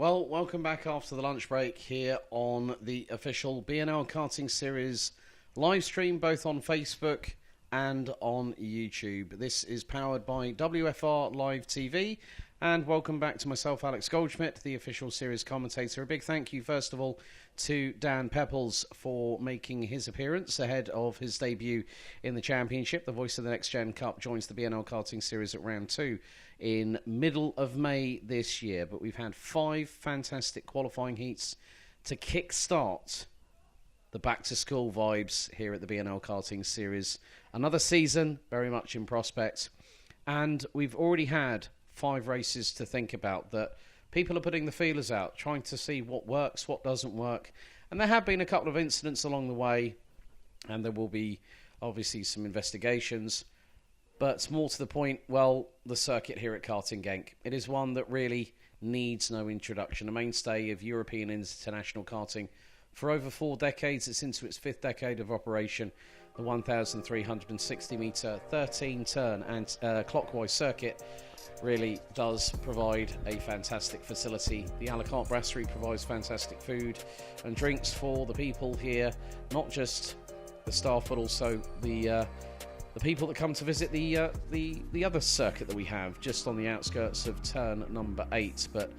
Well, welcome back after the lunch break here on the official BNL Karting Series live stream, both on Facebook and on YouTube. This is powered by WFR Live TV, and welcome back to myself, Alex Goldschmidt, the official series commentator. A big thank you, first of all, to Dan Pepples for making his appearance ahead of his debut in the championship. The voice of the Next Gen Cup joins the BNL Karting Series at round 2 in middle of May this year. But we've had 5 fantastic qualifying heats to kick-start the back-to-school vibes here at the BNL Karting Series. Another season very much in prospect, and we've already had 5 races to think about that people are putting the feelers out, trying to see what works, what doesn't work. And there have been a couple of incidents along the way, and there will be obviously some investigations. But more to the point, well, the circuit here at Karting Genk. It is one that really needs no introduction. A mainstay of European and international karting for over 4 decades. It's into its 5th decade of operation. The 1,360-metre, 13-turn and clockwise circuit really does provide a fantastic facility. The a la carte brasserie provides fantastic food and drinks for the people here, not just the staff, but also the people that come to visit the other circuit that we have just on the outskirts of turn number 8. But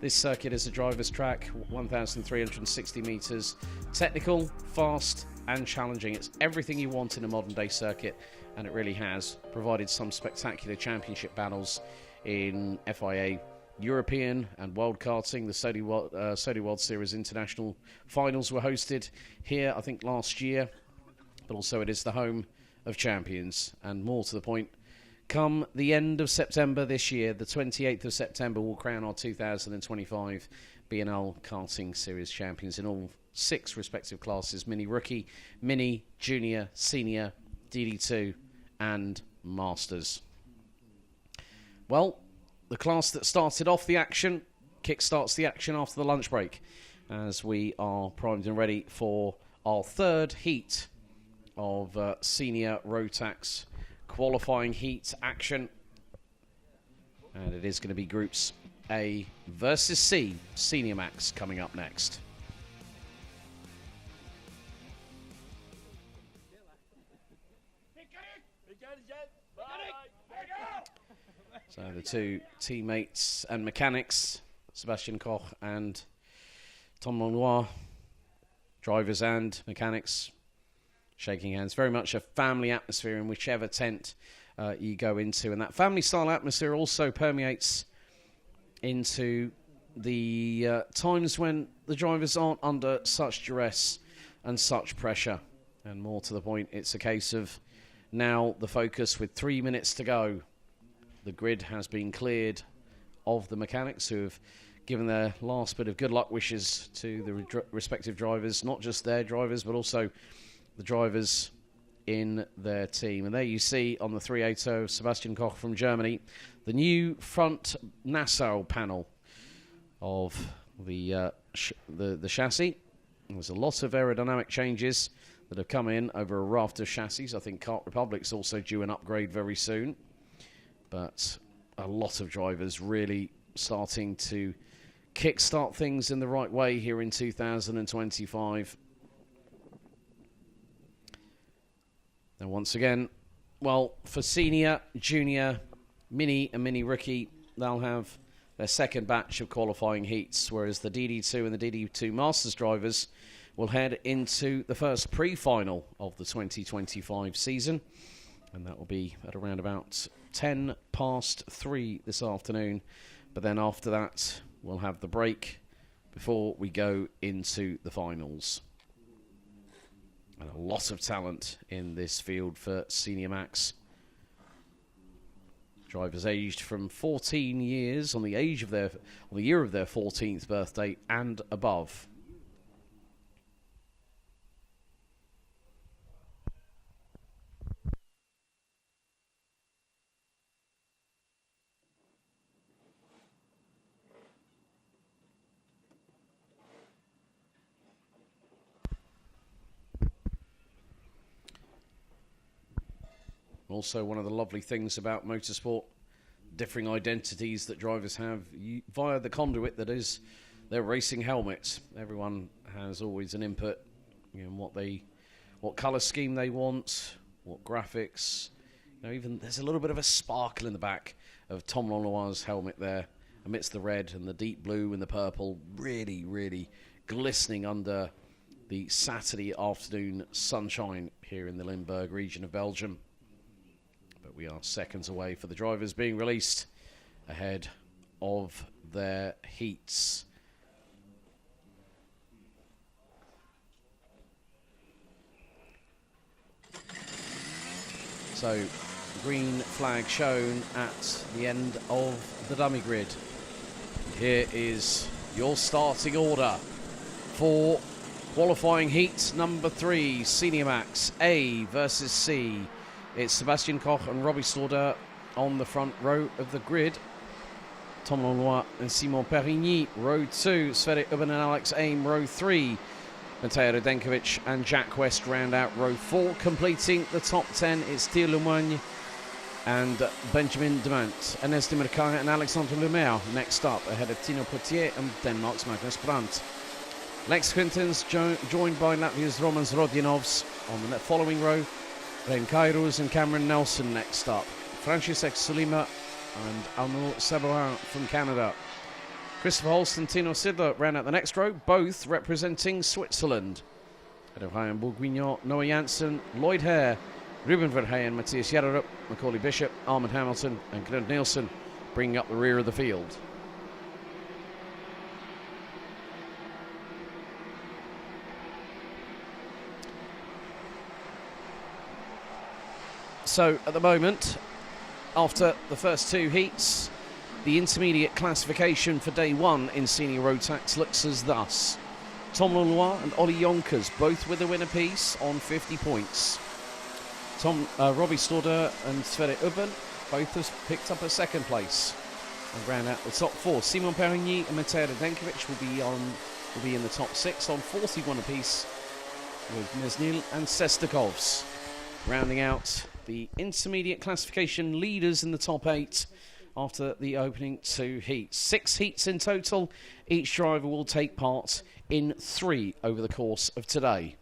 this circuit is a driver's track, 1,360 metres, technical, fast and challenging. It's everything you want in a modern day circuit, and it really has provided some spectacular championship battles in FIA European and World Karting. The Saudi World Series International Finals were hosted here, I think, last year, but also it is the home of champions. And more to the point, come the end of September this year, the 28th of September, we'll crown our 2025 BNL Karting Series champions in all 6 respective classes: Mini Rookie, Mini, Junior, Senior, DD2 and Masters. Well, the class that started off the action kick-starts the action after the lunch break, as we are primed and ready for our 3rd heat of Senior Rotax qualifying heat action. And it is going to be Groups A versus C, Senior Max, coming up next. So the 2 teammates and mechanics, Sebastian Koch and Tom Lenoir, drivers and mechanics, shaking hands. Very much a family atmosphere in whichever tent you go into. And that family-style atmosphere also permeates into the times when the drivers aren't under such duress and such pressure. And more to the point, it's a case of now the focus with 3 minutes to go. The grid has been cleared of the mechanics who have given their last bit of good luck wishes to the respective drivers, not just their drivers, but also the drivers in their team. And there you see on the 380 Sebastian Koch from Germany, the new front nacelle panel of the chassis. There's a lot of aerodynamic changes that have come in over a raft of chassis. I think Kart Republic's also due an upgrade very soon. But a lot of drivers really starting to kickstart things in the right way here in 2025. And once again, well, for Senior, Junior, Mini and Mini Rookie, they'll have their 2nd batch of qualifying heats, whereas the DD2 and the DD2 Masters drivers will head into the first pre-final of the 2025 season. And that will be at around about 10 past 3 this afternoon. But then after that, we'll have the break before we go into the finals. And a lot of talent in this field for Senior Max. Drivers aged from 14 years on the year of their 14th birthday and above. Also, one of the lovely things about motorsport, differing identities that drivers have via the conduit that is their racing helmets. Everyone has always an input in what colour scheme they want, what graphics. Even there's a little bit of a sparkle in the back of Tom Lanois' helmet there, amidst the red and the deep blue and the purple, really, really glistening under the Saturday afternoon sunshine here in the Limburg region of Belgium. But we are seconds away for the drivers being released ahead of their heats. So, green flag shown at the end of the dummy grid. Here is your starting order for qualifying heat number 3, Senior Max, A versus C. It's Sebastian Koch and Robbie Stauder on the front row of the grid. Tom Lanois and Simon Perigny, row 2. Sverre Ubben and Alex Aim, row 3. Mateo Radenkovic and Jack West round out row 4. Completing the top 10, it's Thierry Lemoigne and Benjamin Demant. Enes de Mercaya and Alexandre Lemaire next up, ahead of Tino Potier and Denmark's Magnus Brandt. Lex Quintens joined by Latvia's Romans Rodinovs on the following row. Ren Kairos and Cameron Nelson next up. Francesek Sulima and Arnaud Saboin from Canada. Christopher Holst and Tino Sidler round out the next row, both representing Switzerland. Ahead of Ryan Bourguignon, Noah Janssen, Lloyd Hare, Ruben Verheyen, Matthias Jaderup, Macaulay Bishop, Armand Hamilton and Glenn Nielsen bringing up the rear of the field. So at the moment, after the first 2 heats, the intermediate classification for day 1 in Senior Road Tax looks as thus. Tom Lanois and Ollie Yonkers, both with a win apiece on 50 points. Robbie Stauder and Sverre Ubben, both have picked up a 2nd place and round out the top 4. Simon Perigny and Mateo Radenkovic will be in the top 6 on 41 apiece, with Mesnil and Sestakovs rounding out the intermediate classification leaders in the top 8 after the opening 2 heats. 6 heats in total. Each driver will take part in 3 over the course of today.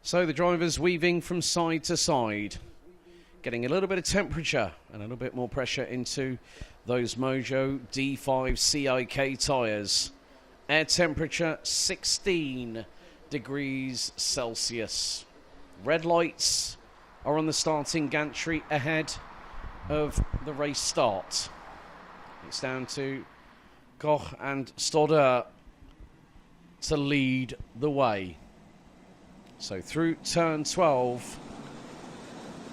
So the drivers weaving from side to side, getting a little bit of temperature and a little bit more pressure into those Mojo D5 CIK tyres. Air temperature 16 degrees Celsius. Red lights are on the starting gantry ahead of the race start. It's down to Koch and Stauder to lead the way. So through turn 12,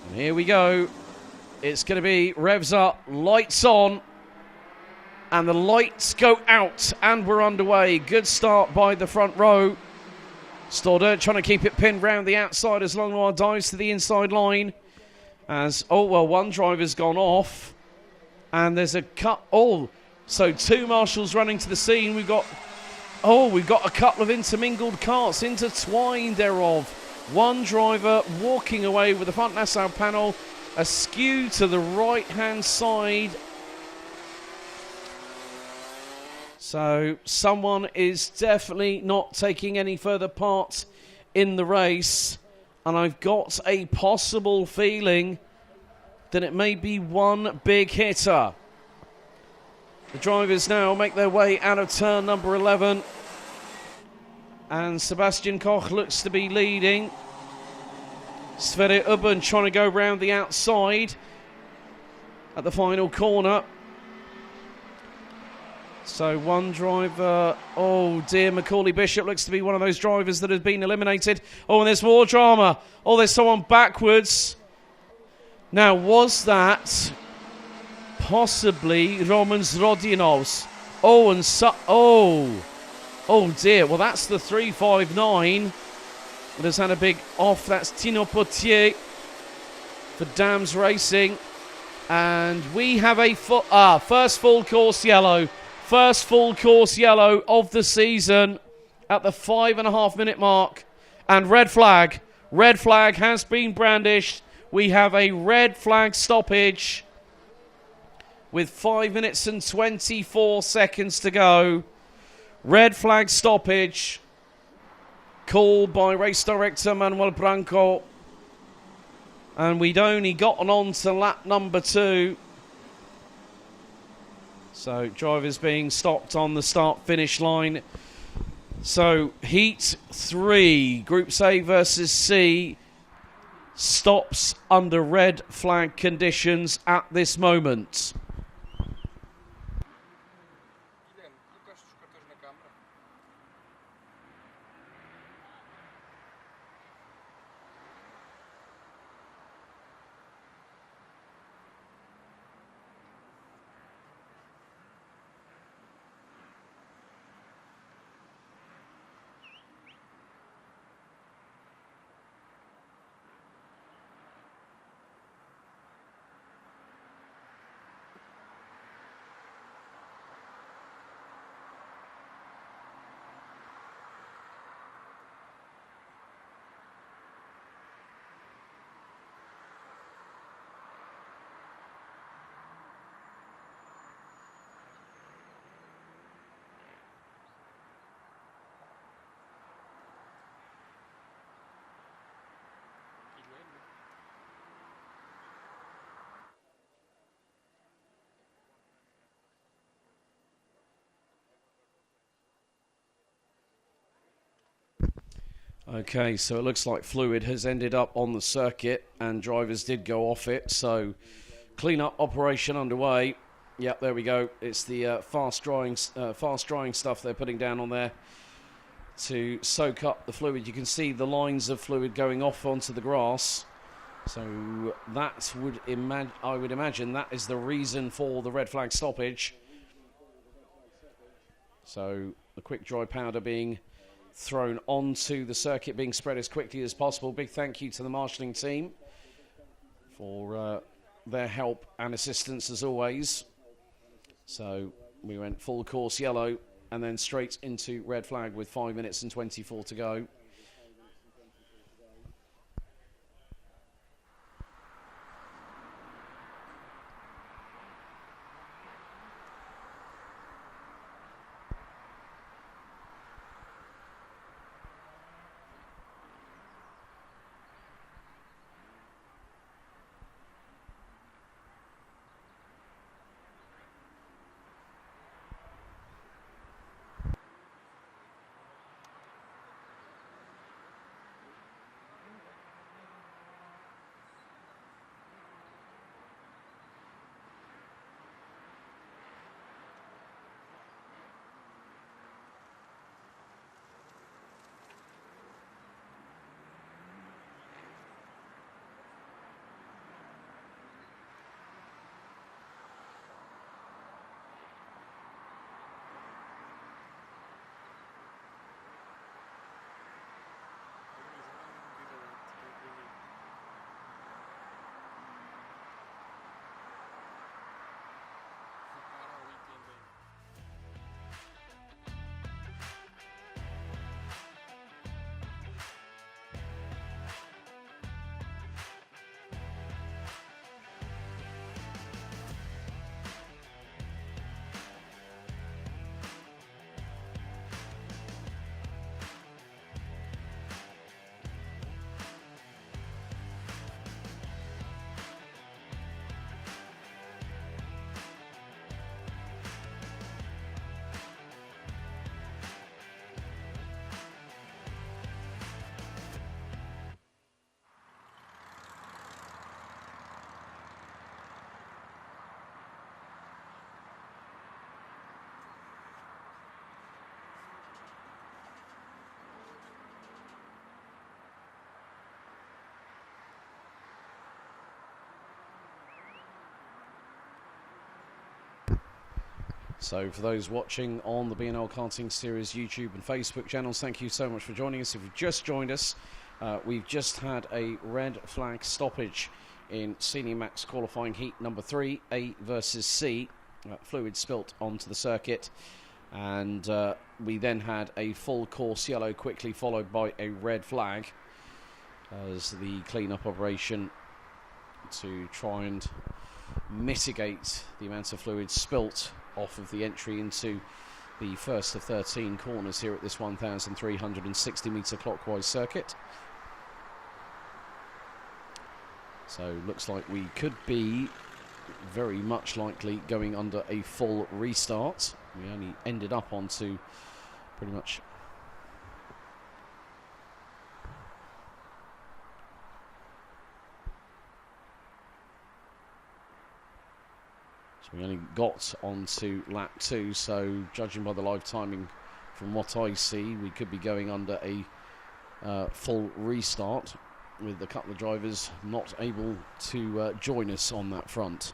and here we go. It's going to be revs up, lights on, and the lights go out, and we're underway. Good start by the front row. Stauder trying to keep it pinned round the outside as Lanois dives to the inside line. As, one driver's gone off, and there's a cut. So 2 marshals running to the scene. We've got a couple of intermingled carts, intertwined thereof. One driver walking away with the front Nassau panel askew to the right-hand side. So someone is definitely not taking any further part in the race. And I've got a possible feeling that it may be one big hitter. The drivers now make their way out of turn number 11. And Sebastian Koch looks to be leading. Sverre Ubben trying to go round the outside at the final corner. So one driver, Macaulay Bishop looks to be one of those drivers that has been eliminated. And there's more drama. There's someone backwards. Now, was that possibly Romans Rodinovs? Oh dear, well that's the 359 that has had a big off. That's Tino Potier for Dams Racing. And we have a first full course yellow. First full course yellow of the season at the 5.5 minute mark. And red flag. Red flag has been brandished. We have a red flag stoppage with 5 minutes and 24 seconds to go. Red flag stoppage called by race director Manuel Branco. And we'd only gotten on to lap number 2. So drivers being stopped on the start-finish line. So heat 3, Groups A versus C, stops under red flag conditions at this moment. Okay, so it looks like fluid has ended up on the circuit and drivers did go off it. So clean-up operation underway. Yep, there we go. It's the fast drying stuff they're putting down on there to soak up the fluid. You can see the lines of fluid going off onto the grass. So that I would imagine that is the reason for the red flag stoppage. So the quick dry powder being thrown onto the circuit, being spread as quickly as possible. Big thank you to the marshalling team for their help and assistance as always. So we went full course yellow and then straight into red flag with 5 minutes and 24 to go. So for those watching on the BNL Karting Series YouTube and Facebook channels, thank you so much for joining us. If you've just joined us, we've just had a red flag stoppage in Senior Max qualifying heat number 3, A versus C. Fluid spilt onto the circuit, and we then had a full course yellow, quickly followed by a red flag as the clean-up operation to try and mitigate the amount of fluid spilt off of the entry into the first of 13 corners here at this 1,360 metre clockwise circuit. So looks like we could be very much likely going under a full restart. We only ended up onto pretty much we only got onto lap 2, so judging by the live timing from what I see, we could be going under a full restart with a couple of drivers not able to join us on that front.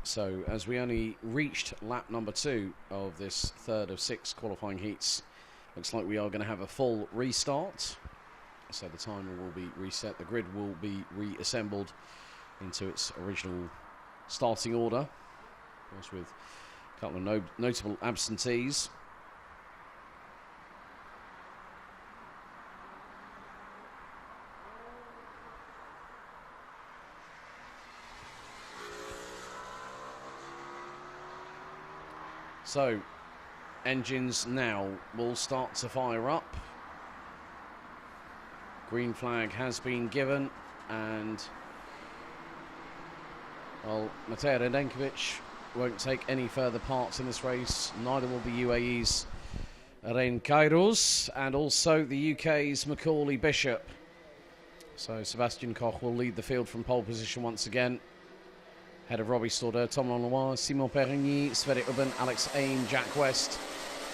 So as we only reached lap number 2 of this third of 6 qualifying heats, looks like we are going to have a full restart. So the timer will be reset, the grid will be reassembled into its original starting order, of course with a couple of notable absentees. So, engines now will start to fire up. Green flag has been given, and well, Matej Radenkovic won't take any further parts in this race. Neither will the UAE's Ren Kairos, and also the UK's Macaulay Bishop. So Sebastian Koch will lead the field from pole position once again. Head of Robbie Stauder, Tom Lanois, Simon Perigny, Sverre Ubben, Alex Aim, Jack West,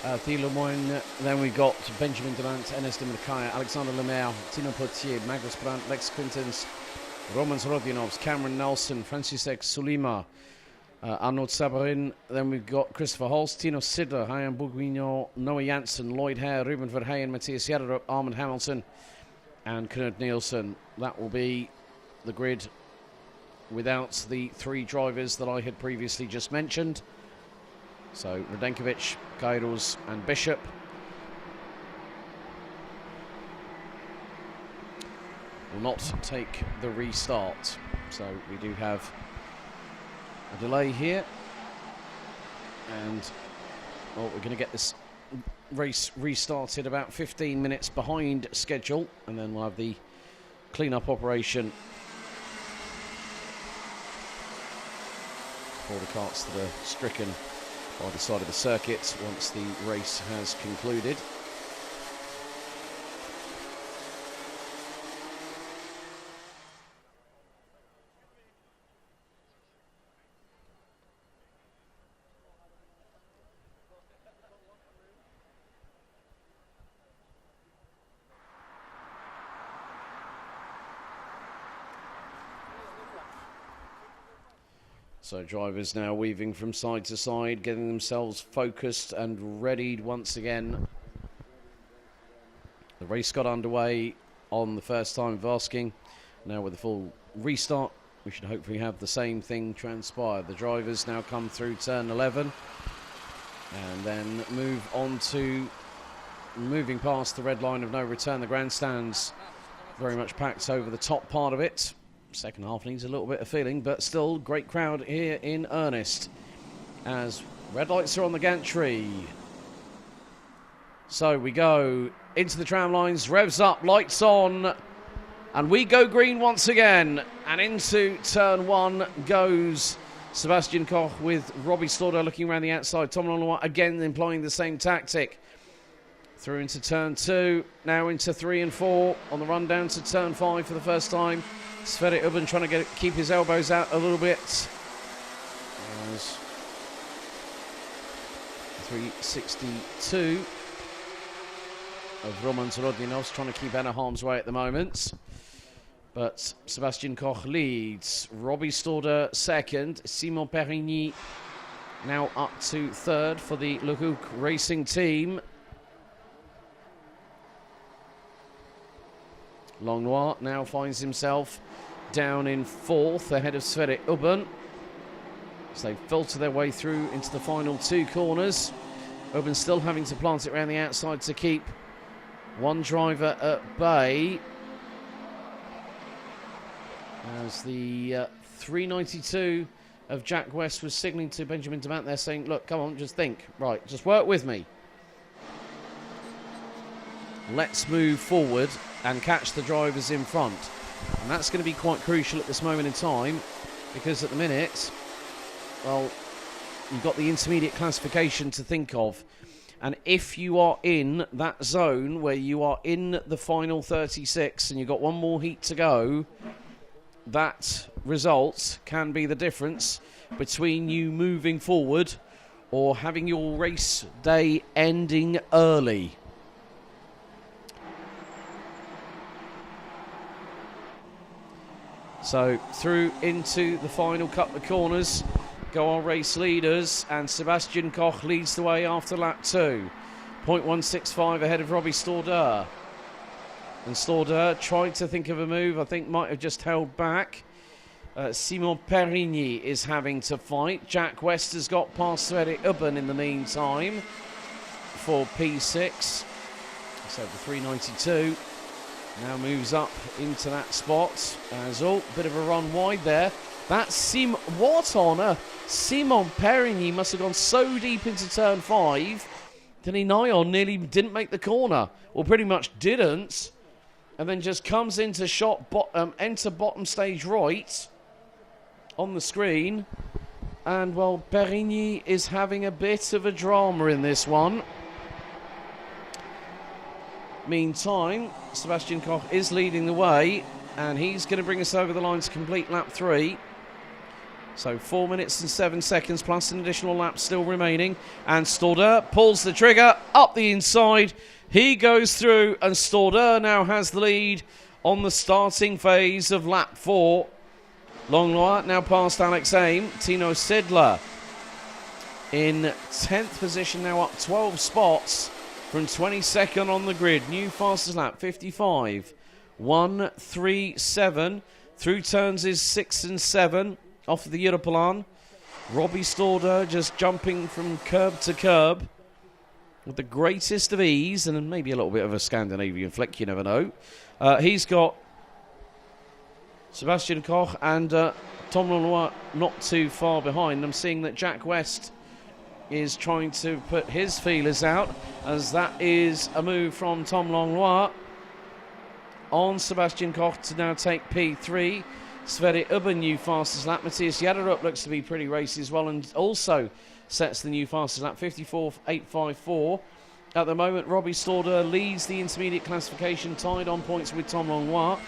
Theo Lemoyne. Then we've got Benjamin Durant, Enes de Mercaya, Alexander Lemaire, Tino Potier, Magnus Brandt, Lex Quintens, Roman Rodionovs, Cameron Nelson, Francisek Sulima, Arnaud Sabarin. Then we've got Christopher Holst, Tino Sidler, Hayan Bourguignon, Noah Janssen, Lloyd Hare, Ruben Verheyen, Matthias Jaderup, Armand Hamilton, and Knut Nielsen. That will be the grid without the 3 drivers that I had previously just mentioned. So Radenkovic, Kairos and Bishop. Will not take the restart. So we do have a delay here. And well, we're going to get this race restarted about 15 minutes behind schedule. And then we'll have the clean-up operation for the karts that are stricken by the side of the circuit once the race has concluded. So drivers now weaving from side to side, getting themselves focused and readied once again. The race got underway on the first time of asking. Now with the full restart, we should hopefully have the same thing transpire. The drivers now come through turn 11 and then move on to moving past the red line of no return. The grandstands very much packed over the top part of it. Second half needs a little bit of feeling, but still great crowd here in earnest as red lights are on the gantry. So we go into the tram lines, revs up, lights on, and we go green once again. And into turn 1 goes Sebastian Koch with Robbie Stauder looking around the outside. Tom Lanois again employing the same tactic. Through into turn 2, now into 3 and 4 on the run down to turn 5 for the first time. Sverre Ubben trying to keep his elbows out a little bit. As 362 of Roman Rodionovs trying to keep out of harm's way at the moment. But Sebastian Koch leads. Robbie Stauder second. Simon Perigny now up to third for the Le Hook Racing team. Lanois now finds himself down in 4th ahead of Sverre Ubben. So they filter their way through into the final 2 corners. Ubben still having to plant it around the outside to keep one driver at bay. As the 392 of Jack West was signalling to Benjamin Durant there saying, look, come on, just think. Right, just work with me. Let's move forward and catch the drivers in front. And that's going to be quite crucial at this moment in time, because at the minute, well, you've got the intermediate classification to think of. And if you are in that zone where you are in the final 36 and you've got one more heat to go, that result can be the difference between you moving forward or having your race day ending early. So through into the final couple of corners, go our race leaders, and Sebastian Koch leads the way after lap 2. 0.165 ahead of Robbie Stordeur. And Stordeur tried to think of a move, I think might have just held back. Simon Perigny is having to fight. Jack West has got past Sverre Ubben in the meantime for P6. So the 392 now moves up into that spot. As bit of a run wide there. That's what on earth? Simon Perigny must have gone so deep into turn 5 that he nigh on nearly didn't make the corner, or pretty much didn't, and then just comes into enter bottom stage right on the screen. And well, Perigny is having a bit of a drama in this one. Meantime, Sebastian Koch is leading the way, and he's going to bring us over the line to complete lap 3. So 4 minutes and 7 seconds plus an additional lap still remaining. And Stordeur pulls the trigger up the inside. He goes through, and Stordeur now has the lead on the starting phase of lap 4. Langlois now past Alex Aim. Tino Sidler in 10th position, now up 12 spots from 22nd on the grid. New fastest lap, 55. 1:37. Through turns is 6 and 7. Off of the Europolon. Robbie Stordeur just jumping from curb to curb with the greatest of ease, and maybe a little bit of a Scandinavian flick, you never know. He's got Sebastian Koch and Tom Langlois not too far behind. I'm seeing that Jack West is trying to put his feelers out, as that is a move from Tom Langlois on Sebastian Koch to now take P3. Sverre Ubben new fastest lap. Matthias Jaderup looks to be pretty racy as well, and also sets the new fastest lap, 54.854. At the moment, Robbie Stordeur leads the intermediate classification, tied on points with Tom Langlois.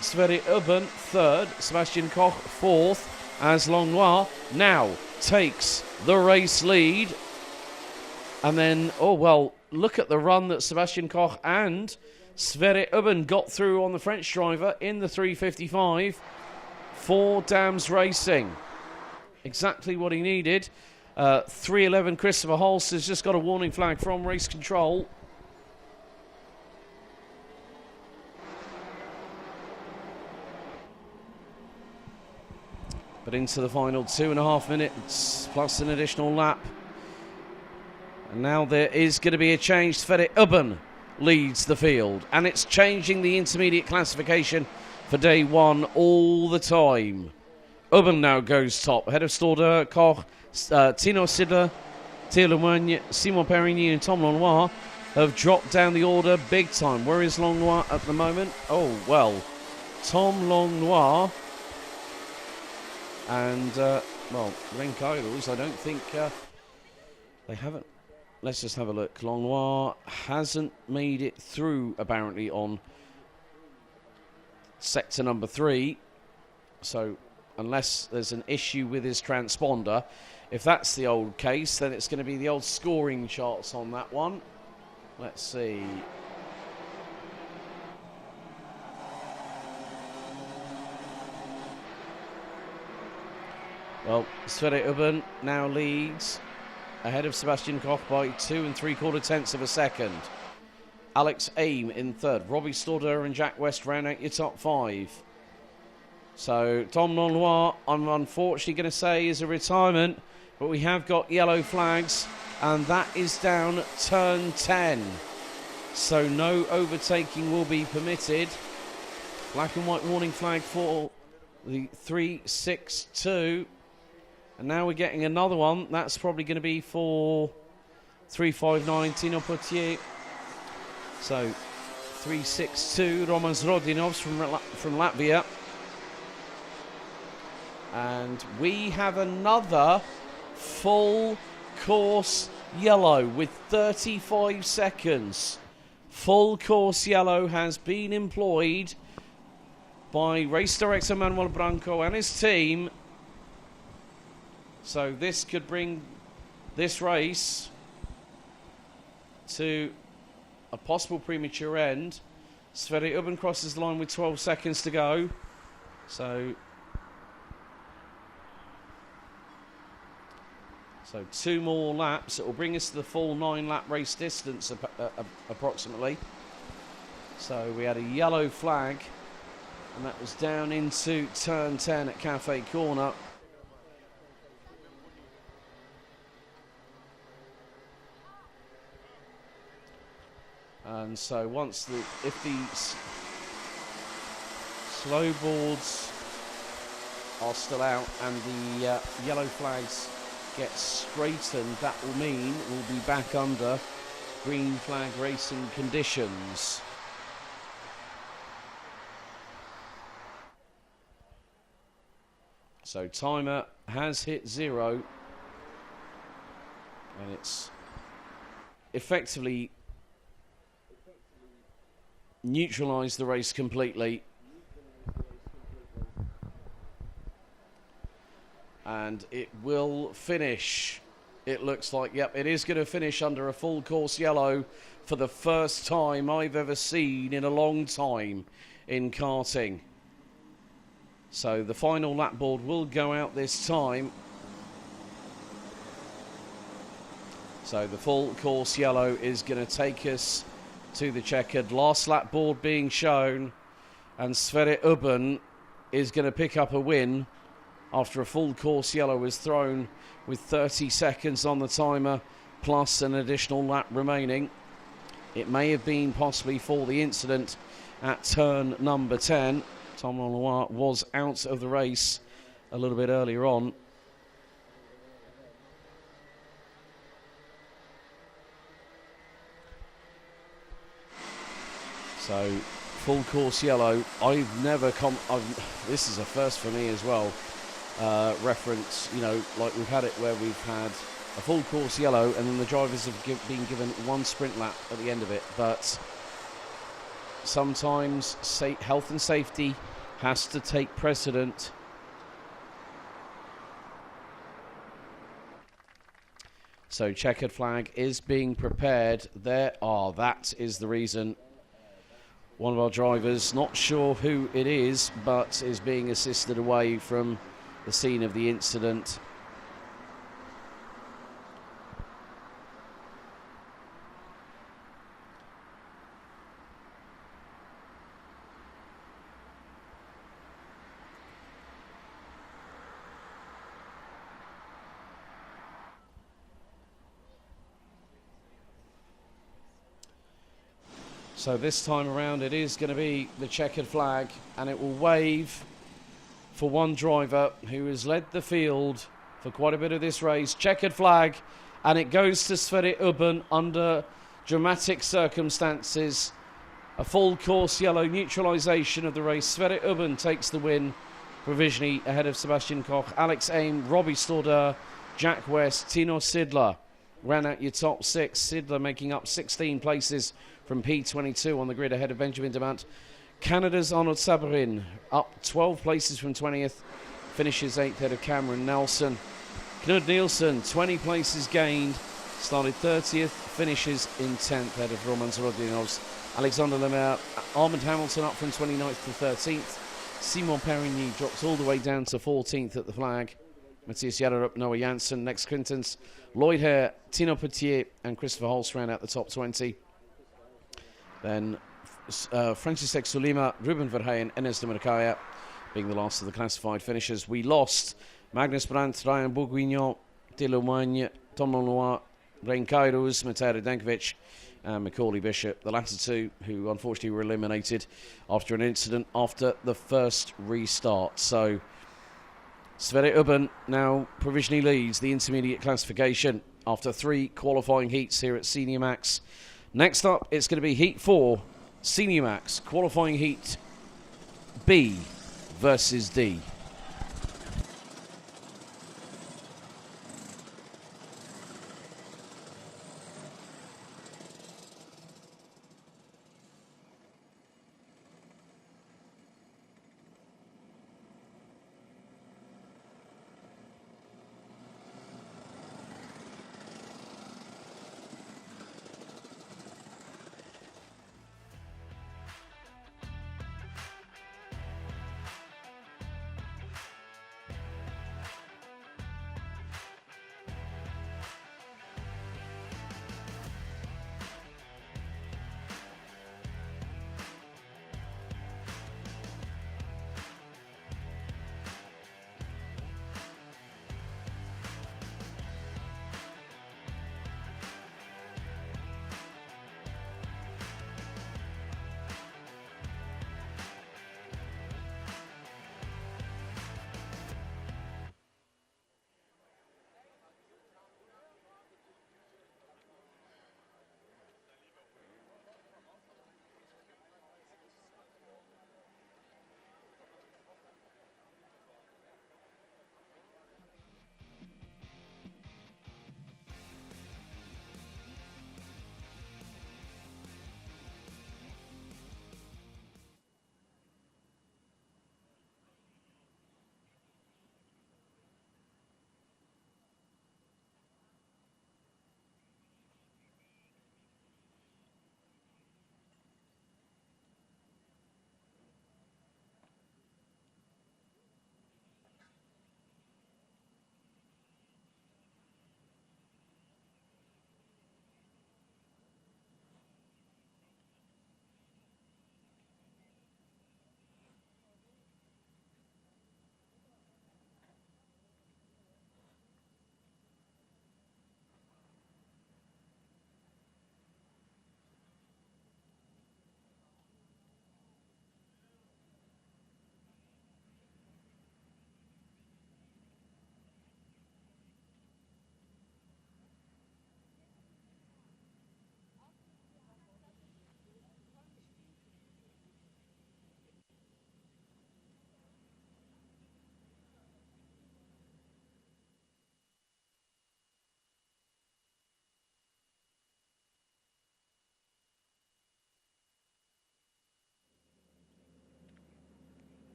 Sverre Ubben third, Sebastian Koch fourth, as Langlois now takes the race lead. And then, oh well, look at the run that Sebastian Koch and Sverre Ubben got through on the French driver in the 355. 4 Dams Racing. Exactly what he needed. 311 Christopher Holst has just got a warning flag from race control. But into the final 2.5 minutes plus an additional lap. And now there is going to be a change. Sverre Ubben leads the field, and it's changing the intermediate classification for day 1 all the time. Ubben now goes top, ahead of Stordeur, Koch, Tino Sidler, Thierry Lemoigne, Simon Perigny and Tom Langlois have dropped down the order big time. Where is Langlois at the moment? Oh, well, Tom Langlois and, well, Renkailus, I don't think they haven't. Let's just have a look. Langlois hasn't made it through, apparently, on sector number 3. So, unless there's an issue with his transponder, if that's the old case, then it's going to be the old scoring charts on that one. Let's see. Well, Sverre Ubben now leads ahead of Sebastian Koch by 2 3/4 tenths of a second. Alex Aim in third. Robbie Stordeur and Jack West round out your top 5. So Tom Langlois, I'm unfortunately going to say, is a retirement, but we have got yellow flags, and that is down turn 10. So no overtaking will be permitted. Black and white warning flag for the 362. And now we're getting another one. That's probably going to be for 359 Tino Potier. So 362 Romans Rodinovs from Latvia. And we have another full course yellow with 35 seconds. Full course yellow has been employed by race director Manuel Branco and his team. So this could bring this race to a possible premature end. Sverre Ubben crosses the line with 12 seconds to go. So So 2 more laps. It will bring us to the full 9-lap race distance approximately. So we had a yellow flag, and that was down into turn 10 at Cafe Corner. And so if the slow boards are still out and the yellow flags get straightened, that will mean we'll be back under green flag racing conditions. So timer has hit 0, and it's effectively neutralised the race completely. And it will finish, it looks like, yep, it is going to finish under a full course yellow for the first time I've ever seen in a long time in karting. So the final lap board will go out this time. So the full course yellow is going to take us to the checkered. Last lap board being shown, and Sverre Ubben is going to pick up a win after a full course yellow was thrown with 30 seconds on the timer plus an additional lap remaining. It may have been possibly for the incident at turn number 10. Tom Lanois was out of the race a little bit earlier on. So, full course yellow. I've never this is a first for me as well. Reference, you know, like we've had it where we've had a full course yellow and then the drivers have been given 1 sprint lap at the end of it. But sometimes health and safety has to take precedent. So checkered flag is being prepared. That is the reason. One of our drivers, not sure who it is, but is being assisted away from the scene of the incident. So this time around it is going to be the checkered flag, and it will wave for one driver who has led the field for quite a bit of this race. Checkered flag, and it goes to Sverre Ubben under dramatic circumstances. A full course yellow neutralisation of the race. Sverre Ubben takes the win provisionally ahead of Sebastian Koch, Alex Aim, Robbie Stordeur, Jack West, Tino Sidler ran out your top 6. Sidler making up 16 places from P22 on the grid ahead of Benjamin Demant. Canada's Arnold Sabarin up 12 places from 20th, finishes 8th ahead of Cameron Nelson. Knud Nielsen, 20 places gained, started 30th, finishes in 10th ahead of Roman Zrodionovs. Alexander Lemaire, Armand Hamilton up from 29th to 13th. Simon Perigny drops all the way down to 14th at the flag. Matthias Jaderup, Noah Janssen, next Quintans, Lloyd Hare, Tino Petier and Christopher Holst round out the top 20. Then Francisek Sulima, Ruben Verheyen, Enes de Mercaya being the last of the classified finishers. We lost Magnus Brandt, Ryan Bourguignon, Delomagne, Tom Lanois, Rein Kairos, Mateo Dankovic and Macaulay Bishop, the latter two who unfortunately were eliminated after an incident after the first restart. So Sverre Ubben now provisionally leads the intermediate classification after 3 qualifying heats here at Senior Max. Next up, it's going to be Heat 4, Senior Max, qualifying Heat B versus D.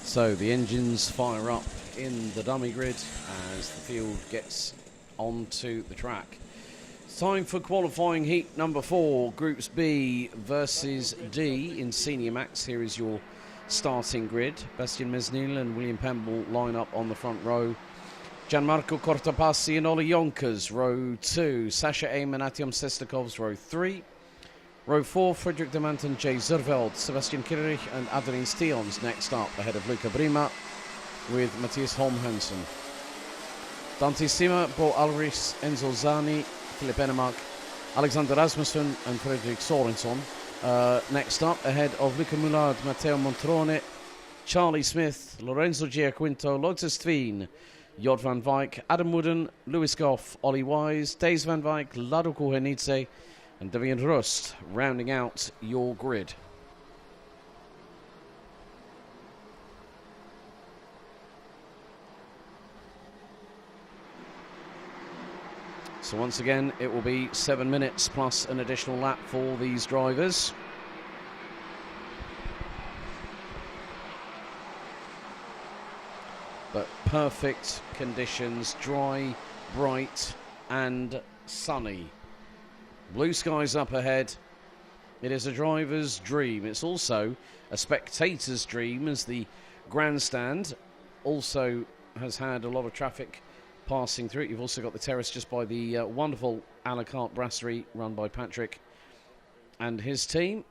So the engines fire up in the dummy grid as the field gets onto the track. It's time for qualifying heat number 4, Groups B versus D in Senior Max. Here is your starting grid. Bastien Mesnil and William Pemble line up on the front row. Gianmarco Cortopassi and Ollie Yonkers, row 2. Sasha Aim and Artyom Sestakovs, row 3. Row 4, Frederick Demant and Jay Zurveld, Sebastian Kirrich and Adeline Steons next up, ahead of Luca Brima with Matthias Holm-Hansen. Dante Sima, Bo Alrichs, Enzo Zani, Philip Enemark, Alexander Rasmussen and Fredrik Sorensen. Next up, ahead of Luca Mullard, Matteo Montrone, Charlie Smith, Lorenzo Giaquinto, Lotus Stveen, Jod van Wijk, Adam Wooden, Lewis Goff, Ollie Wise, Days van Wijk, Lado Kuhenidze and Devian Rust rounding out your grid. So once again, it will be 7 minutes plus an additional lap for these drivers. But perfect conditions, dry, bright and sunny. Blue skies up ahead. It is a driver's dream. It's also a spectator's dream, as the grandstand also has had a lot of traffic passing through it. You've also got the terrace just by the wonderful a la carte brasserie run by Patrick and his team.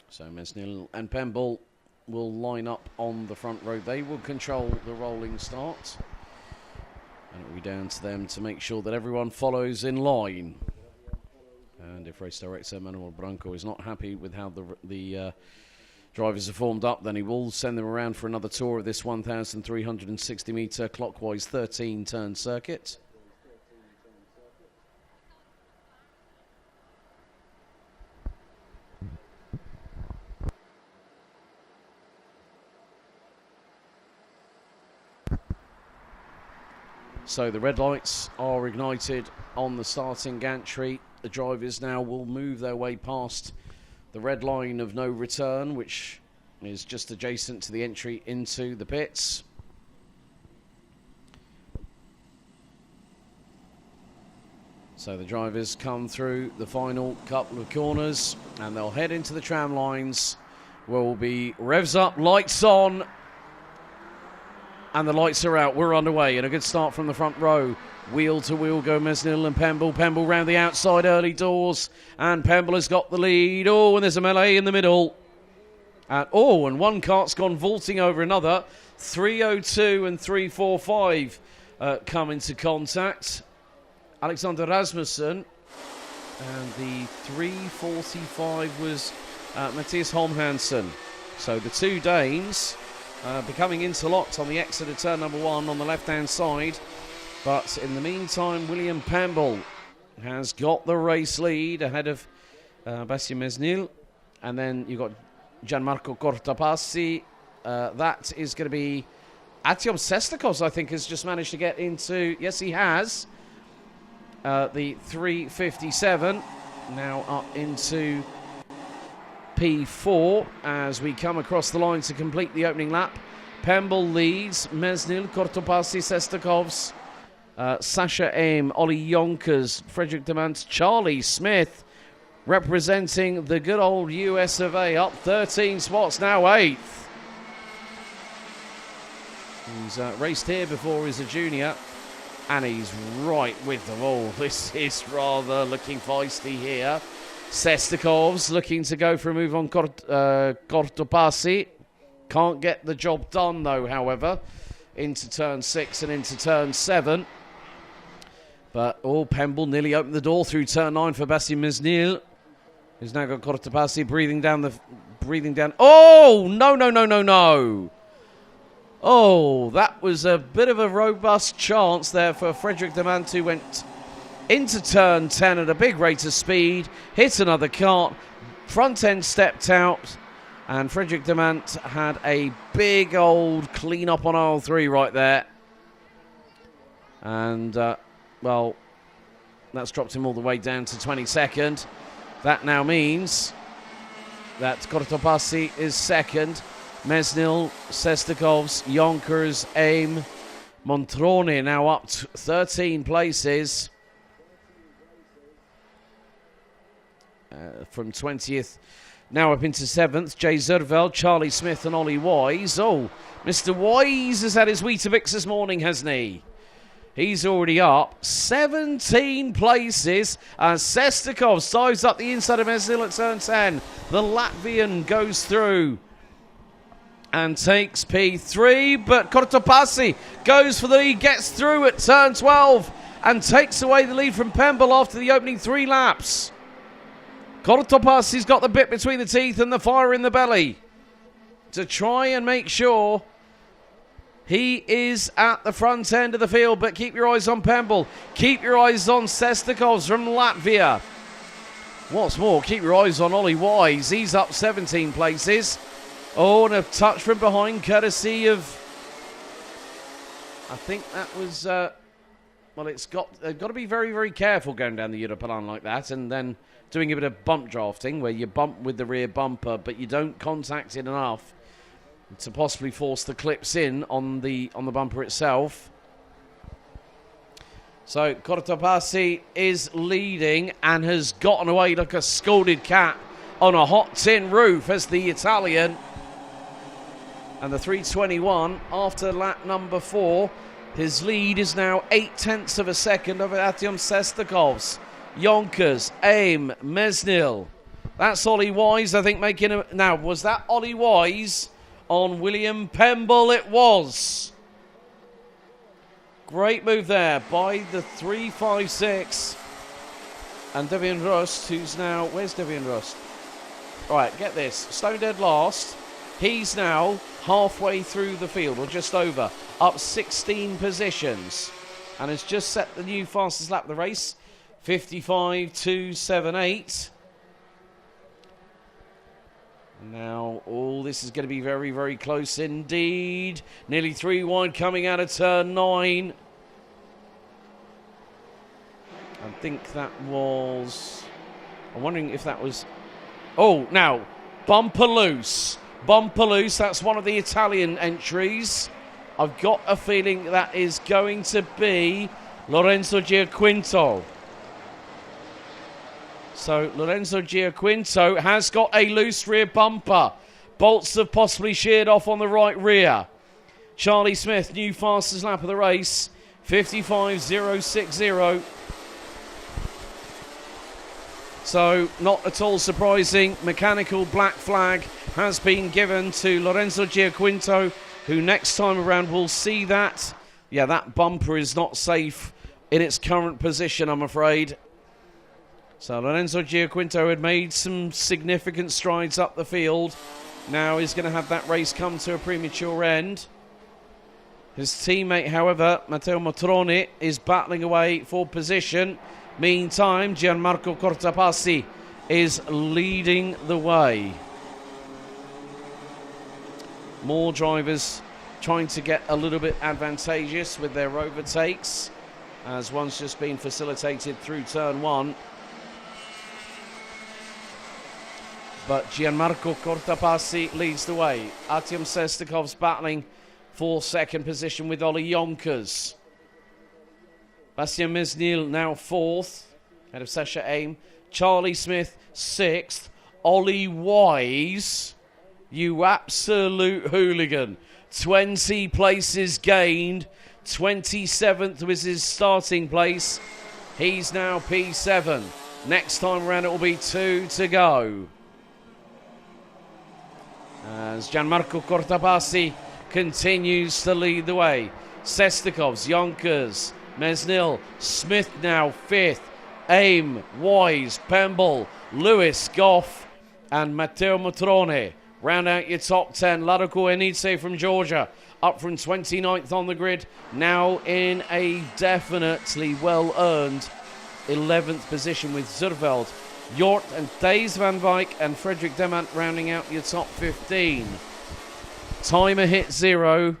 So Mesnil and Pemble will line up on the front row. They will control the rolling start. And it will be down to them to make sure that everyone follows in line. And if race director Manuel Branco is not happy with how the drivers are formed up, then he will send them around for another tour of this 1,360 metre clockwise 13-turn circuit. So the red lights are ignited on the starting gantry. The drivers now will move their way past the red line of no return, which is just adjacent to the entry into the pits. So the drivers come through the final couple of corners and they'll head into the tram lines, where will be revs up, lights on. And the lights are out. We're underway. And a good start from the front row. Wheel to wheel go Mesnil and Pemble. Pemble round the outside early doors. And Pemble has got the lead. Oh, and there's a melee in the middle. And one cart's gone vaulting over another. 302 and 345 come into contact. Alexander Rasmussen. And the 345 was Matthias Holm-Hansen. So the two Danes becoming interlocked on the exit of turn number 1 on the left-hand side. But in the meantime, William Pemble has got the race lead ahead of Bastien Mesnil. And then you've got Gianmarco Cortopassi. That is going to be Artyom Sestakovs, I think, has just managed to get into... Yes, he has. The 357 now up into P4 as we come across the line to complete the opening lap. Pemble leads, Mesnil, Cortopassi, Sestakovs, Sasha Aim, Ollie Yonkers, Frederick Demant, Charlie Smith, representing the good old US of A, up 13 spots, now 8th. He's raced here before as a junior, and he's right with them all. This is rather looking feisty here. Sestakovs looking to go for a move on Cortopassi. Can't get the job done, though, however, into turn 6 and into turn 7. But, Pemble nearly opened the door through turn 9 for Bastien Mesnil, who's now got Cortopassi breathing down. Oh, no. Oh, that was a bit of a robust chance there for Frederick Demant, who went into turn 10 at a big rate of speed, hit another cart, front end stepped out, and Frederick Demant had a big old clean up on aisle 3 right there. And, well, that's dropped him all the way down to 22nd. That now means that Kortopassi is second. Mesnil, Sestakovs, Yonkers, Aim, Montrone now up 13 places. From 20th now up into 7th. Jay Zurveld, Charlie Smith and Ollie Wise. Oh, Mr. Wise has had his Weetabix this morning, hasn't he? He's already up 17 places as Sestakov dives up the inside of Mesnil at turn 10. The Latvian goes through and takes P3, but Kortopassi goes for the lead, gets through at turn 12 and takes away the lead from Pemble after the opening 3 laps. Kortopassi's got the bit between the teeth and the fire in the belly to try and make sure he is at the front end of the field, but keep your eyes on Pemble. Keep your eyes on Sestakovs from Latvia. What's more, keep your eyes on Ollie Wise. He's up 17 places. Oh, and a touch from behind, courtesy of... I think that was... well, they've got to be very, very careful going down the European like that, and then doing a bit of bump drafting, where you bump with the rear bumper, but you don't contact it enough to possibly force the clips in on the bumper itself. So Kortopassi is leading and has gotten away like a scalded cat on a hot tin roof as the Italian. And the 321 after lap number 4. His lead is now 0.8 of a second over Artyom Sestakovs. Yonkers, Aim, Mesnil. That's Ollie Wise, I think, making a... Now, was that Ollie Wise on William Pemble? It was. Great move there by the 356. And Devian Rust, who's now... Where's Devian Rust? Right, get this. Stone dead last. He's now halfway through the field, or just over, up 16 positions. And has just set the new fastest lap of the race. 55.278. Now, all this is going to be very, very close indeed. Nearly 3 wide coming out of turn 9. I think that was... I'm wondering if that was... Oh, now, bumper loose. Bumper loose, that's one of the Italian entries. I've got a feeling that is going to be Lorenzo Giaquinto. So Lorenzo Giaquinto has got a loose rear bumper. Bolts have possibly sheared off on the right rear. Charlie Smith, new fastest lap of the race, 55.060. So not at all surprising, mechanical black flag has been given to Lorenzo Giaquinto, who next time around will see that. Yeah, that bumper is not safe in its current position, I'm afraid. So Lorenzo Giaquinto had made some significant strides up the field. Now he's going to have that race come to a premature end. His teammate, however, Matteo Motrone, is battling away for position. Meantime, Gianmarco Kortopassi is leading the way. More drivers trying to get a little bit advantageous with their overtakes, as one's just been facilitated through turn 1. But Gianmarco Kortopassi leads the way. Artyom Sestakov's battling for second position with Ollie Yonkers. Bastian Mesnil now 4th, ahead of Sasha Aim. Charlie Smith 6th. Ollie Wise, you absolute hooligan. 20 places gained. 27th was his starting place. He's now P7. Next time around it will be 2 to go. As Gianmarco Kortopassi continues to lead the way. Sestakovs, Yonkers, Mesnil, Smith now 5th. Aim, Wise, Pemble, Lewis, Goff, and Matteo Motrone. Round out your top 10. Laroko Enitse from Georgia, up from 29th on the grid, now in a definitely well-earned 11th position with Zurveld, Jort and Thijs van Wijk and Frederick Demant rounding out your top 15. Timer hit 0.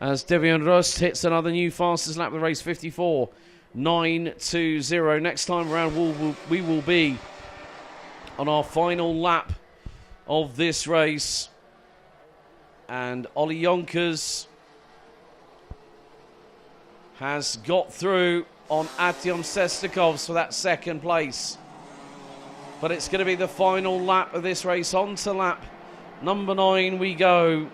as Devian Rust hits another new fastest lap of the race, 54.920. Next time around, we will be on our final lap of this race. And Ollie Yonkers has got through on Artyom Sestikovs for that second place. But it's going to be the final lap of this race. On to lap number 9 we go.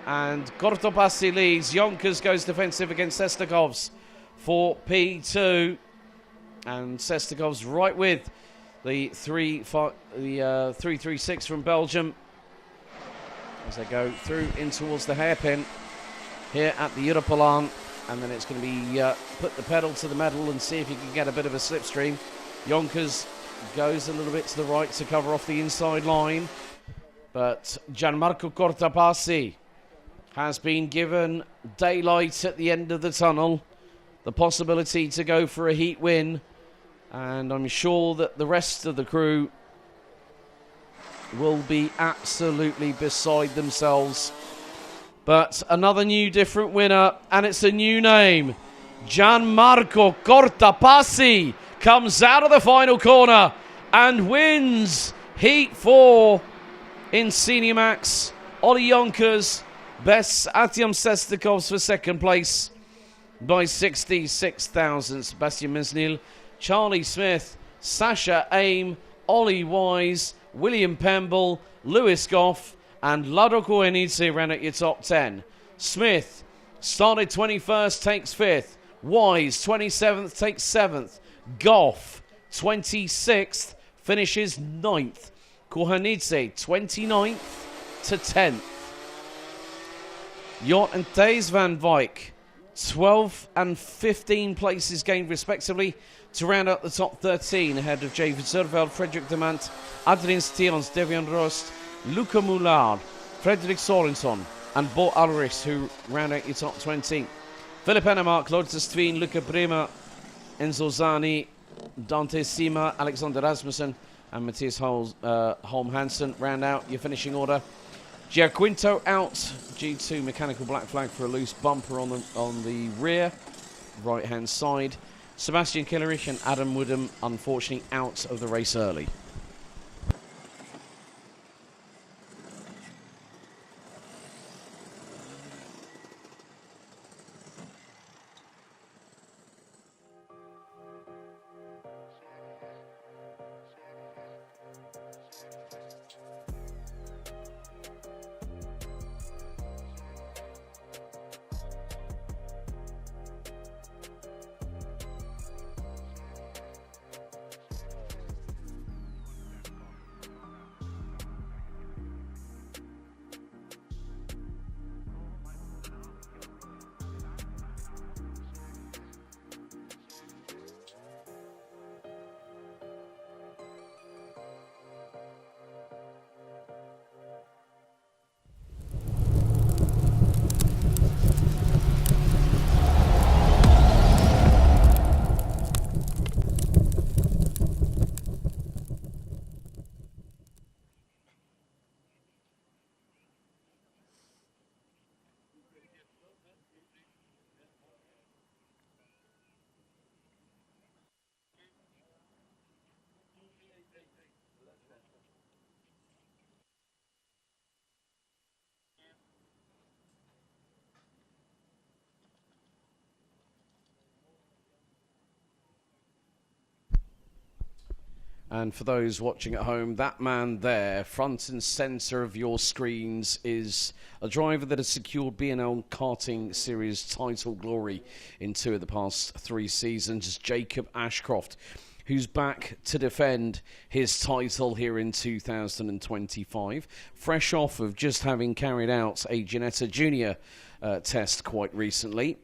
And Kortopassi leads. Yonkers goes defensive against Sestikovs for P2. And Sestikovs right with the 336 from Belgium as they go through in towards the hairpin here at the Europalan. And then it's going to be put the pedal to the metal and see if you can get a bit of a slipstream. Yonkers goes a little bit to the right to cover off the inside line. But Gianmarco Cortopassi has been given daylight at the end of the tunnel. The possibility to go for a heat win. And I'm sure that the rest of the crew will be absolutely beside themselves. But another new different winner, and it's a new name. Gianmarco Cortopassi comes out of the final corner and wins Heat 4 in Senior Max. Ollie Yonkers bests Artyom Sestikovs for second place by 66 thousandths. Sebastian Mesnil, Charlie Smith, Sasha Aim, Ollie Wise, William Pemble, Lewis Goff, and Lado Koenice ran at your top 10. Smith started 21st, takes 5th. Wise, 27th, takes 7th. Goff, 26th, finishes 9th. Koenice, 29th to 10th. Jort and Thijs van Wijk, 12 and 15 places gained respectively to round out the top 13 ahead of David Zerveld, Frederick Demant, Adrien Steels, Devian Rost, Luca Moulard, Frederick Sorenson and Bo Alris, who round out your top 20. Philip Enemark, Lotus Tveen, Luca Bremer, Enzo Zani, Dante Sima, Alexander Rasmussen and Matthias Holm Hansen round out your finishing order. Giaquinto out, G2 mechanical black flag for a loose bumper on the rear, right hand side. Sebastian Killerich and Adam Woodham unfortunately out of the race early. And for those watching at home, that man there, front and centre of your screens, is a driver that has secured BNL Karting Series title glory in 2 of the past 3 seasons, Jacob Ashcroft, who's back to defend his title here in 2025, fresh off of just having carried out a Ginetta Junior test quite recently.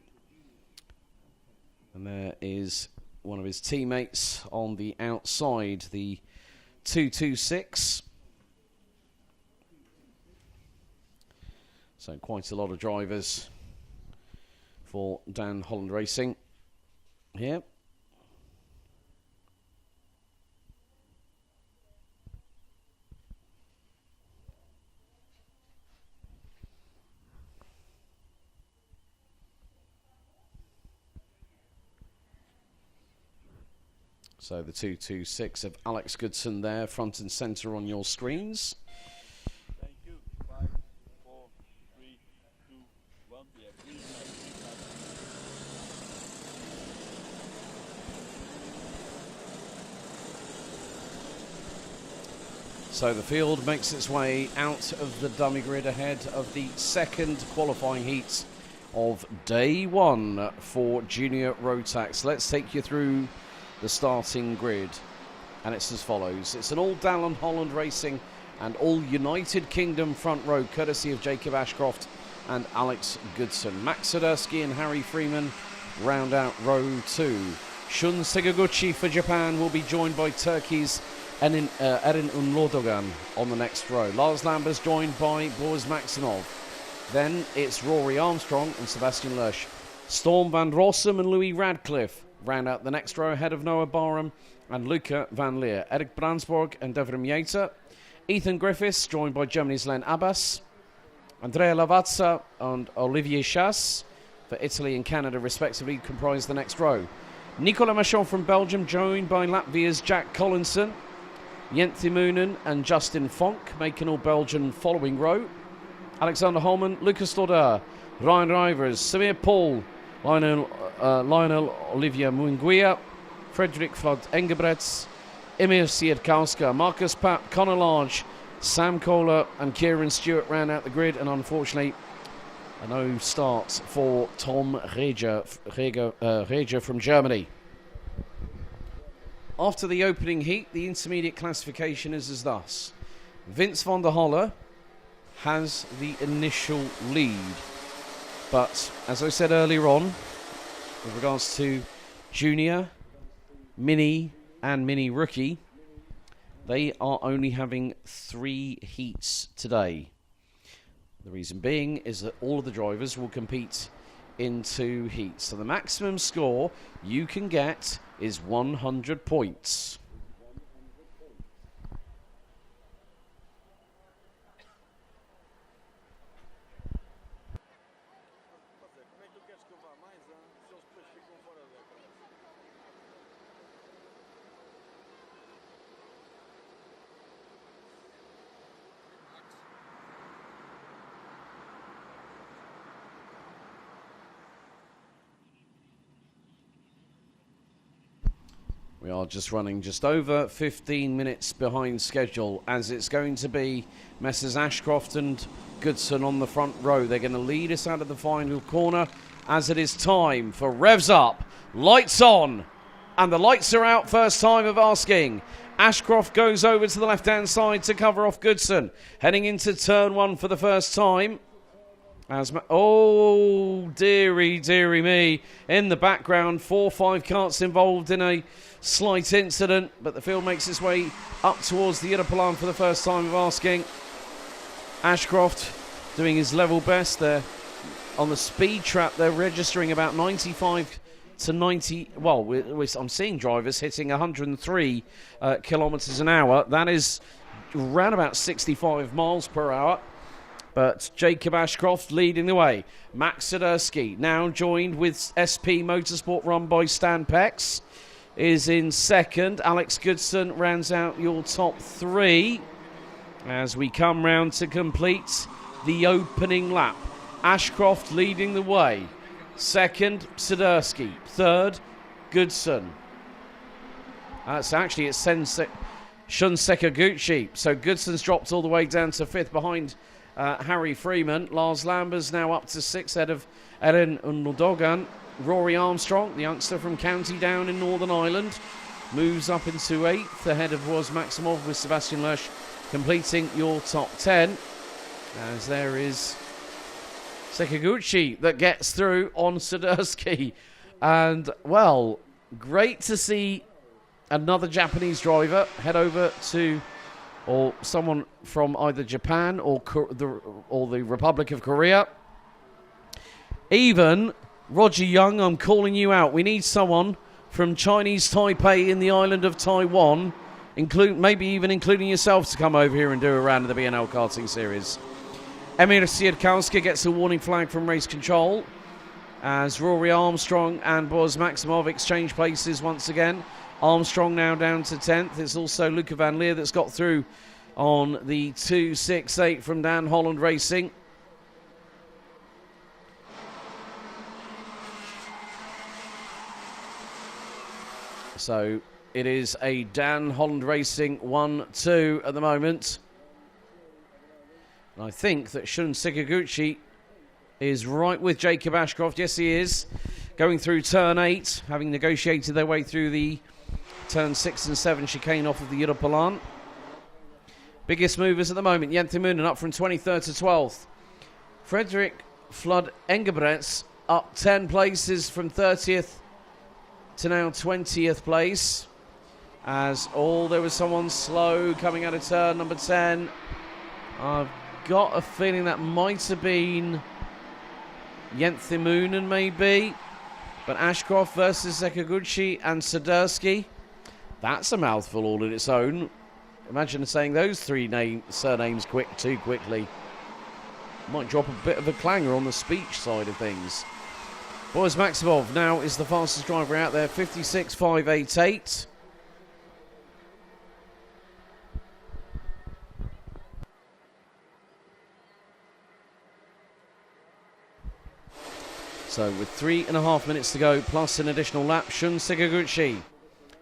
And there is one of his teammates on the outside, the 226. So quite a lot of drivers for Dan Holland Racing here. So the 226 of Alex Goodson there, front and centre on your screens. Thank you. 5, 4, 3, 2, 1. We have green light. So the field makes its way out of the dummy grid ahead of the second qualifying heat of day one for Junior Rotax. Let's take you through the starting grid, and it's as follows. It's an all Dallin Holland Racing and all United Kingdom front row, courtesy of Jacob Ashcroft and Alex Goodson. Max Sadursky and Harry Freeman round out row 2. Shun Segaguchi for Japan will be joined by Turkey's Erin Unlodogan on the next row. Lars Lambers joined by Boris Maximov. Then it's Rory Armstrong and Sebastian Loesch. Storm van Rossum and Louis Radcliffe round out the next row ahead of Noah Barham and Luca van Leer. Eric Brandsborg and Devrim Yater. Ethan Griffiths joined by Germany's Len Abbas. Andrea Lavazza and Olivier Chasse for Italy and Canada respectively comprise the next row. Nicolas Machon from Belgium joined by Latvia's Jack Collinson. Jente Moonen and Justin Fonk make an all-Belgian following row. Alexander Holman, Lucas Lauder, Ryan Rivers, Samir Paul, Lionel Olivier Munguia, Frederick Flood Engebretts, Emir Siedkowska, Marcus Papp, Conor Large, Sam Kohler and Kieran Stewart round out the grid, and unfortunately a no start for Tom Reger from Germany. After the opening heat, the intermediate classification is as thus. Vince van der Holle has the initial lead. But, as I said earlier on, with regards to Junior, Mini and Mini Rookie, they are only having 3 heats today. The reason being is that all of the drivers will compete in 2 heats. So the maximum score you can get is 100 points. We are just running just over 15 minutes behind schedule, as it's going to be Messrs Ashcroft and Goodson on the front row. They're going to lead us out of the final corner as it is time for revs up, lights on, and the lights are out first time of asking. Ashcroft goes over to the left-hand side to cover off Goodson, heading into turn 1 for the first time. Oh, dearie me. In the background, 4 or 5 carts involved in a slight incident, but the field makes its way up towards the Iropalan for the first time of asking. Ashcroft doing his level best there. On the speed trap, they're registering about 95 to 90. Well, I'm seeing drivers hitting 103 kilometres an hour. That is around about 65 miles per hour. But Jacob Ashcroft leading the way. Max Sadursky, now joined with SP Motorsport run by Stan Pex, is in second. Alex Goodson rounds out your top 3 as we come round to complete the opening lap. Ashcroft leading the way. Second, Sadursky. Third, Goodson. It's Shun Sekaguchi. So Goodson's dropped all the way down to 5th behind Harry Freeman. Lars Lambers now up to 6th ahead of Erin Unlodogan. Rory Armstrong, the youngster from County Down in Northern Ireland, moves up into 8th ahead of Boris Maximov, with Sebastian Loesch completing your top 10. As there is Sekaguchi that gets through on Sadursky. And, well, great to see another Japanese driver head over to, or someone from either Japan or the Republic of Korea. Even Roger Young, I'm calling you out. We need someone from Chinese Taipei in the island of Taiwan, maybe even including yourself, to come over here and do a round of the BNL karting series. Emir Siedkowska gets a warning flag from race control as Rory Armstrong and Boris Maximov exchange places once again. Armstrong now down to 10th. It's also Luca Van Leer that's got through on the 268 from Dan Holland Racing. So it is a Dan Holland Racing 1-2 at the moment. And I think that Shun Sakaguchi is right with Jacob Ashcroft. Yes, he is. Going through turn 8, having negotiated their way through the turn 6 and 7 chicane off of the Europalan. Biggest movers at the moment, Jenthe up from 23rd to 12th. Frederick Flood Engebretts up 10 places from 30th to now 20th place. As there was someone slow coming out of turn number 10. I've got a feeling that might have been Jenthe maybe. But Ashcroft versus Sakaguchi and Swiderski. That's a mouthful all in its own. Imagine saying those three surnames too quickly. Might drop a bit of a clanger on the speech side of things. Boris Maximov now is the fastest driver out there, 56.588. So with 3.5 minutes to go, plus an additional lap, Shun Sakaguchi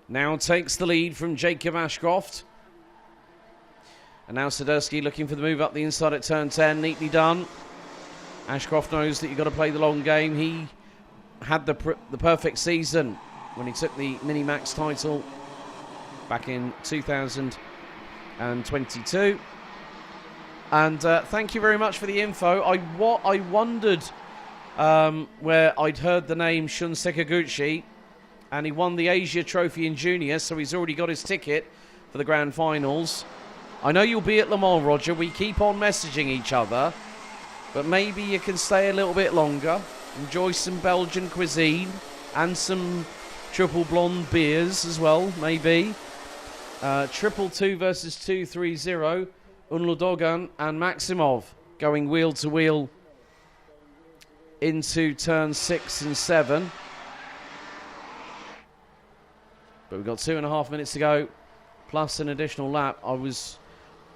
now takes the lead from Jacob Ashcroft. And now Swiderski looking for the move up the inside at turn 10, neatly done. Ashcroft knows that you've got to play the long game. He had the perfect season when he took the Mini-Max title back in 2022. And thank you very much for the info. I wondered where I'd heard the name Shun Sakaguchi, and he won the Asia Trophy in junior, so he's already got his ticket for the Grand Finals. I know you'll be at Le Mans, Roger. We keep on messaging each other, but maybe you can stay a little bit longer, enjoy some Belgian cuisine and some triple blonde beers as well, maybe. 222 versus 230, Unludogan and Maximov going wheel to wheel into turn 6 and 7. But we've got 2.5 minutes to go, plus an additional lap.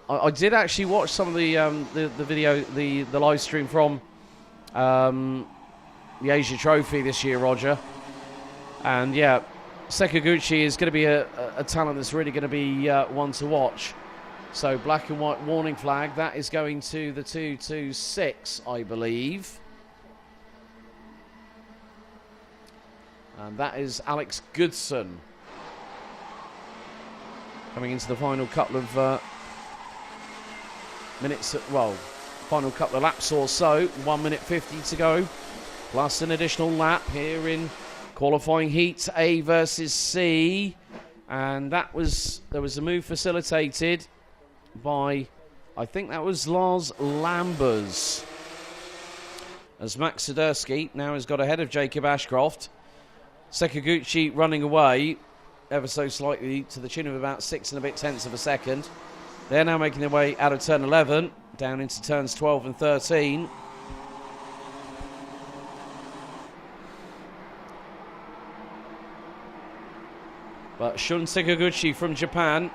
I did actually watch some of the video, the live stream from the Asia Trophy this year, Roger. And yeah, Sakaguchi is going to be a talent that's really going to be one to watch. So black and white warning flag, that is going to the 226, I believe. And that is Alex Goodson coming into the final couple of minutes, final couple of laps or so. 1 minute 50 to go, plus an additional lap here in qualifying heat A versus C. And there was a move facilitated by, I think that was Lars Lambers, as Max Swiderski now has got ahead of Jacob Ashcroft. Sakaguchi running away ever so slightly to the tune of about 6 and a bit tenths of a second. They're now making their way out of turn 11 down into turns 12 and 13. But Shun Sakaguchi from Japan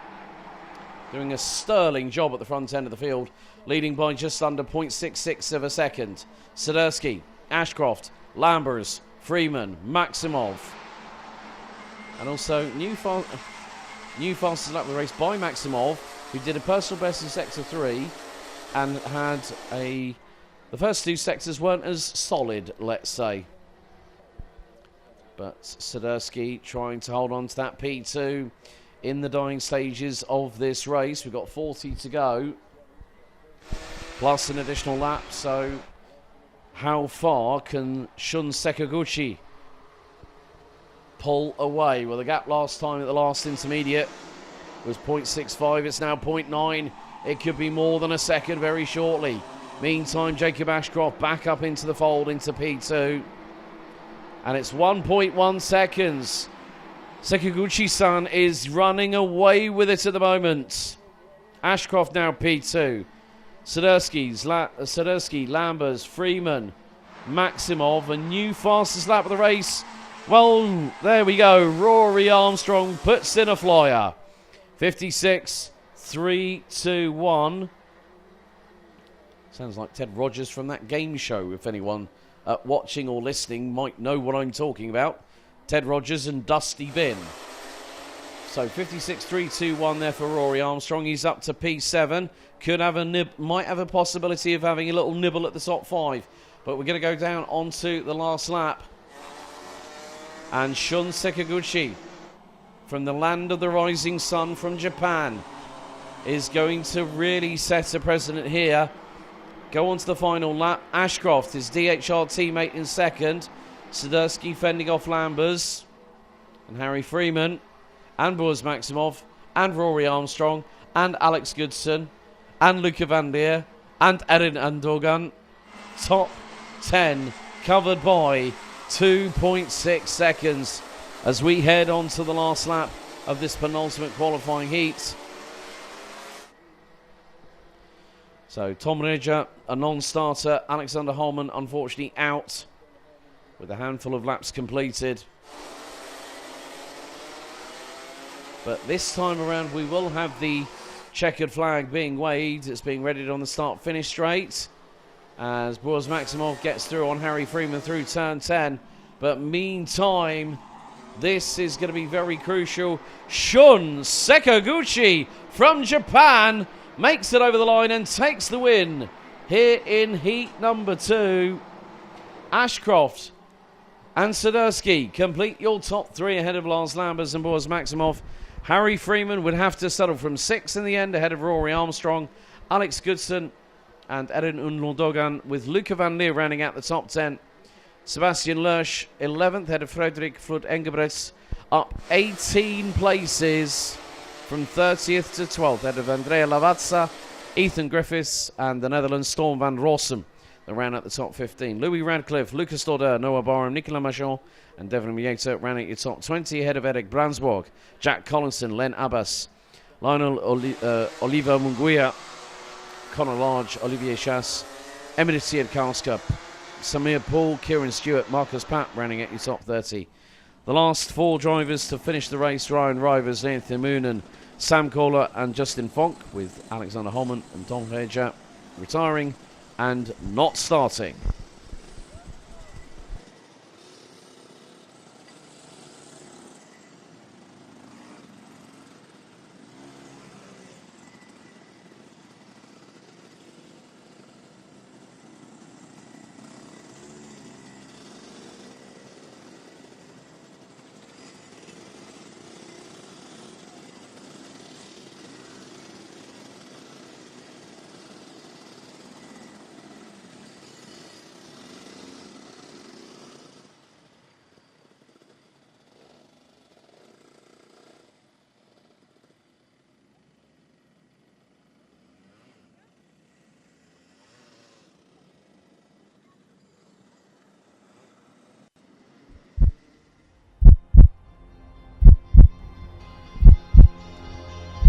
doing a sterling job at the front end of the field, leading by just under 0.66 of a second. Swiderski, Ashcroft, Lambers, Freeman, Maximov, and also new fastest lap of the race by Maximov, who did a personal best in sector 3 and had the first two sectors weren't as solid, let's say. But Swiderski trying to hold on to that P2 in the dying stages of this race. We've got 40 to go, plus an additional lap. So how far can Shun Sakaguchi pull away? Well, the gap last time at the last intermediate was 0.65. It's now 0.9. It could be more than a second very shortly. Meantime, Jacob Ashcroft back up into the fold into P2. And it's 1.1 seconds. Sakaguchi-san is running away with it at the moment. Ashcroft now P2. Swiderski, Lambers, Freeman, Maximov, a new fastest lap of the race Well, there we go. Rory Armstrong puts in a flyer. 56, 3, 2, 1. Sounds like Ted Rogers from that game show, if anyone watching or listening might know what I'm talking about. Ted Rogers and Dusty Bin. So 56, 3, 2, 1 there for Rory Armstrong. He's up to P7. Could have a might have a possibility of having a little nibble at the top 5. But we're going to go down onto the last lap. And Shun Sakaguchi from the land of the rising sun from Japan is going to really set a precedent here. Go on to the final lap. Ashcroft, his DHR teammate in second. Swiderski fending off Lambers. And Harry Freeman. And Boaz Maximov. And Rory Armstrong. And Alex Goodson. And Luca Van Leer. And Erin Undogan. Top 10 covered by 2.6 seconds as we head on to the last lap of this penultimate qualifying heat. So Tom Ridger, a non-starter. Alexander Holman, unfortunately, out with a handful of laps completed. But this time around, we will have the checkered flag being waved. It's being readied on the start-finish straight as Boaz Maximov gets through on Harry Freeman through turn 10. But meantime, this is going to be very crucial. Shun Sakaguchi from Japan makes it over the line and takes the win here in heat number 2. Ashcroft and Swiderski complete your top 3 ahead of Lars Lambers and Boaz Maximov. Harry Freeman would have to settle from 6 in the end ahead of Rory Armstrong, Alex Goodson and Erin Unlondogan, with Luca Van Leer rounding out the top 10. Sebastian Lersch 11th ahead of Frederik Flood Engebretts, up 18 places from 30th to 12th ahead of Andrea Lavazza, Ethan Griffiths and the Netherlands Storm van Rossum. They ran out the top 15. Louis Radcliffe, Lucas Lauder, Noah Barham, Nicolas Machon and Devon Mieta ran out your top 20 ahead of Eric Bransborg, Jack Collinson, Len Abbas, Lionel Oliver Munguia, Connor Large, Olivier Chasse, Emily Siedkarska, Samir Paul, Kieran Stewart, Marcus Papp running at your top 30. The last 4 drivers to finish the race: Ryan Rivers, Nathan Moonen, Sam Kohler and Justin Fonk, with Alexander Holman and Tom Hedger retiring and not starting.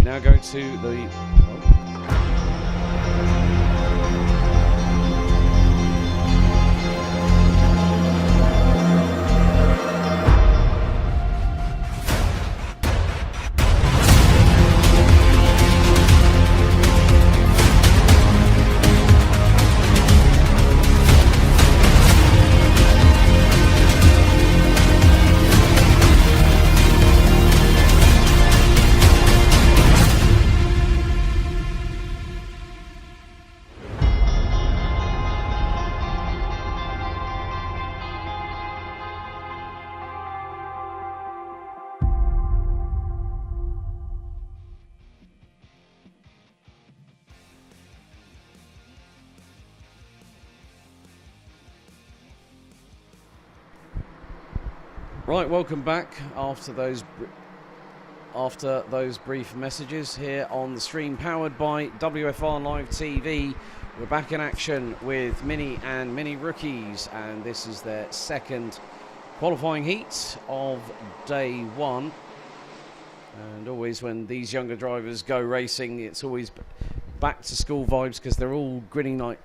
Now go to the... Right, welcome back after those brief messages here on the stream powered by WFR Live TV. We're back in action with Mini and Mini Rookies, and this is their second qualifying heat of day 1. And always when these younger drivers go racing, it's always back to school vibes because they're all grinning like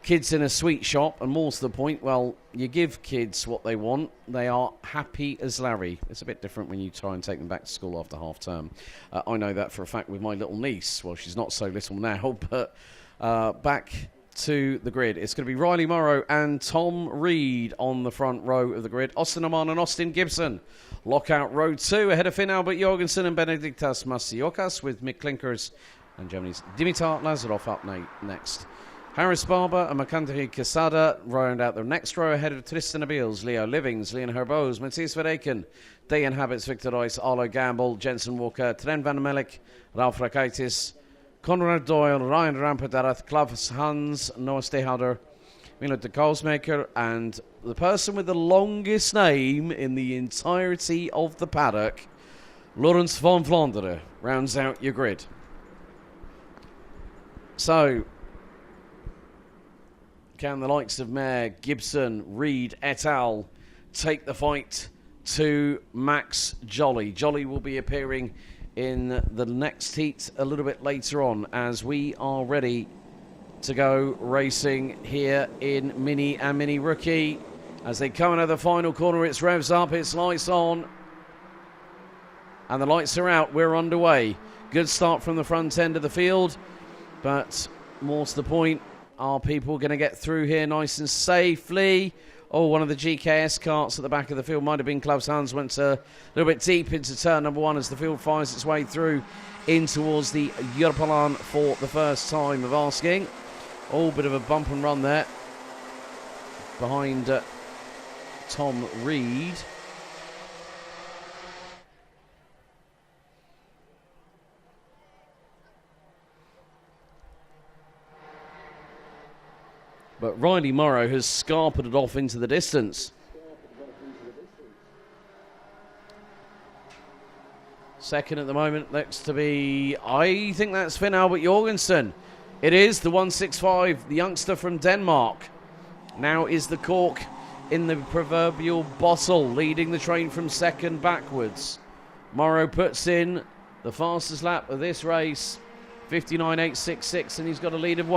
kids in a sweet shop, and more to the point, well, you give kids what they want. They are happy as Larry. It's a bit different when you try and take them back to school after half term. I know that for a fact with my little niece. Well, she's not so little now, but back to the grid. It's going to be Riley Morrow and Tom Reed on the front row of the grid. Austin Aman and Austin Gibson lock out row 2 ahead of Finn Albert Jorgensen and Benediktas Masiokas, with Mick Klinkers and Germany's Dimitar Lazarov up next. Harris Barber and Makandri Quesada round out the next row ahead of Tristan Abils, Leo Livings, Leon Herbos, Matthias Verreken, Dayan Habits, Victor Rice, Arlo Gamble, Jensen Walker, Tren Van Melik, Ralf Rakaitis, Conrad Doyle, Ryan Rampadarat, Klaus Hans, Noah Stehauder, Milo de Kousmaker, and the person with the longest name in the entirety of the paddock, Laurens van Vlaanderen, rounds out your grid. So, can the likes of Mayer, Gibson, Reed, et al. Take the fight to Max Jolly? Jolly will be appearing in the next heat a little bit later on, as we are ready to go racing here in Mini and Mini Rookie. As they come into the final corner, it's revs up, it's lights on, and the lights are out. We're underway. Good start from the front end of the field, but more to the point, are people going to get through here nice and safely? Oh, one of the GKS carts at the back of the field might have been Klaus Hans, went a little bit deep into turn number 1 as the field finds its way through in towards the Jurpalan for the first time of asking. Oh, bit of a bump and run there behind Tom Reed. But Riley Morrow has scarpered it off into the distance. Second at the moment looks to be, I think that's Finn Albert Jorgensen. It is the 165, the youngster from Denmark. Now is the cork in the proverbial bottle, leading the train from second backwards. Morrow puts in the fastest lap of this race, 59.866, and he's got a lead of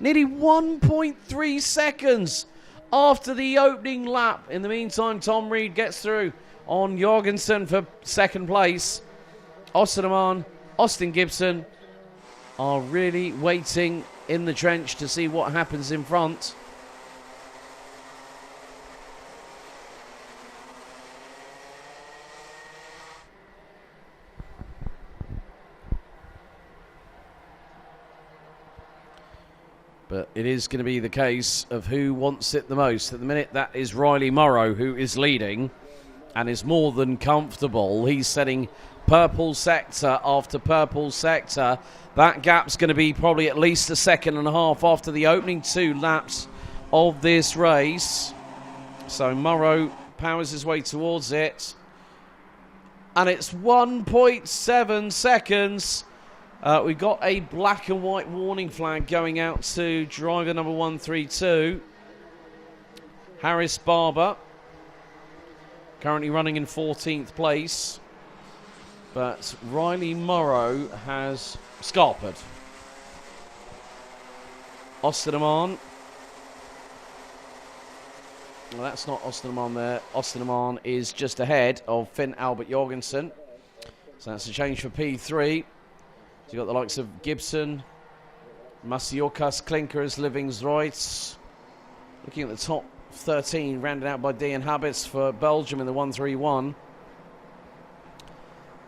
nearly 1.3 seconds after the opening lap. In the meantime, Tom Reed gets through on Jorgensen for second place. Austin Aman, Austin Gibson are really waiting in the trench to see what happens in front. But it is going to be the case of who wants it the most. At the minute, that is Riley Morrow, who is leading and is more than comfortable. He's setting purple sector after purple sector. That gap's going to be probably at least a second and a half after the opening 2 laps of this race. So Morrow powers his way towards it. And it's 1.7 seconds. We've got a black and white warning flag going out to driver number 132, Harris Barber, currently running in 14th place, but Riley Morrow has scarpered. Austin Aman, well, that's not Austin Aman there. Austin Aman is just ahead of Finn Albert Jorgensen, so that's a change for P3. So you've got the likes of Gibson, Masiokas, Klinkers, Livings, Reutz. Looking at the top 13, rounded out by Dayan Habits for Belgium in the 131.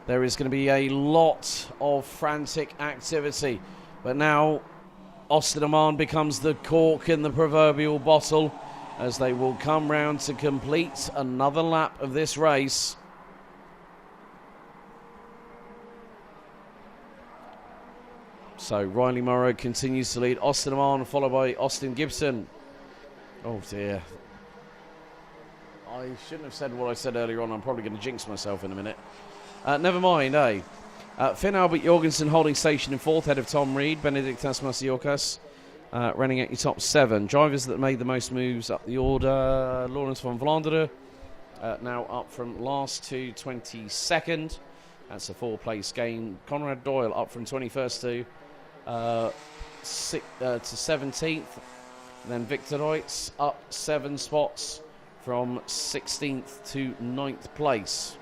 There is going to be a lot of frantic activity. But now Austin Aman becomes the cork in the proverbial bottle, as they will come round to complete another lap of this race. So Riley Morrow continues to lead. Austin Aman followed by Austin Gibson. Oh dear. I shouldn't have said what I said earlier on. I'm probably going to jinx myself in a minute. Never mind, eh? Finn Albert Jorgensen holding station in 4th, head of Tom Reed. Benediktas Masiokas running at your top 7. Drivers that made the most moves up the order. Laurens van Vlaanderen now up from last to 22nd. That's a 4-place gain. Conrad Doyle up from 21st to to 17th. And then Victor Reitz up 7 spots from 16th to 9th place.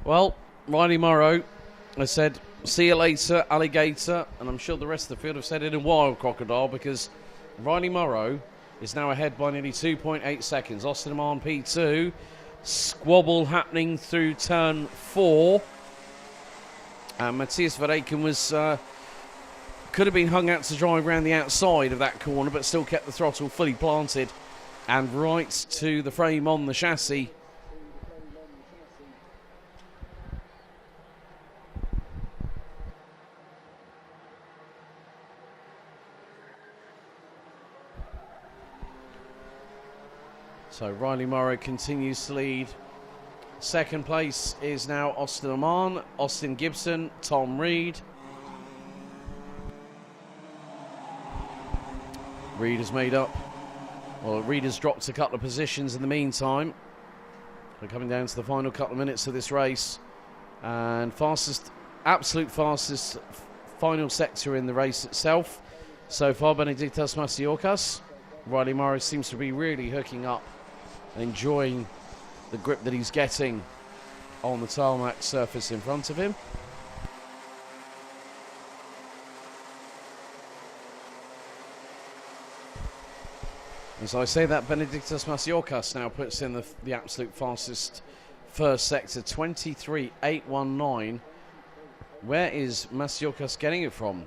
Well, Riley Morrow has said, see you later, alligator. And I'm sure the rest of the field have said it in wild crocodile, because Riley Morrow is now ahead by nearly 2.8 seconds. Austin Amman P2. Squabble happening through turn 4. And Matthias Verreken was could have been hung out to dry around the outside of that corner, but still kept the throttle fully planted and right to the frame on the chassis. So Riley Morrow continues to lead. Second place is now Austin Amman, Austin Gibson, Tom Reed. Reed has made up. Well, Reed has dropped a couple of positions in the meantime. We're coming down to the final couple of minutes of this race. And absolute fastest final sector in the race itself. So far, Benedictas Masiokas. Riley Morrow seems to be really hooking up and enjoying the grip that he's getting on the tarmac surface in front of him. As I say that, Benedictas Masiokas now puts in the absolute fastest first sector, 23.819. Where is Masiokas getting it from?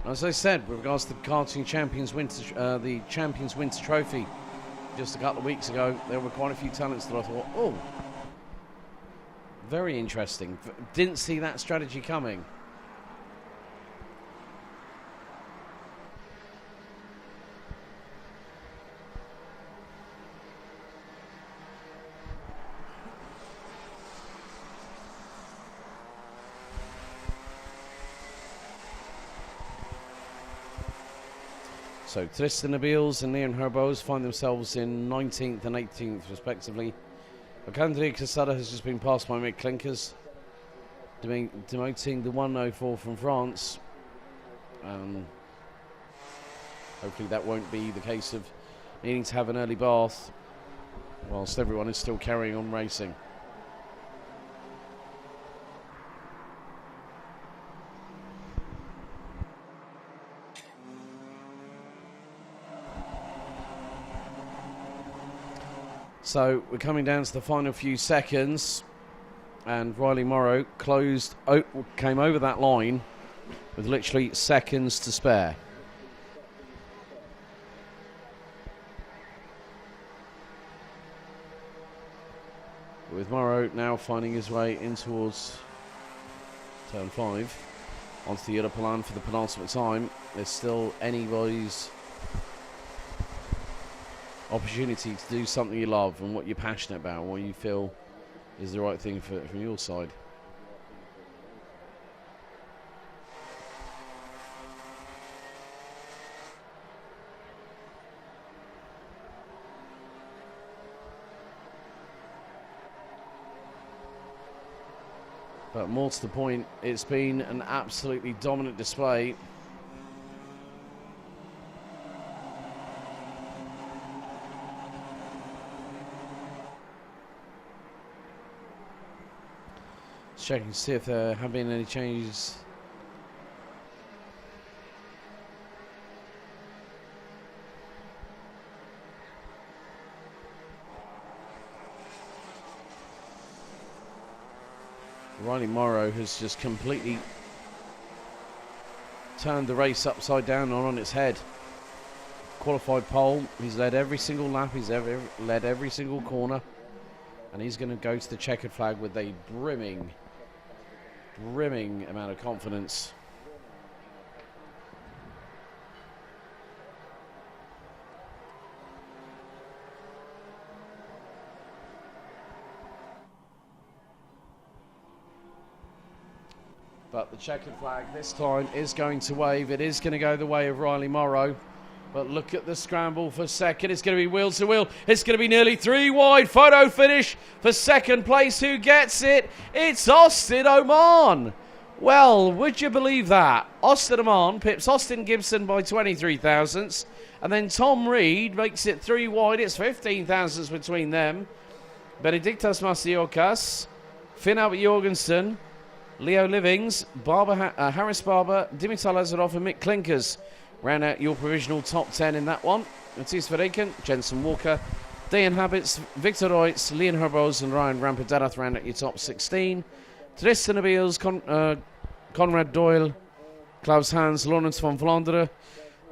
As I said, with regards to the Karting Champions Winter, the Champions Winter Trophy, just a couple of weeks ago, there were quite a few talents that I thought, oh, very interesting. Didn't see that strategy coming. So Tristan Abils and Leon Herbos find themselves in 19th and 18th respectively. Alcandre Quesada has just been passed by Mick Klinkers, demoting the 104 from France. Hopefully that won't be the case of needing to have an early bath whilst everyone is still carrying on racing. So we're coming down to the final few seconds, and Riley Morrow came over that line with literally seconds to spare. With Morrow now finding his way in towards turn 5 onto the European for the penultimate time. There's still anybody's opportunity to do something you love and what you're passionate about, what you feel is the right thing from your side. But more to the point, it's been an absolutely dominant display. Checking to see if there have been any changes. Riley Morrow has just completely turned the race upside down on its head. Qualified pole, he's led every single lap, he's led every single corner, and he's going to go to the checkered flag with a brimming amount of confidence. But the checkered flag this time is going to wave. It is going to go the way of Riley Morrow. But look at the scramble for second. It's going to be wheel to wheel. It's going to be nearly 3 wide. Photo finish for second place. Who gets it? It's Austin Oman. Well, would you believe that? Austin Oman pips Austin Gibson by 23 thousandths. And then Tom Reed makes it 3 wide. It's 15 thousandths between them. Benedictas Masiokas, Finn Albert Jorgensen, Leo Livings, Harris Barber, Dimitar Lazarov and Mick Klinkers round out your provisional top 10 in that one. Matthias Verreken, Jensen Walker, Dayan Habits, Victor Reutz, Leon Herbos and Ryan Rampadath round out your top 16. Tristan Abeels, Conrad Doyle, Klaus Hans, Lawrence van Vlaanderen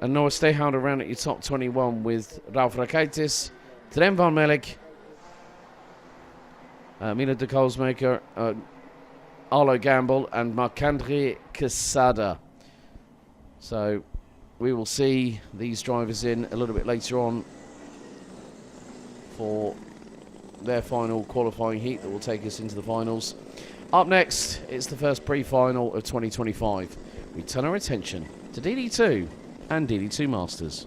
and Noah Stehouder round at your top 21 with Ralf Rakaitis, Trem van Melk, Mila de Koolsmaker, Arlo Gamble and Marc-André Quesada. So we will see these drivers in a little bit later on for their final qualifying heat that will take us into the finals. Up next, it's the first pre-final of 2025. We turn our attention to DD2 and DD2 Masters.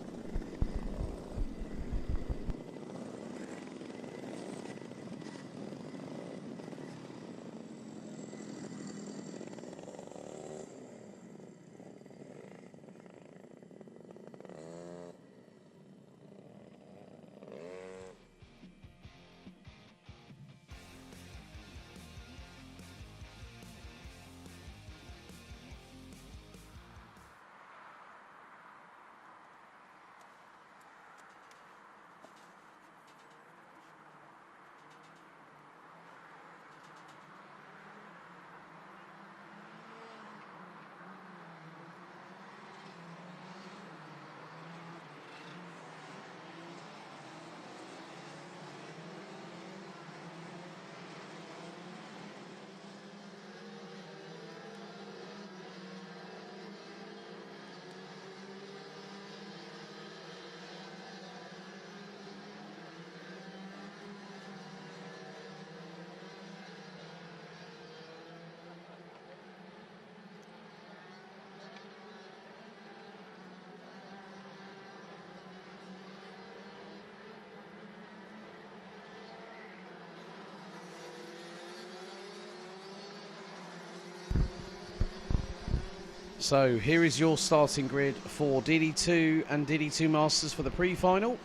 So here is your starting grid for DD2 and DD2 Masters for the pre-final.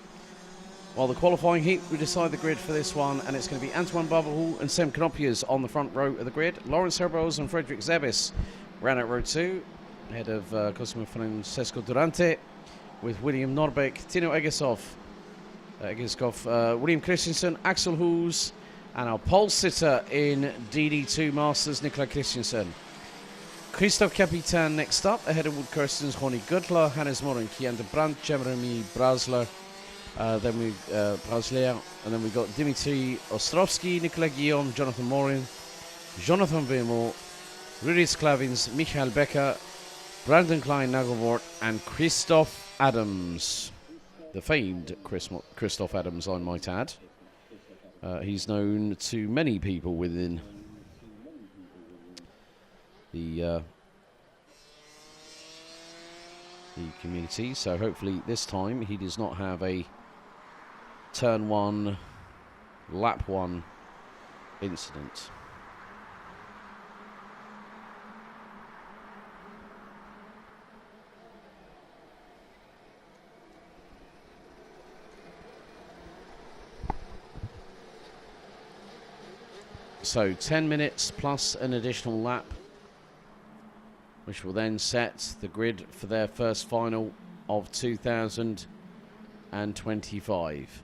While the qualifying heat, we decide the grid for this one, and it's going to be Antoine Barberhul and Sem Knopiers on the front row of the grid. Lawrence Herbos and Frederick Zebis ran out row 2, ahead of Cosimo Francesco Durante, with William Norbeck, Tino Egeskov, William Christensen, Axel Hoos, and our pole sitter in DD2 Masters, Nicola Christensen. Christoph Capitan next up, ahead of Wood Kirstens, Ronnie Gutler, Hannes Morin, Kian de Brandt, Jeremy Brasler, then we Brasler, and then we've got Dimitri Ostrovsky, Nicola Guillaume, Jonathan Morin, Jonathan Vemo, Rudis Klavins, Michael Becker, Brandon Klein Nagelvort, and Christoph Adams. The famed Christoph Adams, I might add. He's known to many people within the community, so hopefully this time he does not have a turn 1, lap 1 incident. So 10 minutes plus an additional lap, which will then set the grid for their first final of 2025.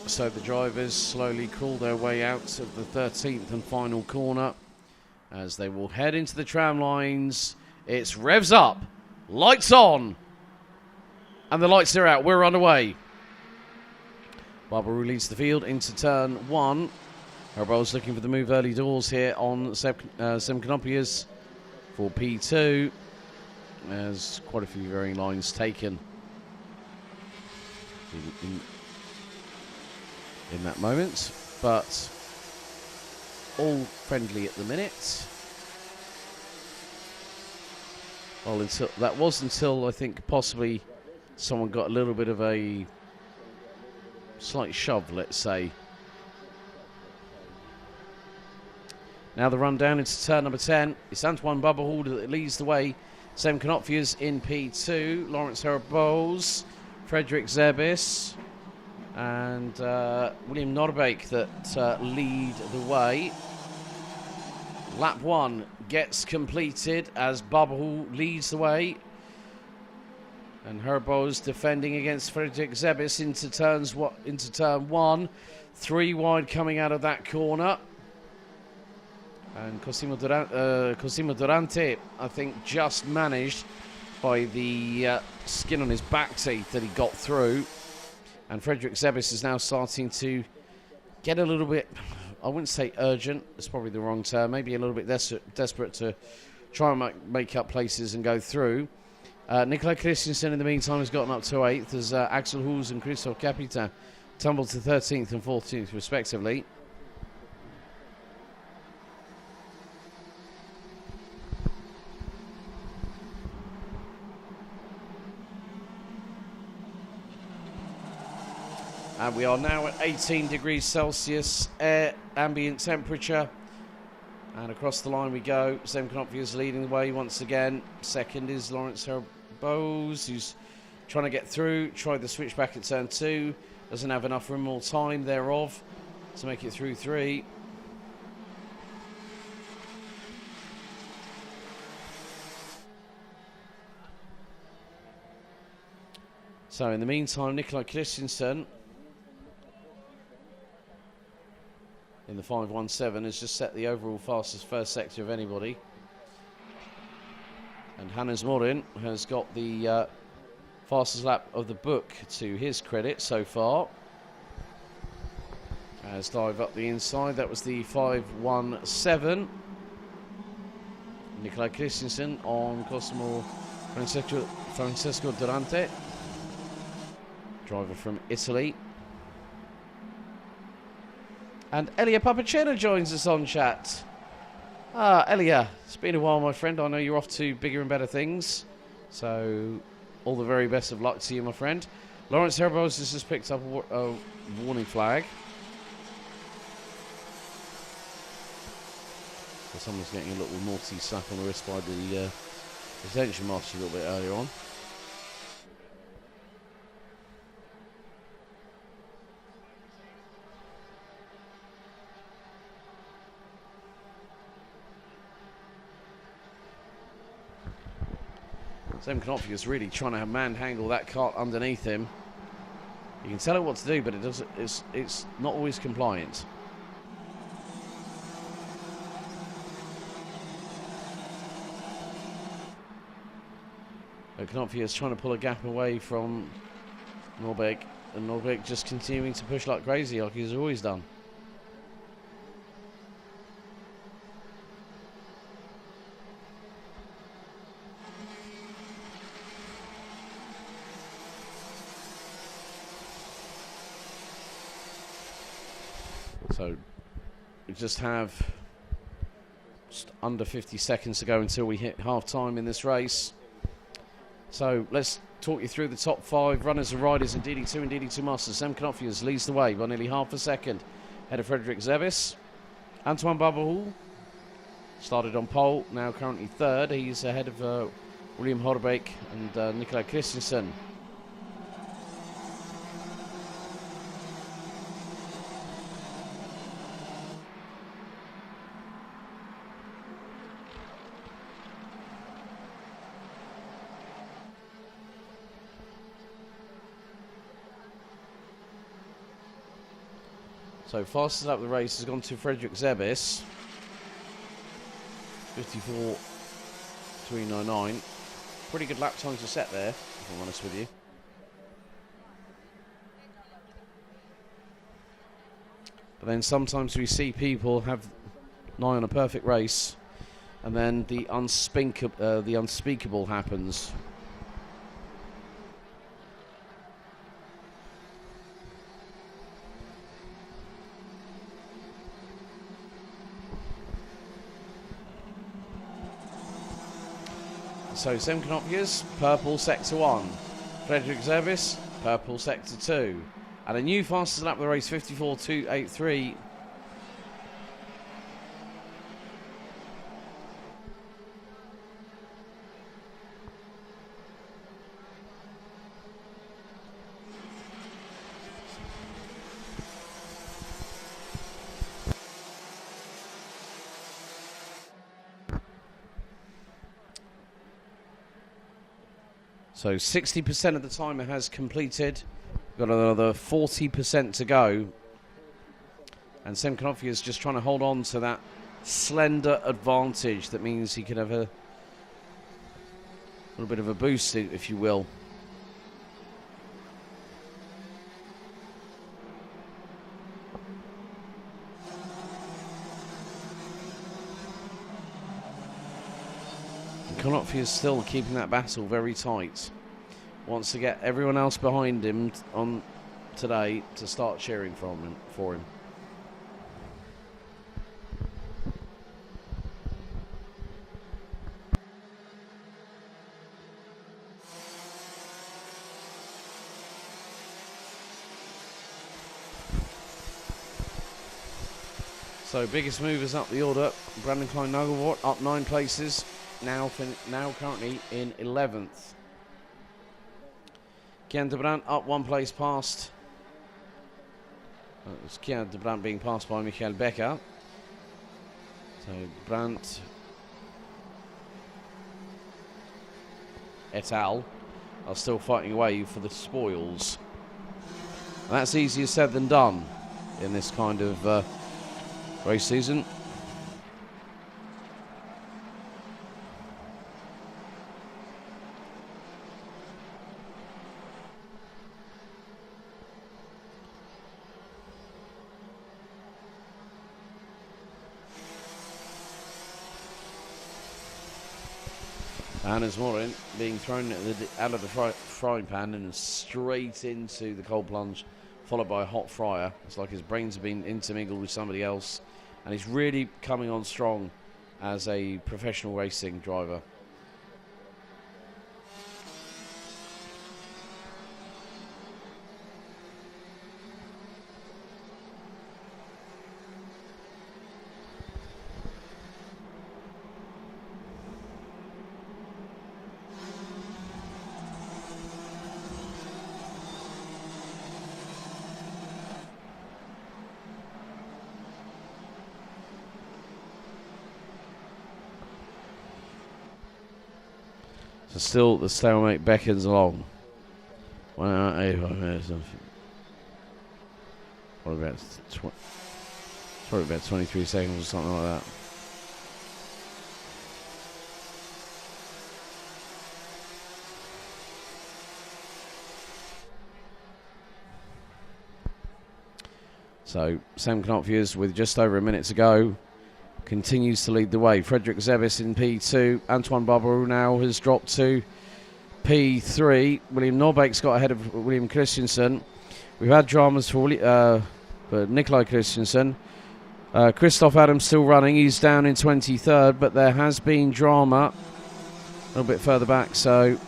So the drivers slowly crawl their way out of the 13th and final corner as they will head into the tram lines. It's revs up, lights on, and the lights are out. We're underway. Barberou leads the field into turn 1. Herbo's looking for the move early doors here on Semkonopius for P2. There's quite a few varying lines taken in that moment, but all friendly at the minute. Well, until I think possibly someone got a little bit of a slight shove, let's say. Now the run down into turn number 10. It's Antoine Bubberhall that leads the way. Sam Knopfius in P2. Lawrence Herboz, Frederick Zebis, and William Norbeek that lead the way. Lap 1 gets completed as Bubberhall leads the way. And Herboz defending against Frederick Zebis into turn 1. 3 wide coming out of that corner. And Cosimo Durante, I think, just managed by the skin on his back teeth that he got through. And Frederick Zebis is now starting to get a little bit, I wouldn't say urgent, it's probably the wrong term, maybe a little bit desperate to try and make up places and go through. Nikolai Christensen, in the meantime, has gotten up to 8th as Axel Hoos and Christoph Capita tumbled to 13th and 14th, respectively. And we are now at 18 degrees Celsius, air ambient temperature. And across the line we go. Sam Knopf is leading the way once again. Second is Lawrence Herboz, who's trying to get through. Tried the switch back at turn 2. Doesn't have enough room or time thereof to make it through 3. So in the meantime, Nikolai Christensen in the 517 has just set the overall fastest first sector of anybody. And Hannes Morin has got the fastest lap of the book to his credit so far. As dive up the inside, that was the 517. Nikolai Christensen on Cosimo Francesco Durante, driver from Italy. And Elia Papacena joins us on chat. Elia, it's been a while, my friend. I know you're off to bigger and better things. So, all the very best of luck to you, my friend. Lawrence Herboz has just picked up a warning flag. So someone's getting a little naughty slap on the wrist by the detention master a little bit earlier on. Sam Knopf is really trying to manhandle that cart underneath him. You can tell it what to do, but it's not always compliant. Knopf is trying to pull a gap away from Norbeek, and Norbeek just continuing to push like crazy, like he's always done. So we just have under 50 seconds to go until we hit half time in this race. So let's talk you through the top 5 runners and riders in DD2 and DD2 Master. Sam Knopfius leads the way by nearly half a second ahead of Frederick Zebis. Antoine Bubberhall started on pole, now currently 3rd. He's ahead of William Horbeek and Nikolai Christensen. So fastest up the race has gone to Frederick Zebis. 54.399. Pretty good lap time to set there, if I'm honest with you. But then sometimes we see people have nigh on a perfect race, and then the unspeakable happens. So Semkonopius, purple sector 1. Frederick Zervis, purple sector 2. And a new fastest lap of the race, 54.283. So 60% of the timer has completed. Got another 40% to go. And Semkonofi is just trying to hold on to that slender advantage. That means he could have a little bit of a boost, if you will. Konofi is still keeping that battle very tight. Wants to get everyone else behind him on today to start cheering for him. So biggest movers up the order. Brandon Klein-Nagelwort up 9 places. Now currently in 11th. Kian de Brandt up 1 place past. It's Kian de Brandt being passed by Michael Becker. So Brandt et al. Are still fighting away for the spoils. And that's easier said than done in this kind of race season. Hannes Morin being thrown out of the frying pan and straight into the cold plunge, followed by a hot fryer. It's like his brains have been intermingled with somebody else, and he's really coming on strong as a professional racing driver. So still the stalemate beckons along. What about probably about 23 seconds or something like that. So Sam Knopfius with just over a minute to go continues to lead the way. Frederick Zevis in P2. Antoine Barbarou now has dropped to P3. William Norbeck's got ahead of William Christensen. We've had dramas for Nikolai Christensen. Christoph Adams still running. He's down in 23rd, but there has been drama a little bit further back, so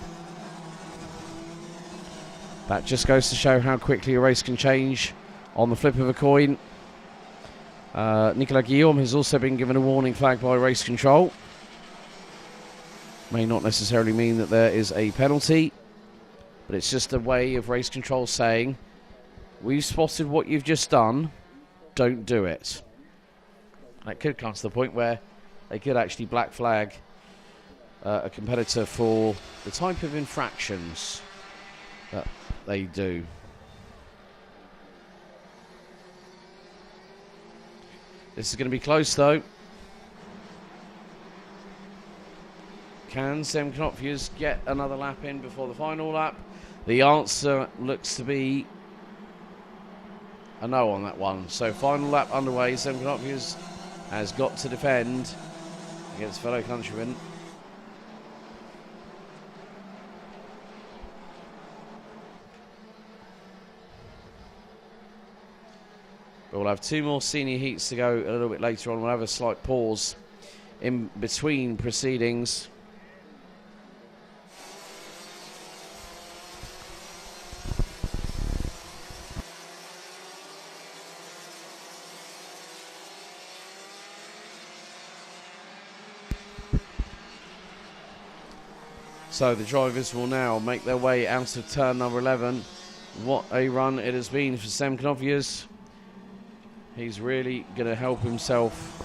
that just goes to show how quickly a race can change on the flip of a coin. Nicolas Guillaume has also been given a warning flag by race control. May not necessarily mean that there is a penalty, but it's just a way of race control saying, we've spotted what you've just done, don't do it. That could come to the point where they could actually black flag a competitor for the type of infractions that they do. This is going to be close, though. Can Sam Knopfius get another lap in before the final lap? The answer looks to be a no on that one. So final lap underway. Sam Knopius has got to defend against fellow countrymen. But we'll have 2 more senior heats to go a little bit later on. We'll have a slight pause in between proceedings. So the drivers will now make their way out of turn number 11. What a run it has been for Sam Knopius. He's really going to help himself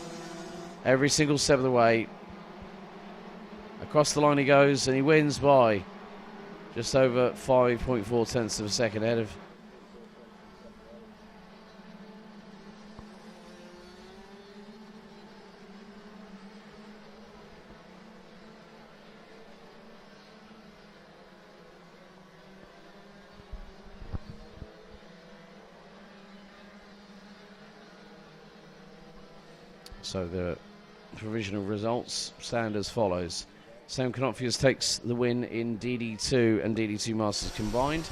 every single step of the way. Across the line he goes, and he wins by just over 5.4 tenths of a second ahead of So the provisional results stand as follows. Sam Knopius takes the win in DD2 and DD2 Masters combined.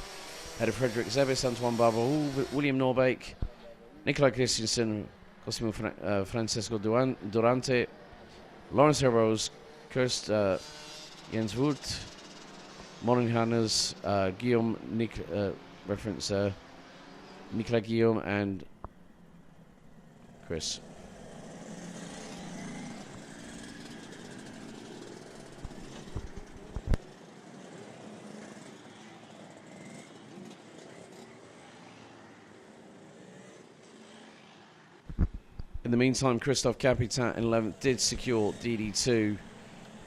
Ahead of Frederick Zebis, Antoine Barbeau, William Norbeek, Nicolai Christensen, Cosimo Francesco Durante, Lawrence Rose, Kirst Jens Wood, Morin Hannes, Guillaume, Nicolas Guillaume, and Chris. In the meantime, Christophe Capitan in 11th did secure DD2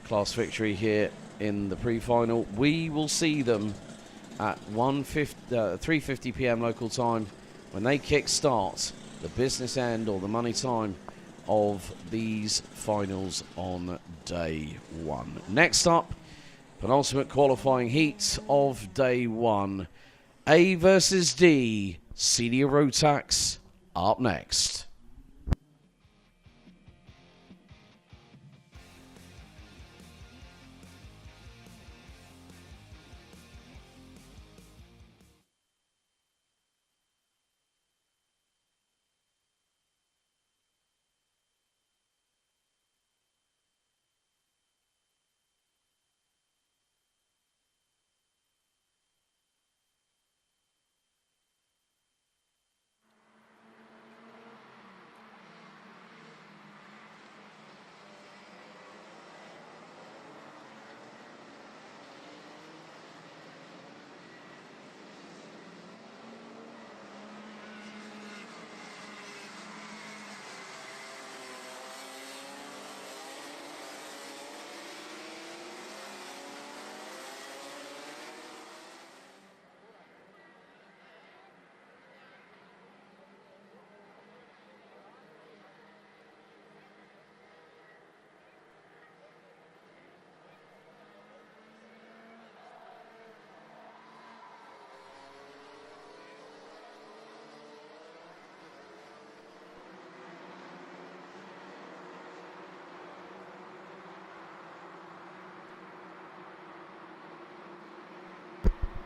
class victory here in the pre-final. We will see them at 3:50 p.m. local time when they kick-start the business end or the money time of these finals on day 1. Next up, penultimate qualifying heat of day 1. A versus D, Senior Road Tax, up next.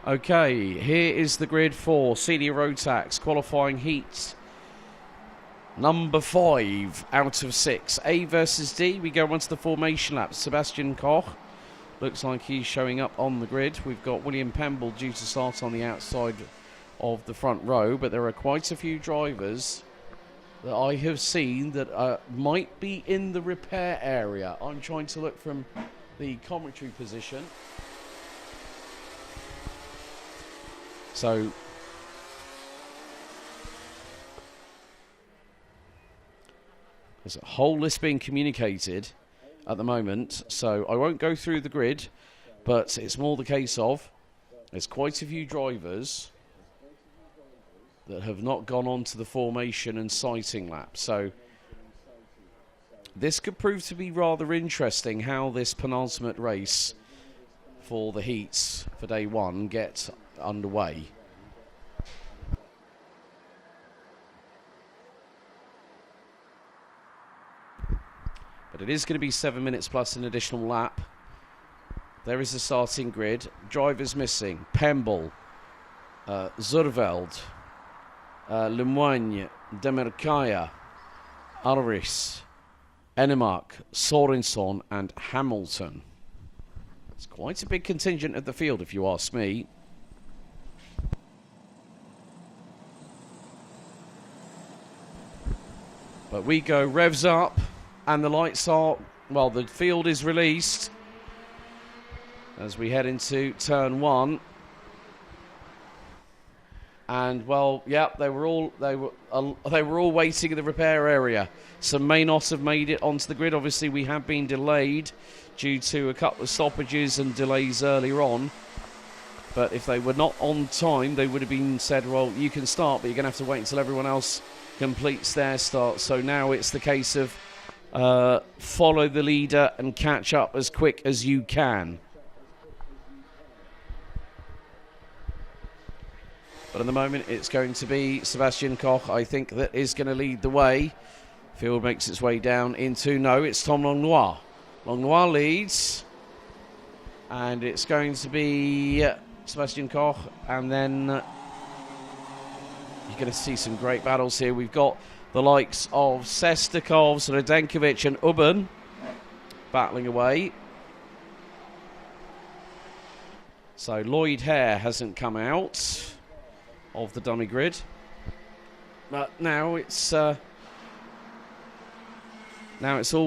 Okay, here is the grid for Senior Road Tax qualifying heat number 5 out of 6. A versus D. We go on to the formation lap. Sebastian Koch looks like he's showing up on the grid. We've got William Pemble due to start on the outside of the front row, but there are quite a few drivers that I have seen that might be in the repair area. I'm trying to look from the commentary position. So there's a whole list being communicated at the moment, so I won't go through the grid, but it's more the case of there's quite a few drivers that have not gone on to the formation and sighting lap. So this could prove to be rather interesting how this penultimate race for the heats for day 1 gets underway. But it is going to be 7 minutes plus an additional lap. There is the starting grid. Drivers missing. Pemble, Zurveld, Lemoigne, Demerkaya, Alris, Enemark, Sorenson and Hamilton. It's quite a big contingent of the field, if you ask me. But we go revs up and the lights are, well, the field is released as we head into turn 1. And well, yeah, they were all waiting in the repair area. Some may not have made it onto the grid. Obviously, we have been delayed due to a couple of stoppages and delays earlier on. But if they were not on time, they would have been said, well, you can start, but you're going to have to wait until everyone else completes their start. So now it's the case of follow the leader and catch up as quick as you can. But at the moment, it's going to be Sebastian Koch, I think, that is going to lead the way. Field makes its way down into, no, it's Tom Langlois. Langlois leads. And it's going to be Sebastian Koch. And then you're going to see some great battles here. We've got the likes of Sestakov, Radenkovic and Ubben battling away. So Lloyd Hare hasn't come out of the dummy grid, but now it's all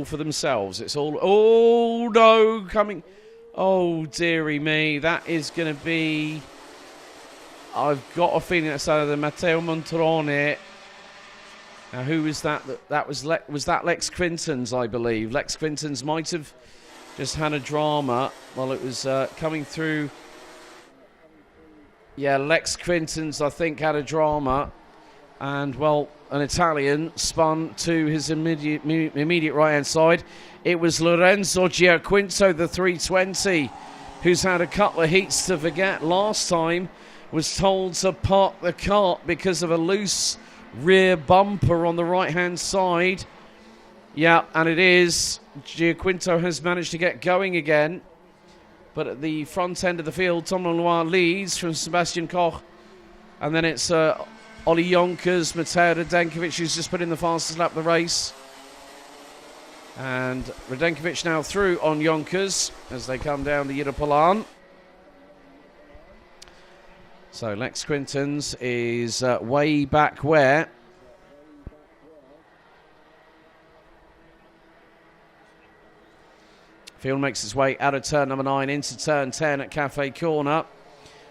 for themselves. It's all, oh no, coming, oh dearie me, that is going to be, I've got a feeling that's either Matteo Montrone. Now who was that? Was that Lex Quintons, I believe. Lex Quintons might have just had a drama while it was coming through. Yeah, Lex Quintons, I think, had a drama. And, well, an Italian spun to his immediate right-hand side. It was Lorenzo Giaquinto, the 320, who's had a couple of heats to forget. Last time was told to park the kart because of a loose rear bumper on the right-hand side. Yeah, and it is. Giaquinto has managed to get going again. But at the front end of the field, Tom Langlois leads from Sebastian Koch. And then it's Ollie Yonkers, Mateo Radenkovic, who's just put in the fastest lap of the race. And Radenkovic now through on Yonkers as they come down the Yirapalan. So Lex Quintons is way back where? Field makes its way out of turn number 9 into turn 10 at Cafe Corner.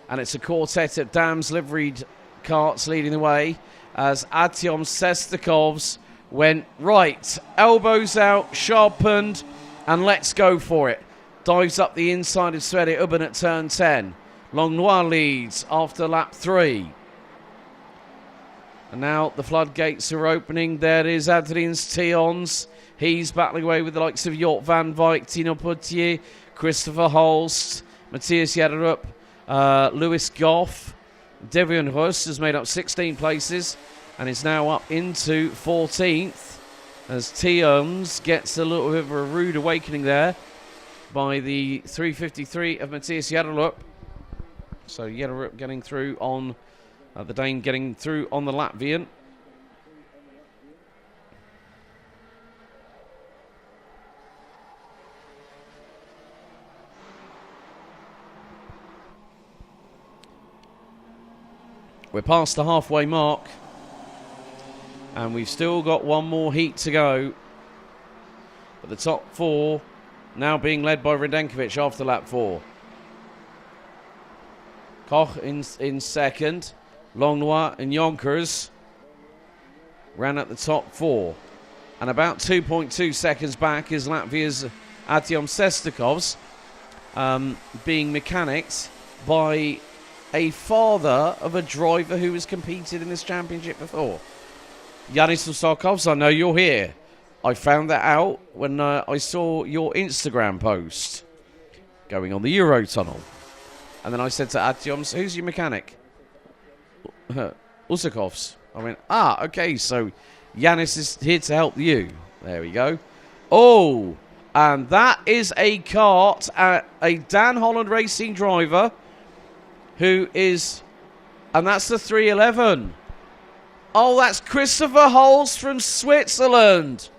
And it's a quartet of Dams liveried carts leading the way as Artyom Sestakovs went right. Elbows out, sharpened, and let's go for it. Dives up the inside of Sverre Ubben at turn 10. Langlois leads after lap 3. And now the floodgates are opening. There is Adrien Tions. He's battling away with the likes of Jort van Wyk, Tino Potier, Christopher Holst, Matthias Jaderup, Lewis Goff. Devion Russ has made up 16 places and is now up into 14th as Tions gets a little bit of a rude awakening there by the 353 of Matthias Jaderup. So Jaderup getting through on the Dane, getting through on the Latvian. We're past the halfway mark and we've still got one more heat to go. But the top 4 now being led by Radenkovic after lap 4. Koch in second. Langlois and Yonkers ran at the top 4. And about 2.2 seconds back is Latvia's Artyom Sestakovs being mechanicked by a father of a driver who has competed in this championship before. Yanis Usakovs, I know you're here. I found that out when I saw your Instagram post going on the Eurotunnel. And then I said to Artyom, who's your mechanic? Usakovs. I went, okay, so Yanis is here to help you. There we go. Oh, and that is a kart, a Dan Holland Racing driver who is, and that's the 311. Oh, that's Christopher Holst from Switzerland.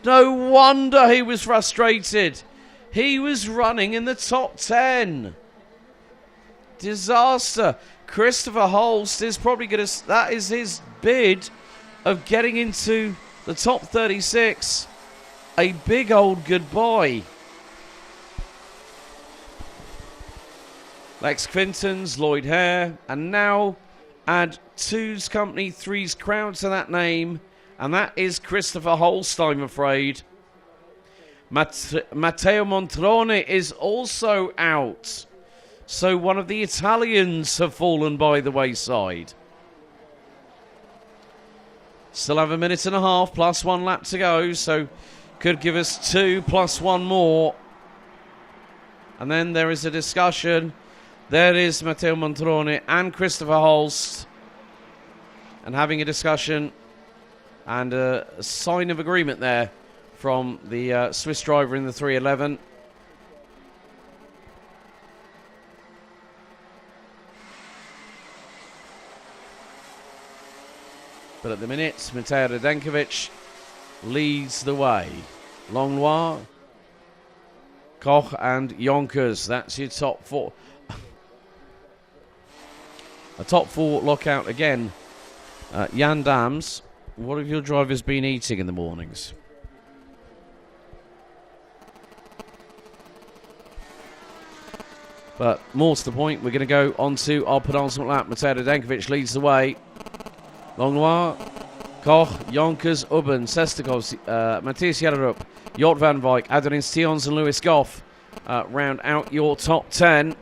No wonder he was frustrated. He was running in the top 10. Disaster. Christopher Holst is probably going to, that is his bid of getting into the top 36. A big old goodbye. Lex Quintons, Lloyd Hare, and now add 2's company, 3's crowd to that name, and that is Christopher Holst, I'm afraid. Matteo Montrone is also out. So one of the Italians have fallen by the wayside. Still have a minute and a half plus 1 lap to go, so could give us 2 plus 1 more. And then there is a discussion. There is Matteo Montrone and Christopher Holst, and having a discussion and a sign of agreement there from the Swiss driver in the 311. But at the minute, Mateo Radenkovic leads the way. Langlois, Koch and Yonkers. That's your top 4. A top 4 lockout again. Jan Dams, what have your drivers been eating in the mornings? But more to the point, we're going to go on to our penultimate lap. Mateo Radenkovic leads the way. Langlois, Koch, Yonkers, Ubben, Sestakov, Matthias Jaderup, Jort van Wijk, Adrien Stions and Lewis Goff round out your top 10.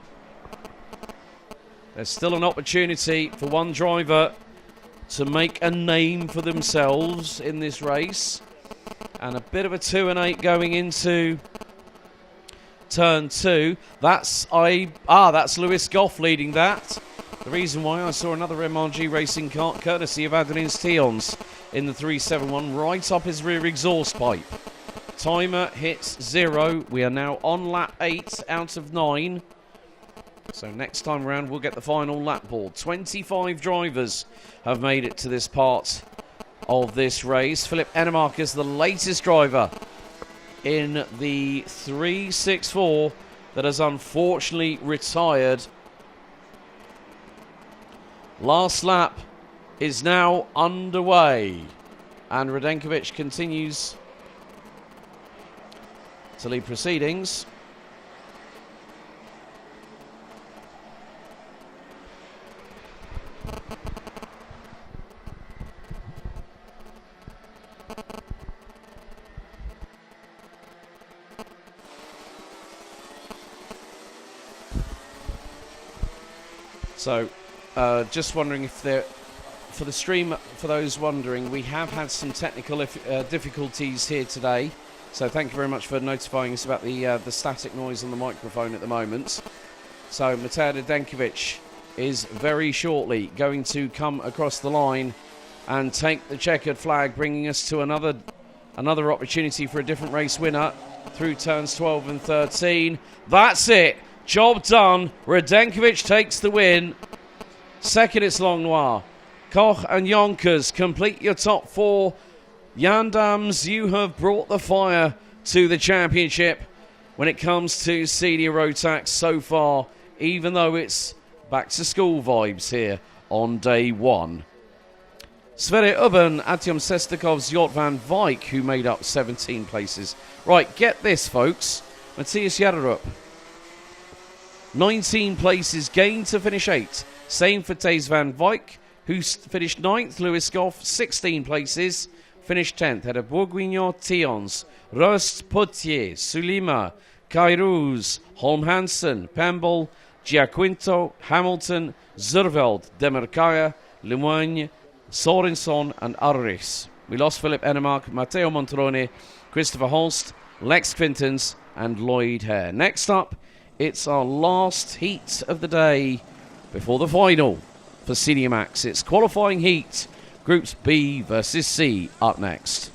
There's still an opportunity for one driver to make a name for themselves in this race. And a bit of a 2 and 8 going into turn 2. That's Lewis Goff leading that. The reason why I saw another MRG racing kart courtesy of Adrien Stions in the 371 right up his rear exhaust pipe. Timer hits 0. We are now on lap 8 out of 9. So next time round we'll get the final lap board. 25 drivers have made it to this part of this race. Philip Enemark is the latest driver in the 364 that has unfortunately retired. Last lap is now underway, and Radenkovic continues to lead proceedings. So, just wondering if there, for the stream, for those wondering, we have had some technical difficulties here today. So thank you very much for notifying us about the static noise on the microphone at the moment. So Mateo Radenkovic is very shortly going to come across the line and take the checkered flag, bringing us to another opportunity for a different race winner through turns 12 and 13. That's it. Job done. Radenkovic takes the win. Second, it's Langlois. Koch and Yonkers complete your top 4. Jan Dams, you have brought the fire to the championship when it comes to senior road tax so far, even though it's back to school vibes here on day 1. Sverre Ubben, Artyom Sestakov's Jort van Wijk, who made up 17 places. Right, get this, folks. Matthias Jaderup, 19 places gained to finish 8. Same for Thijs van Wijk, who finished 9th. Lewis Goff, 16 places, finished 10th. Had a Bourguignon, Tions, Rust, Potier, Sulima, Kairouz, Holm Hansen, Pemble, Giaquinto, Hamilton, Zurveld, Demerkaya, Lemoigne, Sorenson and Arris. We lost Philip Enemark, Matteo Montrone, Christopher Holst, Lex Quintons and Lloyd Hare. Next up, it's our last heat of the day before the final for Senior Max. It's qualifying heat, Groups B versus C up next.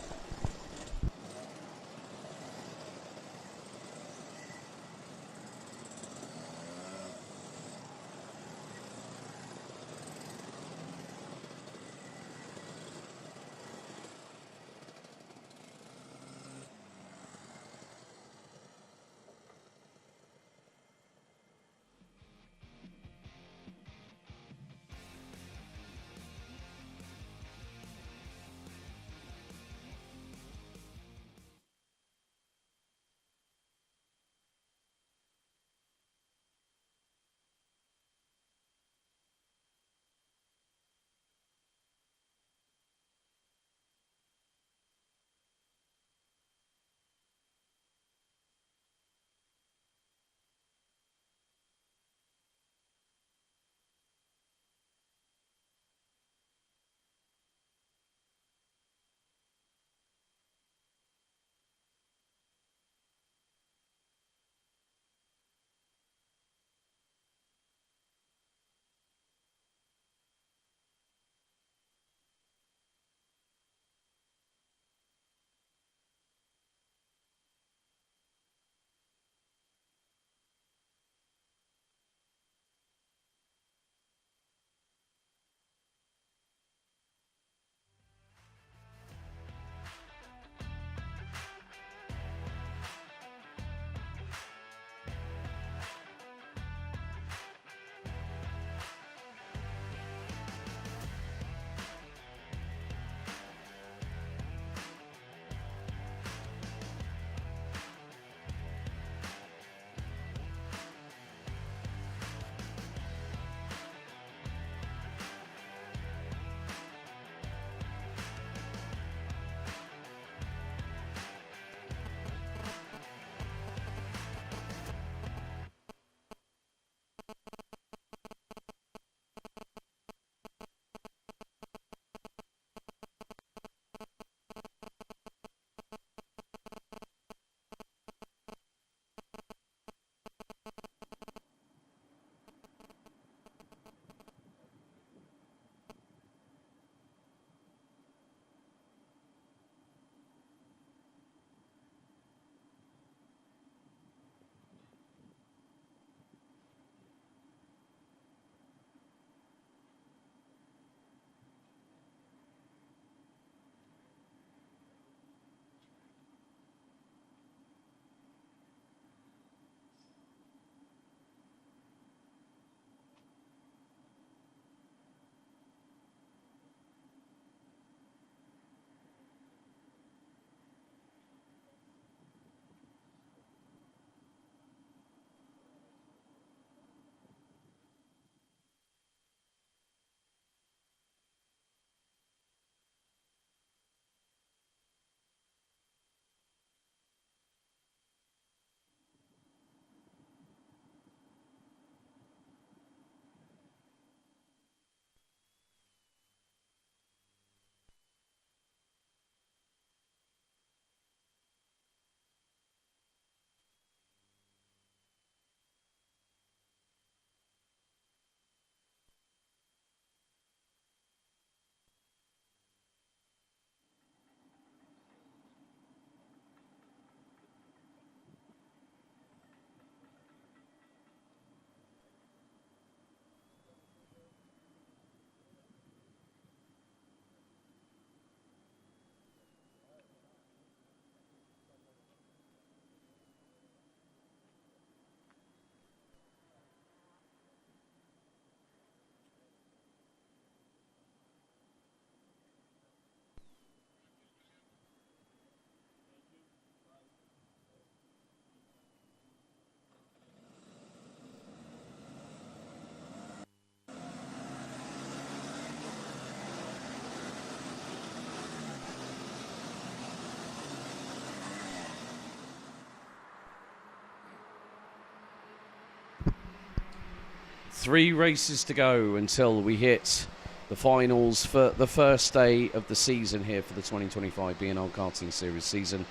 3 races to go until we hit the finals for the first day of the season here for the 2025 BNL Karting Series season.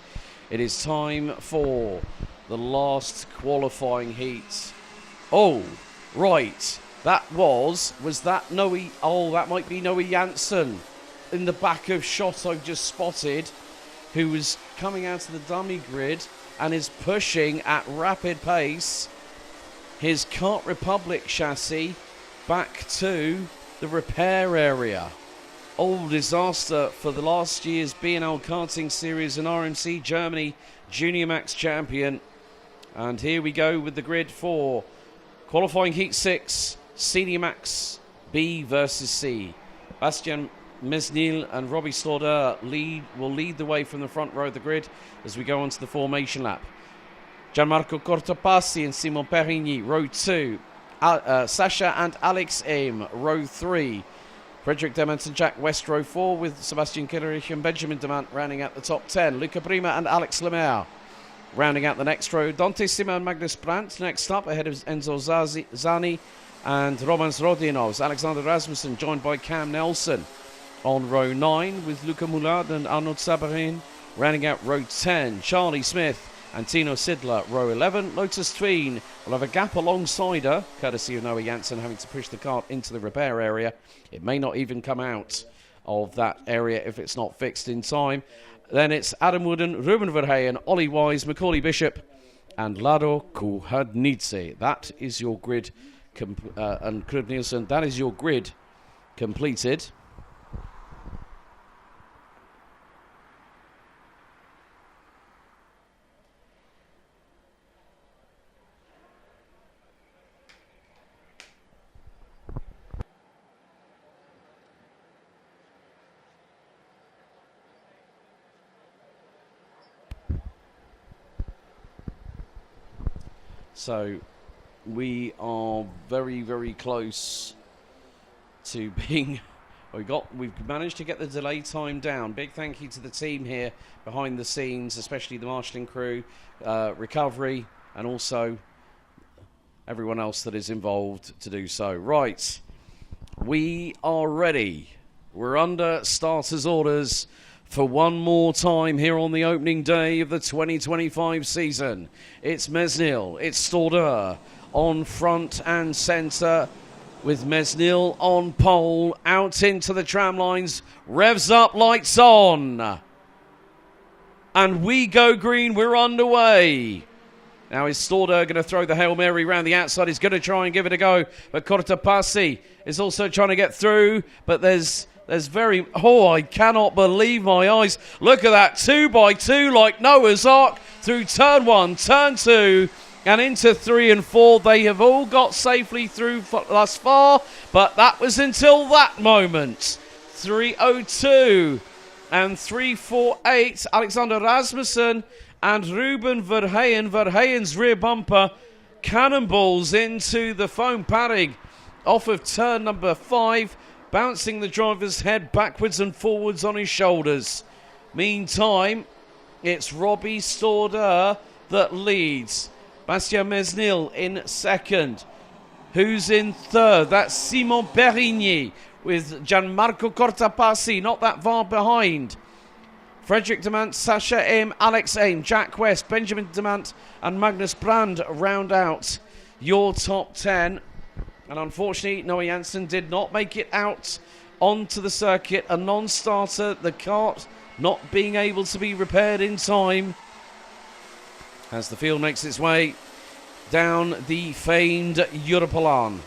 It is time for the last qualifying heat. Oh, right. That was that Noe? Oh, that might be Noe Janssen in the back of shot I've just spotted, who was coming out of the dummy grid and is pushing at rapid pace his Kart Republic chassis back to the repair area. Oh, disaster for the last year's BNL Karting Series and RMC Germany Junior Max champion. And here we go with the grid for qualifying heat 6, Senior Max B versus C. Bastien Mesnil and Robbie Slaughter will lead the way from the front row of the grid as we go on to the formation lap. Gianmarco Cortopassi and Simon Perigny, row 2. Sasha and Alex Aim, row 3. Frederick Demant and Jack West, row 4, with Sebastian Killerich and Benjamin Demant rounding out the top 10. Luca Prima and Alex Lemaire rounding out the next row. Dante Sima and Magnus Brandt next up, ahead of Enzo Zani and Romans Rodinovs. Alexander Rasmussen joined by Cam Nelson on row 9, with Luca Moulard and Arnaud Sabarin rounding out row 10. Charlie Smith and Tino Sidler, row 11. Lotus Tween will have a gap alongside her, courtesy of Noah Janssen having to push the kart into the repair area. It may not even come out of that area if it's not fixed in time. Then it's Adam Wooden, Ruben Verheyen, Ollie Wise, Macaulay Bishop and Lado Kuhadnitze. That is your grid, and Krib Nielsen, that is your grid completed. So we are very, very close to being... We've managed to get the delay time down. Big thank you to the team here behind the scenes, especially the marshalling crew, recovery, and also everyone else that is involved to do so. Right, we are ready. We're under starters' orders for one more time here on the opening day of the 2025 season. It's Mesnil, it's Stauder on front and centre, with Mesnil on pole, out into the tram lines, revs up, lights on. And we go green, we're underway. Now is Stauder going to throw the Hail Mary round the outside? He's going to try and give it a go, but Cortopassi is also trying to get through, but there's very... Oh, I cannot believe my eyes. Look at that, 2x2 like Noah's Ark through turn 1, turn 2, and into 3 and 4. They have all got safely through thus far, but that was until that moment. 3:02 and 3:48. Alexander Rasmussen and Ruben Verheyen. Verheyen's rear bumper cannonballs into the foam padding off of turn number 5, bouncing the driver's head backwards and forwards on his shoulders. Meantime, it's Robbie Stauder that leads. Bastien Mesnil in second. Who's in third? That's Simon Perigny with Gianmarco Cortopassi not that far behind. Frederick Demant, Sasha Aim, Alex Aim, Jack West, Benjamin Demant and Magnus Brand round out your top 10. And unfortunately, Noah Janssen did not make it out onto the circuit. A non-starter, the kart not being able to be repaired in time as the field makes its way down the famed Europalan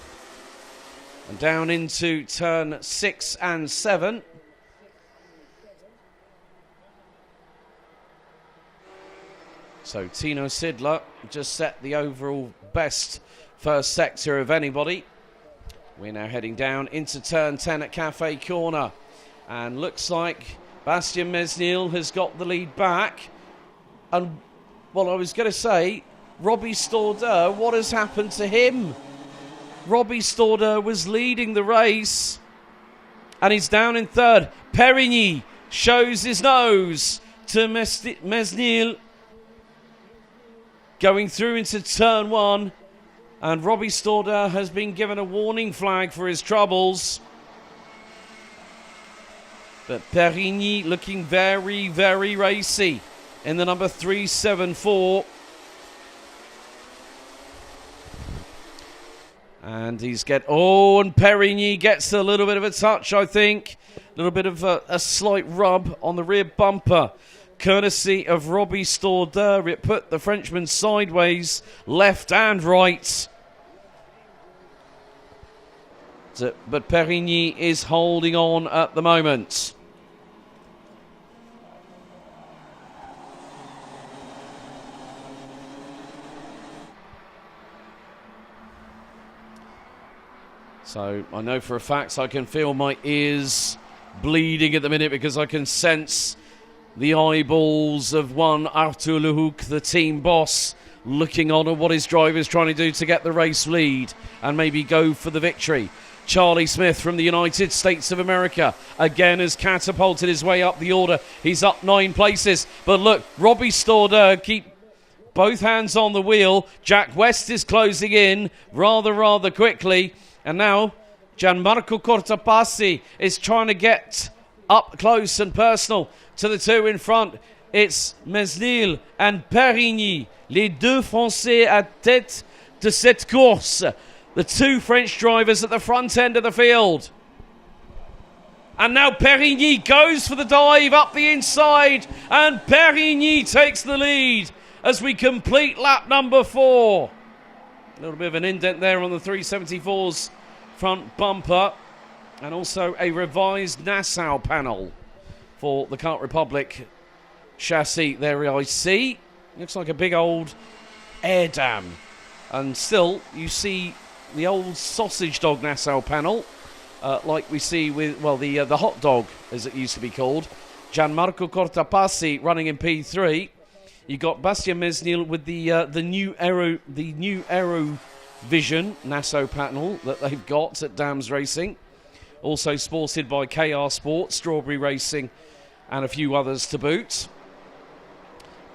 and down into turn 6 and 7. So Tino Sidler just set the overall best first sector of anybody. We're now heading down into turn 10 at Cafe Corner. And looks like Bastien Mesnil has got the lead back. And, well, I was going to say, Robbie Stauder, what has happened to him? Robbie Stauder was leading the race. And he's down in third. Perigny shows his nose to Mesnil. Going through into turn 1. And Robbie Storder has been given a warning flag for his troubles. But Perigny looking very, very racy in the number 374. And and Perigny gets a little bit of a touch, I think. A little bit of a slight rub on the rear bumper, courtesy of Robbie Storder. It put the Frenchman sideways, left and right. But Perigny is holding on at the moment. So I know for a fact I can feel my ears bleeding at the minute because I can sense the eyeballs of one Arthur Lehoucq, the team boss, looking on at what his driver is trying to do to get the race lead and maybe go for the victory. Charlie Smith from the United States of America again has catapulted his way up the order. He's up 9 places. But look, Robbie Storder keep both hands on the wheel. Jack West is closing in rather quickly. And now Gianmarco Cortopassi is trying to get up close and personal to the two in front. It's Mesnil and Perigny, les deux Français à tête de cette course. The two French drivers at the front end of the field. And now Perigny goes for the dive up the inside. And Perigny takes the lead as we complete lap number 4. A little bit of an indent there on the 374's front bumper. And also a revised Nassau panel for the Kart Republic chassis. There I see. Looks like a big old air dam. And still, you see the old sausage dog Nassau panel, like we see with, well, the hot dog, as it used to be called. Gianmarco Cortopassi running in P3. You got Bastien Mesnil with the new Aero Vision Nassau panel that they've got at Dams Racing. Also sported by KR Sport, Strawberry Racing, and a few others to boot.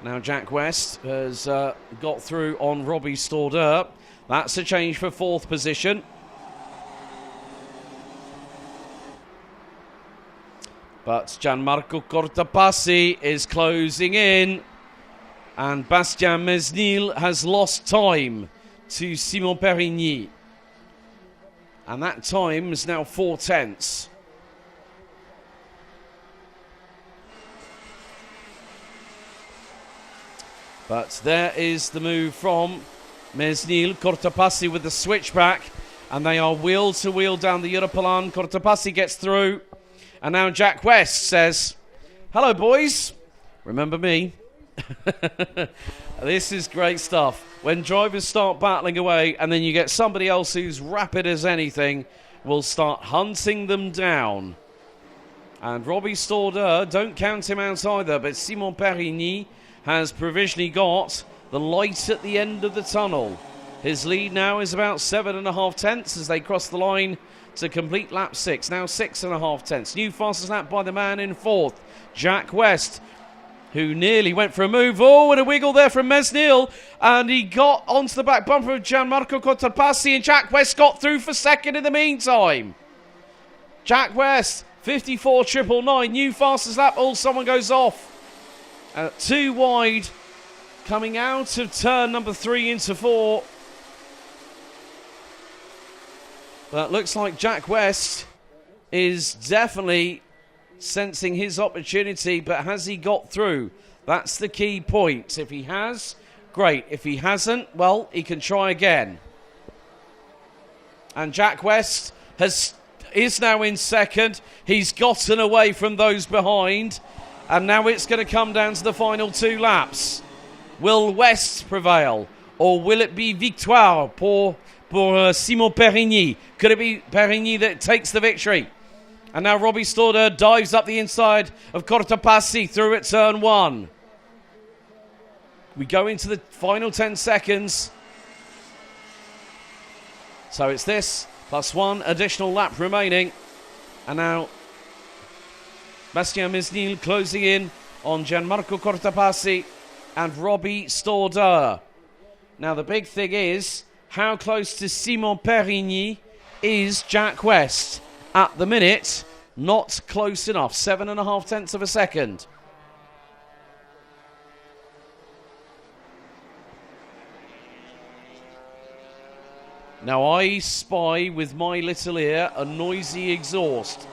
Now Jack West has got through on Robbie Storder. That's a change for 4th position. But Gianmarco Cortopassi is closing in. And Bastien Mesnil has lost time to Simon Perigny. And that time is now 4/10. But there is the move from Mesnil. Cortopassi with the switchback. And they are wheel to wheel down the Europalan. Cortopassi gets through. And now Jack West says, "Hello, boys. Remember me?" This is great stuff. When drivers start battling away and then you get somebody else who's rapid as anything, will start hunting them down. And Robbie Storder, don't count him out either, but Simon Perigny has provisionally got the light at the end of the tunnel. His lead now is about 7.5 tenths as they cross the line to complete lap 6. Now 6.5 tenths. New fastest lap by the man in 4th, Jack West, who nearly went for a move. Oh, and a wiggle there from Mesnil. And he got onto the back bumper of Gianmarco Cortopassi, and Jack West got through for 2nd in the meantime. Jack West, 54.999, new fastest lap. Oh, someone goes off. 2 wide, coming out of turn number 3 into 4. But looks like Jack West is definitely sensing his opportunity, but has he got through? That's the key point. If he has, great. If he hasn't, well, he can try again. And Jack West is now in 2nd. He's gotten away from those behind, and now it's going to come down to the final 2 laps. Will West prevail, or will it be victoire pour Simon Perigny? Could it be Perigny that takes the victory? And now Robbie Storder dives up the inside of Cortopassi through at turn 1. We go into the final 10 seconds. So it's this plus 1 additional lap remaining. And now Bastien Mesnil closing in on Gianmarco Cortopassi and Robbie Storder. Now the big thing is How close to Simon Perigny is Jack West? At the minute, not close enough. 7.5 tenths of a second. Now I spy with my little ear a noisy exhaust.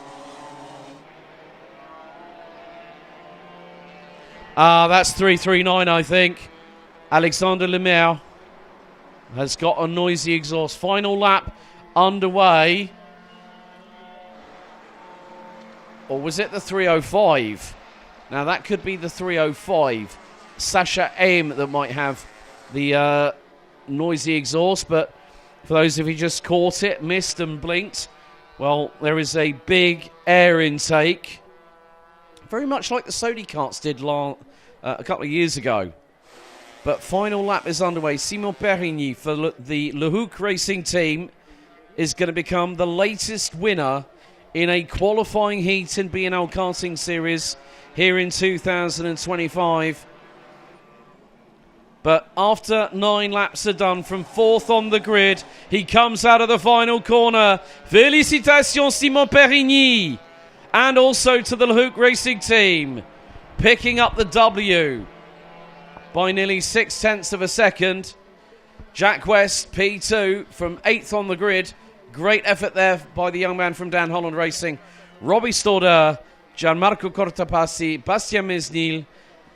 That's 339, I think. Alexander Lemaire has got a noisy exhaust. Final lap underway. Or was it the 305? Now that could be the 305. Sasha Aim that might have the noisy exhaust, but for those of you who just caught it, missed and blinked, well, there is a big air intake. Very much like the Sodi karts did a couple of years ago. But final lap is underway. Simon Perigny for the Le Hook Racing team is going to become the latest winner in a qualifying heat in BNL Karting Series here in 2025. But after 9 laps are done, from 4th on the grid, he comes out of the final corner. Félicitations Simon Perigny. And also to the Le Hook Racing team, picking up the W by nearly 6 tenths of a second. Jack West, P2, from 8th on the grid. Great effort there by the young man from Dan Holland Racing. Robbie Stoddard, Gianmarco Cortapassi, Bastien Mesnil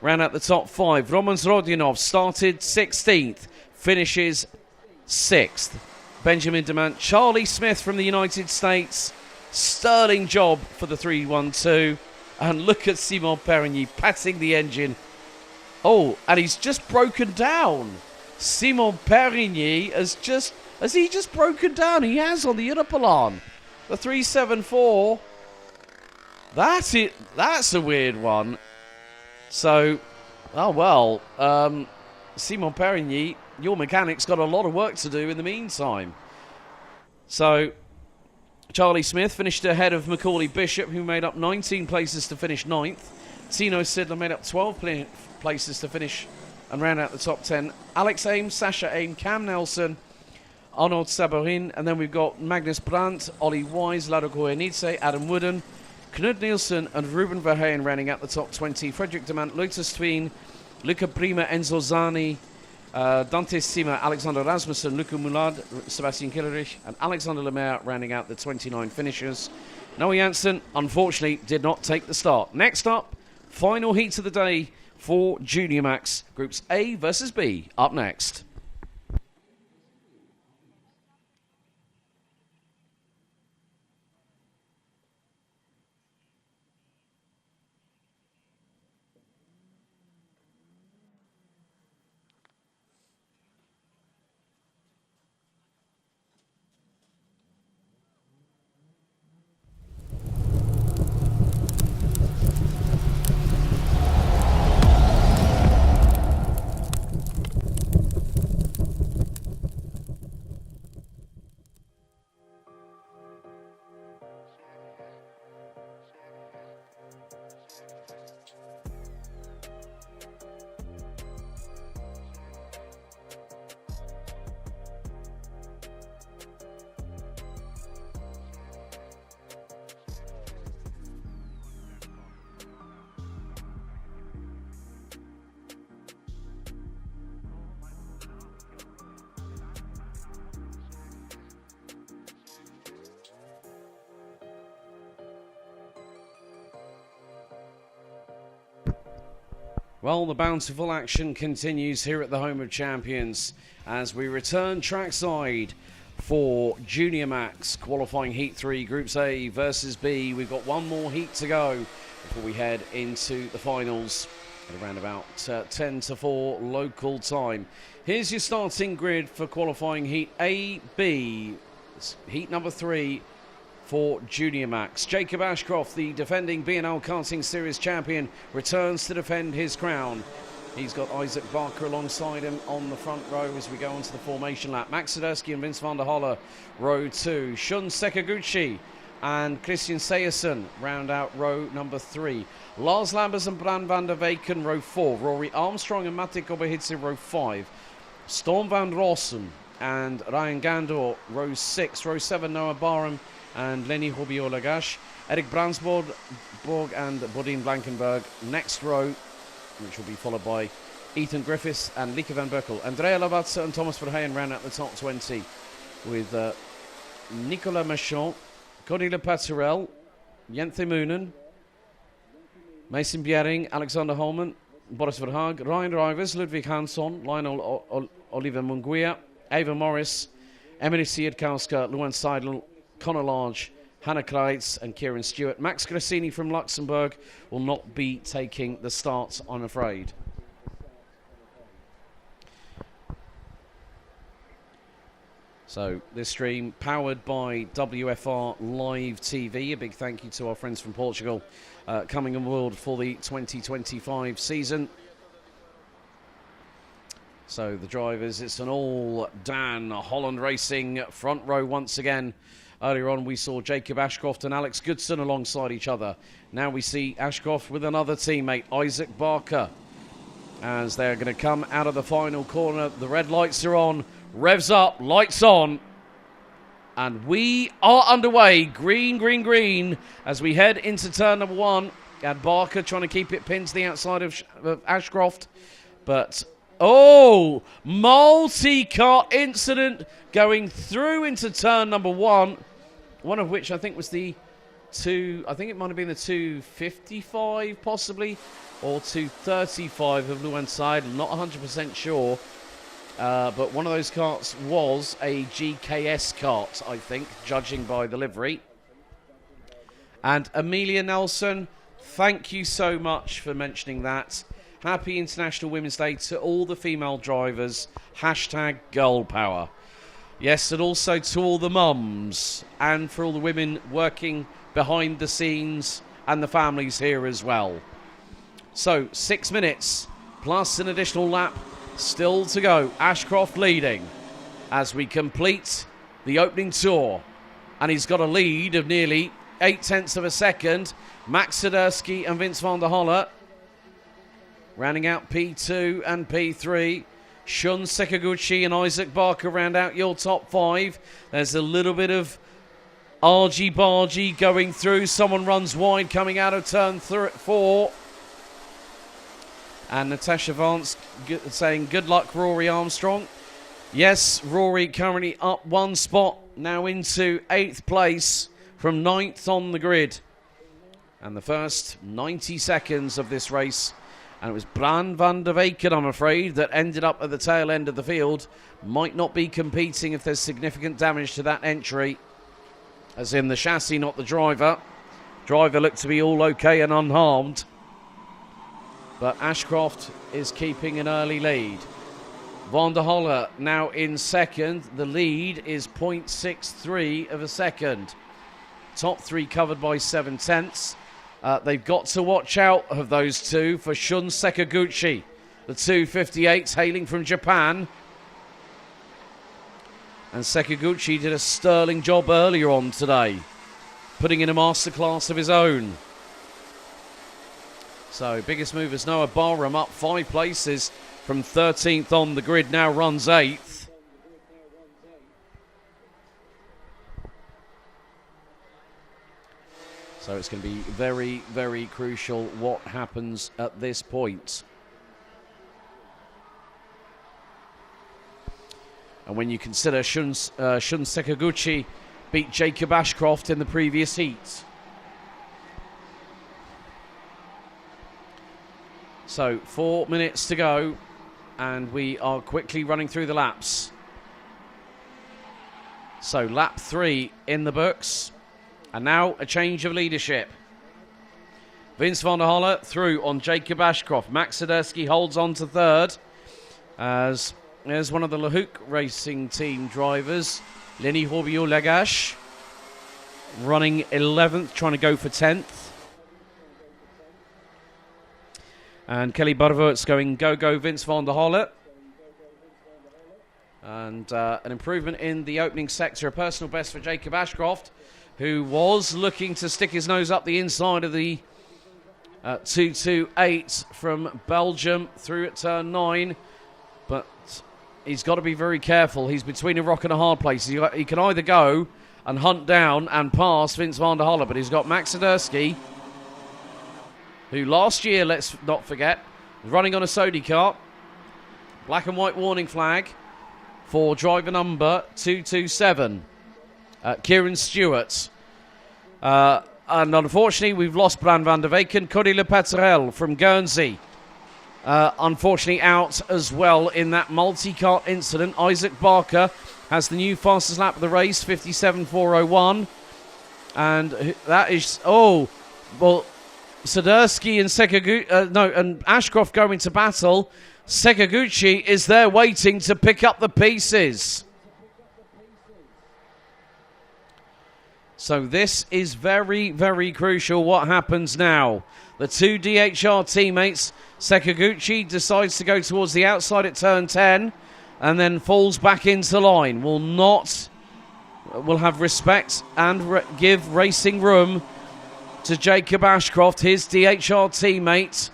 ran out the top 5. Roman Zrodinov started 16th, finishes 6th. Benjamin Demant, Charlie Smith from the United States. Sterling job for the 312. And look at Simon Perigny patting the engine. Oh, and he's just broken down. Simon Perigny has he just broken down? He has on the Unipolan. The 374. That's it. That's a weird one. So, oh well. Simon Perigny, your mechanic's got a lot of work to do in the meantime. So, Charlie Smith finished ahead of Macaulay Bishop, who made up 19 places to finish 9th. Tino Sidler made up 12 places to finish and round out the top 10. Alex Ames, Sasha Ames, Cam Nelson, Arnold Saborin, and then we've got Magnus Brandt, Ollie Wise, Lado Koenice, Adam Wooden, Knud Nielsen and Ruben Verheyen rounding out the top 20. Frederick Demant, Lutus Tween, Luca Prima, Enzo Zani, Dante Sima, Alexander Rasmussen, Luca Moulad, Sebastian Killerich, and Alexander Lemaire rounding out the 29 finishers. Noah Janssen, unfortunately, did not take the start. Next up, final heats of the day for Junior Max. Groups A versus B up next. Well, the bountiful action continues here at the Home of Champions as we return trackside for Junior Max qualifying Heat 3, Groups A versus B. We've got one more heat to go before we head into the finals at around about 10 to 4 local time. Here's your starting grid for qualifying Heat A, B. It's heat number 3 for Junior Max. Jacob Ashcroft, the defending BNL Karting Series champion, returns to defend his crown. He's got Isaac Barker alongside him on the front row as we go onto the formation lap. Max Sadowski and Vince van der Holle, row 2. Shun Sekaguchi and Christian Sejersen round out row number 3. Lars Lambers and Bran van der Weyken, row 4. Rory Armstrong and Matti Kobahidze, row 5. Storm van Rossum and Ryan Gandor. Row 6. Row 7, Noah Barham and Lenny Hobiolagash. Eric Bransborg and Bodine Blankenberg. Next row, which will be followed by Ethan Griffiths and Lieke van Berkel. Andrea Labatze and Thomas Verheyen ran out the top 20 with Nicolas Machon, Cornelia Patzerel, Jenthe Moonen, Mason Bjerring, Alexander Holman, Boris Verhaag, Ryan Rivers, Ludwig Hansson, Lionel Oliver Munguia, Ava Morris, Emily Siedkowska, Luan Seidel, Connor Large, Hannah Kreitz and Kieran Stewart. Max Grassini from Luxembourg will not be taking the start, I'm afraid. So this stream powered by WFR Live TV. A big thank you to our friends from Portugal coming on board for the 2025 season. So the drivers, it's an all Dan Holland Racing front row once again. Earlier on we saw Jacob Ashcroft and Alex Goodson alongside each other. Now we see Ashcroft with another teammate, Isaac Barker, as they're going to come out of the final corner. The red lights are on. Revs up, lights on, and we are underway. Green, green, green as we head into turn number 1. And Barker trying to keep it pinned to the outside of Ashcroft. But, oh, multi-cut incident going through into turn number 1. One of which I think was the I think it might have been the 255 possibly, or 235 of Luan Seidel. Not 100% sure. But one of those carts was a GKS cart, I think, judging by the livery. And Amelia Nelson, thank you so much for mentioning that. Happy International Women's Day to all the female drivers. Hashtag girl power. Yes, and also to all the mums and for all the women working behind the scenes and the families here as well. So, 6 minutes plus an additional lap. Still to go. Ashcroft leading as we complete the opening tour. And he's got a lead of nearly 0.8 of a second. Max Sidersky and Vince van der Holle rounding out P2 and P3. Shun Sekaguchi and Isaac Barker round out your top 5. There's a little bit of argy-bargy going through. Someone runs wide coming out of turn 4. And Natasha Vance saying, good luck, Rory Armstrong. Yes, Rory currently up 1 spot, now into 8th place from 9th on the grid. And the first 90 seconds of this race, and it was Bran van der Weyken, I'm afraid, that ended up at the tail end of the field. Might not be competing if there's significant damage to that entry, as in the chassis, not the driver. Driver looked to be all okay and unharmed. But Ashcroft is keeping an early lead. Van der Holle now in second. The lead is 0.63 of a second. Top 3 covered by 7/10. They've got to watch out of those two for Shun Sekaguchi. The 258s hailing from Japan. And Sekaguchi did a sterling job earlier on today, putting in a masterclass of his own. So, biggest movers, Noah Barham up 5 places from 13th on the grid, now runs 8th. So it's going to be very, very crucial what happens at this point. And when you consider Shun Sekaguchi beat Jacob Ashcroft in the previous heat. So 4 minutes to go, and we are quickly running through the laps. So lap 3 in the books, and now a change of leadership. Vince van der Holle through on Jacob Ashcroft. Max Sidersky holds on to 3rd, as there's one of the Lehouk Racing Team drivers, Lenny Hobiolagash, running 11th, trying to go for 10th. And Kelly Barvoets going go Vince van der Holle. And an improvement in the opening sector, a personal best for Jacob Ashcroft, who was looking to stick his nose up the inside of the 228 from Belgium through at turn 9. But he's got to be very careful. He's between a rock and a hard place. He can either go and hunt down and pass Vince van der Halle, but he's got Max Swiderski, who last year, let's not forget, was running on a Sodi kart. Black and white warning flag for driver number 227, Kieran Stewart. And unfortunately, we've lost Bran van der Weken. Cody Le Peterel from Guernsey, unfortunately out as well in that multi-kart incident. Isaac Barker has the new fastest lap of the race, 57.401. And that is, oh, well, Swiderski and and Ashcroft go into battle. Sekaguchi is there waiting to pick up the pieces. So this is very, very crucial what happens now. The two DHR teammates, Sekaguchi decides to go towards the outside at turn 10 and then falls back into line. Will have respect and give racing room to Jacob Ashcroft. His DHR teammate,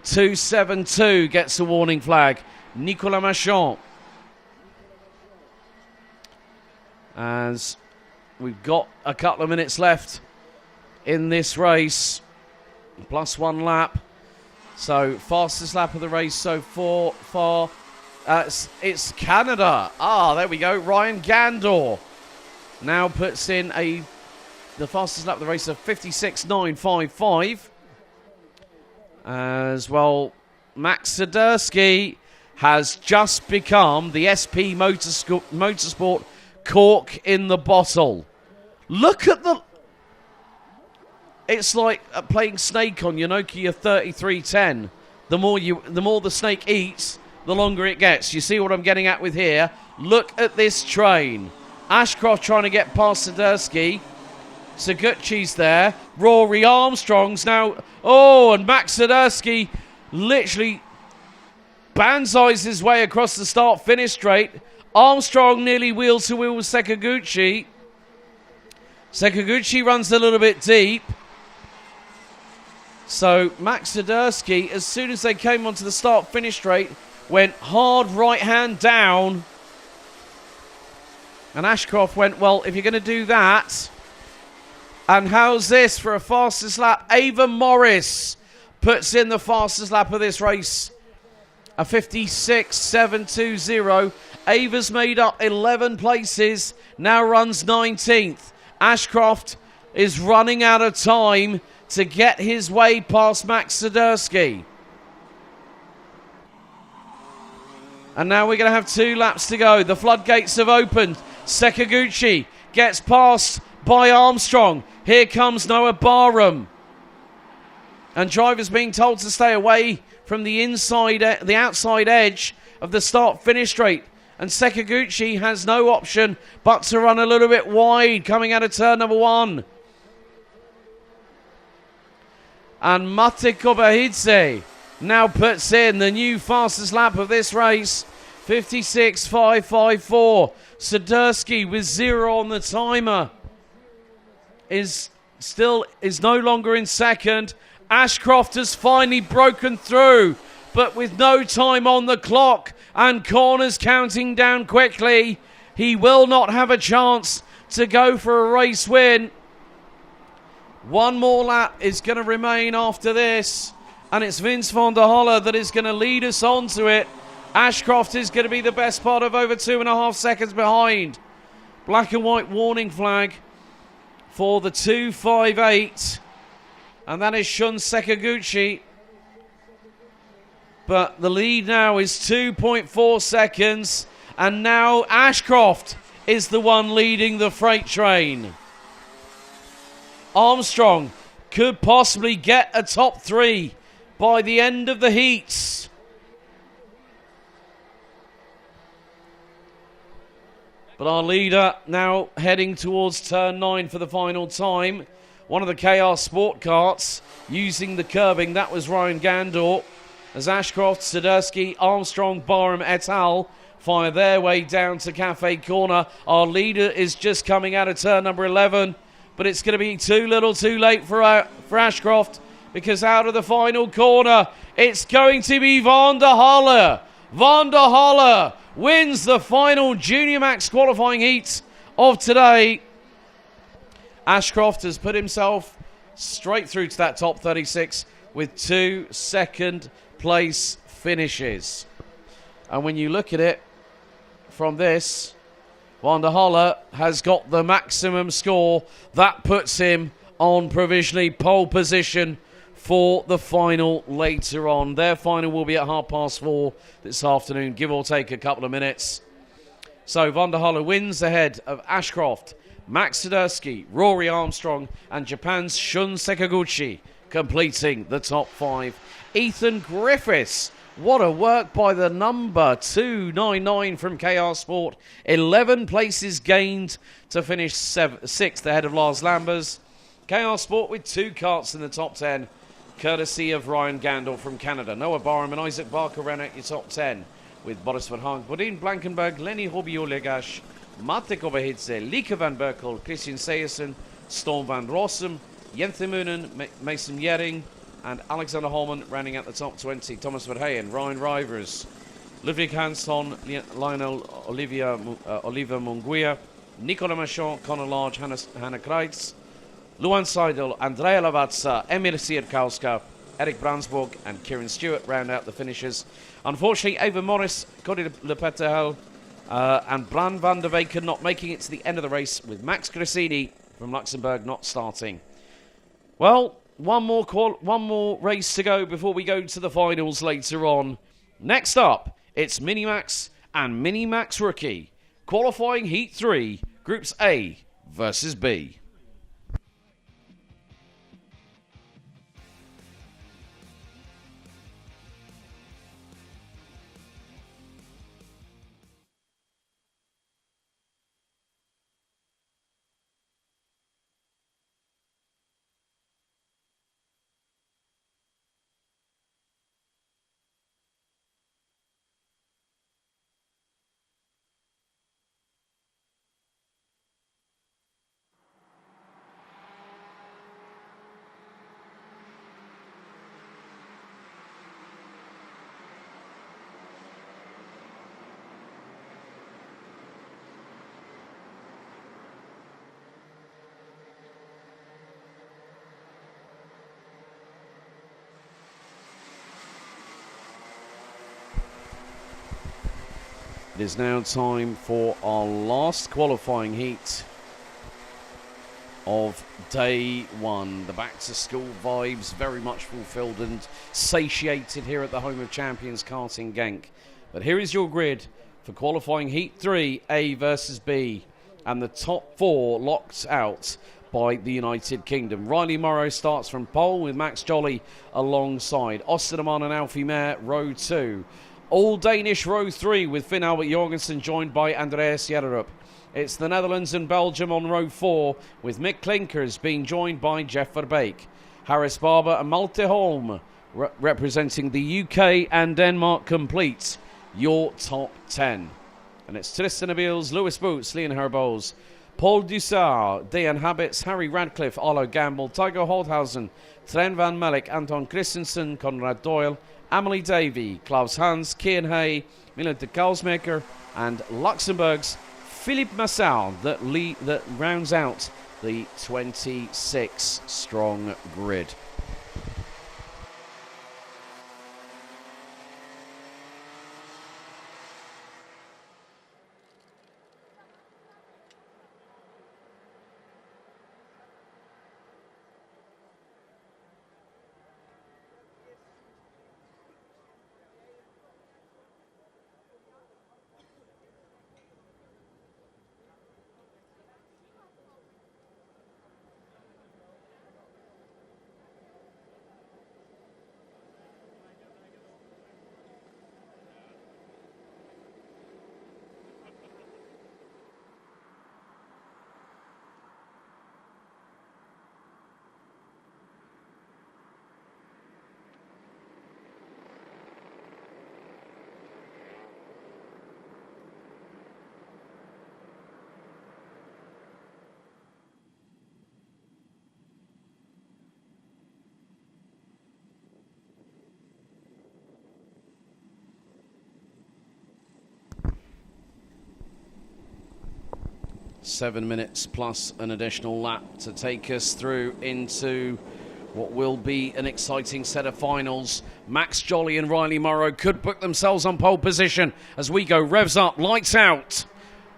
272, gets a warning flag. Nicolas Machon. As we've got a couple of minutes left in this race, plus one lap. So fastest lap of the race so far. It's Canada. There we go. Ryan Gandor now puts in the fastest lap of the race of 56.955. As well, Max Swiderski has just become the SP Motorsport cork in the bottle. Look at the... It's like playing snake on your Nokia 3310. The more the snake eats, the longer it gets. You see what I'm getting at with here? Look at this train. Ashcroft trying to get past Swiderski. Seguchi's there. Rory Armstrong's now... Oh, and Max Swiderski literally banzais his way across the start-finish straight. Armstrong nearly wheel-to-wheel with Sekaguchi. Sekaguchi runs a little bit deep. So Max Swiderski, as soon as they came onto the start-finish straight, went hard right-hand down. And Ashcroft went, well, if you're going to do that... And how's this for a fastest lap? Ava Morris puts in the fastest lap of this race. A 56.720. Ava's made up 11 places, now runs 19th. Ashcroft is running out of time to get his way past Max Swiderski. And now we're going to have 2 laps to go. The floodgates have opened. Sekaguchi gets past by Armstrong. Here comes Noah Barham. And drivers being told to stay away from the outside edge of the start-finish straight. And Sekaguchi has no option but to run a little bit wide coming out of turn number 1. And Mate Kobahidze now puts in the new fastest lap of this race, 56.554. Swiderski with 0 on the timer is no longer in second. Ashcroft has finally broken through, but with no time on the clock and corners counting down quickly, he will not have a chance to go for a race win. One more lap is going to remain after this, and it's Vince van der Halle that is going to lead us on to it. Ashcroft is going to be the best part of over 2.5 seconds behind. Black and white warning flag for the 258, and that is Shun Sekaguchi. But the lead now is 2.4 seconds, and now Ashcroft is the one leading the freight train. Armstrong could possibly get a top 3 by the end of the heats. But our leader now heading towards turn 9 for the final time. One of the KR Sport carts using the curbing. That was Ryan Gandor. As Ashcroft, Swiderski, Armstrong, Barham et al. Fire their way down to Cafe Corner. Our leader is just coming out of turn number 11. But it's going to be too little too late for Ashcroft, because out of the final corner, it's going to be Van der Halle. Van der Halle wins the final Junior Max qualifying heat of today. Ashcroft has put himself straight through to that top 36 with 2 second place finishes. And when you look at it from this, Van der Halle has got the maximum score. That puts him on provisionally pole position for the final later on. Their final will be at 4:30 this afternoon, give or take a couple of minutes. So Van der Halle wins ahead of Ashcroft, Max Tedeschi, Rory Armstrong, and Japan's Shun Sekaguchi, completing the top 5. Ethan Griffiths, what a work by the number 299 from KR Sport. 11 places gained to finish 6th ahead of Lars Lambers. KR Sport with 2 karts in the top 10, courtesy of Ryan Gandel from Canada. Noah Barham and Isaac Barker ran out your top 10, with Boris Verhagen, Bodin Blankenberg, Lenny Hobio-Legash, Mate Koberhidze, Lieke van Berkel, Christian Sejersen, Storm van Rossum, Jenthe Moonen, Mason Yering, and Alexander Holman rounding out the top 20. Thomas Verheyen, Ryan Rivers, Ludwig Hansson, Lionel Oliver Munguia, Nicola Machon, Conor Large, Hannah Kreitz, Luan Seidel, Andrea Lavazza, Emil Sierkowska, Eric Brandsburg, and Kieran Stewart round out the finishers. Unfortunately, Ava Morris, Cody Lepetahel, and Bran van der Weken not making it to the end of the race, with Max Grissini from Luxembourg not starting. Well, one more race to go before we go to the finals later on. Next up, it's Minimax and Minimax Rookie. Qualifying Heat 3, Groups A versus B. It is now time for our last qualifying heat of day 1. The back-to-school vibes very much fulfilled and satiated here at the home of champions Karting Genk. But here is your grid for qualifying heat 3, A versus B, and the top 4 locked out by the United Kingdom. Riley Morrow starts from pole with Max Jolly alongside. Osterman and Alfie Mayer, row 2. All Danish row 3 with Finn Albert Jorgensen joined by Andreas Jederup. It's the Netherlands and Belgium on row 4 with Mick Klinkers being joined by Jeff Verbeek. Harris Barber and Malte Holm representing the UK and Denmark complete your top 10. And it's Tristan Abils, Lewis Boots, Leon Herboz, Paul Dussard, Dejan Habits, Harry Radcliffe, Arlo Gamble, Tygo Holthausen, Tren van Melk, Anton Christensen, Conrad Doyle, Amelie Davy, Klaus Hans, Kian Hay, Milan de Kalsmaker, and Luxembourg's Philippe Massal that rounds out the 26-strong grid. 7 minutes plus an additional lap to take us through into what will be an exciting set of finals. Max Jolly and Riley Morrow could book themselves on pole position as we go revs up, lights out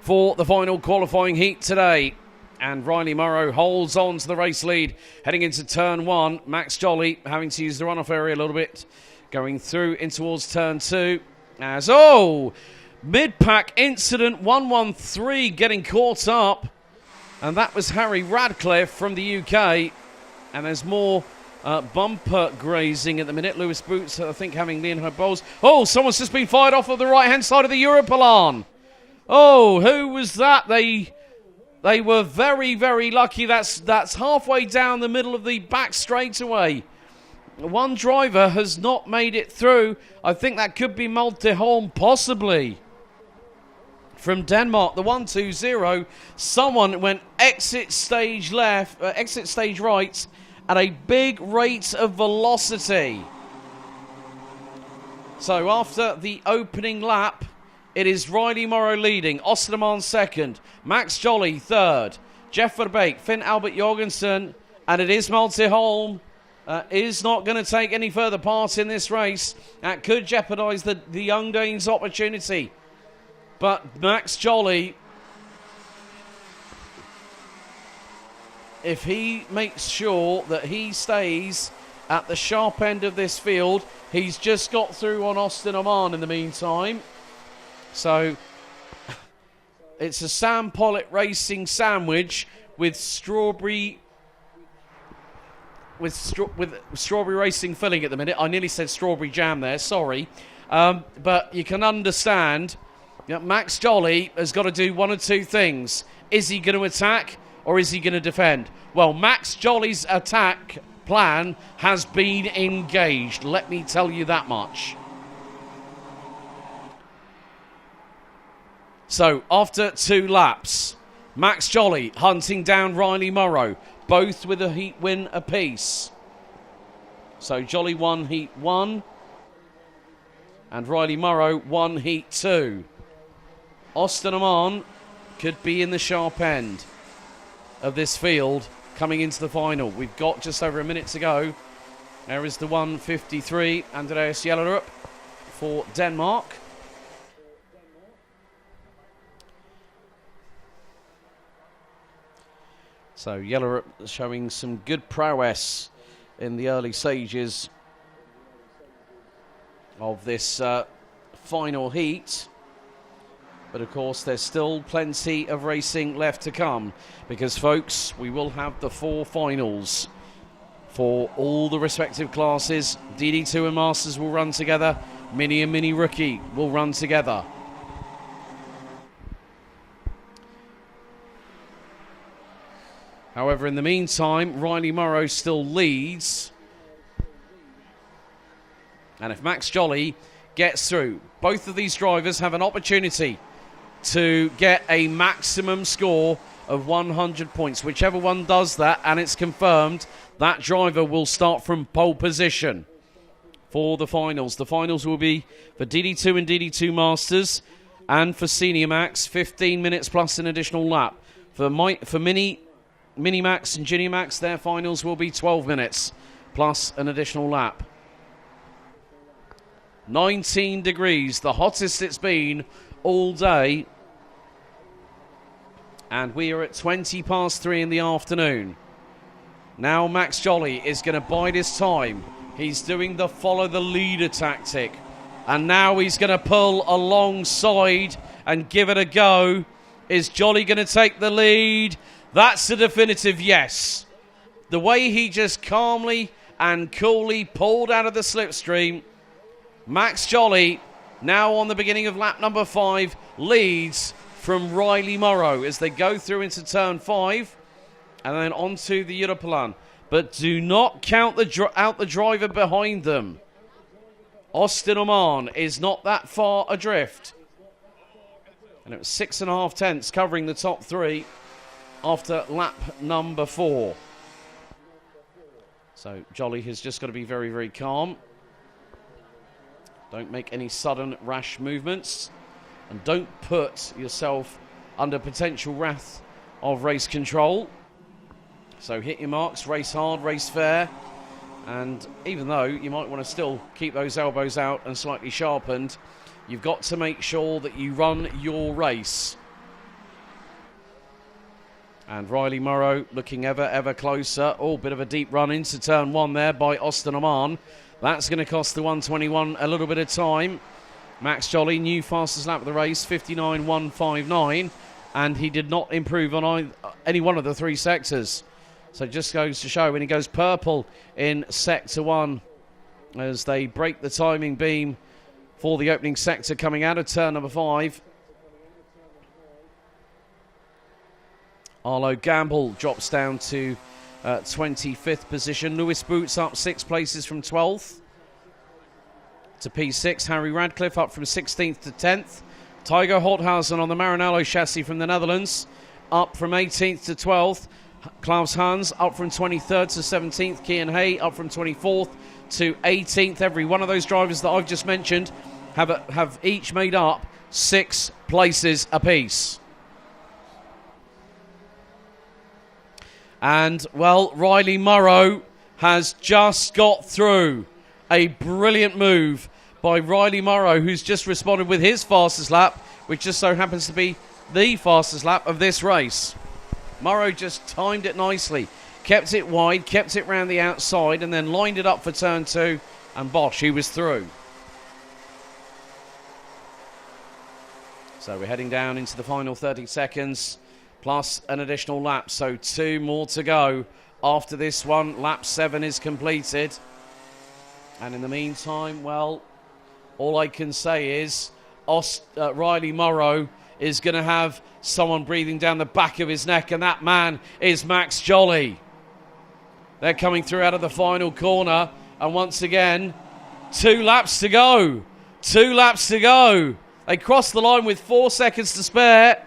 for the final qualifying heat today. And Riley Morrow holds on to the race lead heading into turn 1. Max Jolly having to use the runoff area a little bit, going through in towards turn 2 as, mid-pack incident, 113 getting caught up. And that was Harry Radcliffe from the UK. And there's more bumper grazing at the minute. Lewis Boots, I think, having Leonhard Bowles. Oh, someone's just been fired off of the right-hand side of the Europalan. Oh, who was that? They were very, very lucky. That's halfway down the middle of the back straightaway. One driver has not made it through. I think that could be Malte Holm, possibly. From Denmark, the 1-2-0. Someone went exit stage right at a big rate of velocity. So after the opening lap, it is Riley Morrow leading, Osterman second, Max Jolly third, Jeff Verbeek, Finn Albert Jorgensen, and it is Malte Holm is not going to take any further part in this race. That could jeopardise the young Dane's opportunity. But Max Jolly, if he makes sure that he stays at the sharp end of this field, he's just got through on Austin Oman in the meantime. So it's a Sam Pollitt Racing sandwich with strawberry racing filling at the minute. I nearly said strawberry jam there, sorry. But you can understand that Max Jolly has got to do one or two things. Is he going to attack or is he going to defend? Well, Max Jolly's attack plan has been engaged, let me tell you that much. So, after 2 laps, Max Jolly hunting down Riley Morrow, both with a heat win apiece. So, Jolly won heat 1, and Riley Morrow won heat 2. Austin Oman could be in the sharp end of this field coming into the final. We've got just over a minute to go. There is the 153, Andreas Jellerup for Denmark. So Jellerup showing some good prowess in the early stages of this final heat. But of course, there's still plenty of racing left to come because, folks, we will have the 4 finals for all the respective classes. DD2 and Masters will run together. Mini and Mini Rookie will run together. However, in the meantime, Riley Morrow still leads. And if Max Jolly gets through, both of these drivers have an opportunity to get a maximum score of 100 points. Whichever one does that, and it's confirmed, that driver will start from pole position for the finals. The finals will be for DD2 and DD2 Masters and for Senior Max, 15 minutes plus an additional lap. For Mini Max and Junior Max, their finals will be 12 minutes plus an additional lap. 19 degrees, the hottest it's been all day. And we are at 20 past 3 in the afternoon. Now Max Jolly is going to bide his time. He's doing the follow the leader tactic. And now he's going to pull alongside and give it a go. Is Jolly going to take the lead? That's a definitive yes. The way he just calmly and coolly pulled out of the slipstream. Max Jolly, now on the beginning of lap number 5, leads from Riley Morrow as they go through into turn 5 and then onto the Europalan. But do not count out the driver behind them. Austin Oman is not that far adrift. And it was 6.5 tenths covering the top 3 after lap number 4. So Jolly has just got to be very, very calm. Don't make any sudden rash movements. And don't put yourself under potential wrath of race control. So hit your marks, race hard, race fair. And even though you might want to still keep those elbows out and slightly sharpened, you've got to make sure that you run your race. And Riley Morrow looking ever closer. Oh, bit of a deep run into turn one there by Austin Oman. That's going to cost the 121 a little bit of time. Max Jolly, new fastest lap of the race, 59.159. And he did not improve on any one of the three sectors. So it just goes to show when he goes purple in sector one as they break the timing beam for the opening sector coming out of turn number 5. Arlo Gamble drops down to 25th position. Lewis Boots up 6 places from 12th to P6. Harry Radcliffe up from 16th to 10th. Tygo Holthausen on the Maranello chassis from the Netherlands up from 18th to 12th. Klaus Hans up from 23rd to 17th. Kian Hay up from 24th to 18th. Every one of those drivers that I've just mentioned have each made up 6 places apiece. And, well, Riley Morrow has just got through. A brilliant move by Riley Morrow, who's just responded with his fastest lap, which just so happens to be the fastest lap of this race. Morrow just timed it nicely, kept it wide, kept it round the outside, and then lined it up for turn 2, and bosh, he was through. So we're heading down into the final 30 seconds, plus an additional lap, so 2 more to go. After this one, lap 7 is completed. And in the meantime, well, all I can say is Riley Morrow is going to have someone breathing down the back of his neck, and that man is Max Jolly. They're coming through out of the final corner, and once again, 2 laps to go. 2 laps to go. They cross the line with 4 seconds to spare.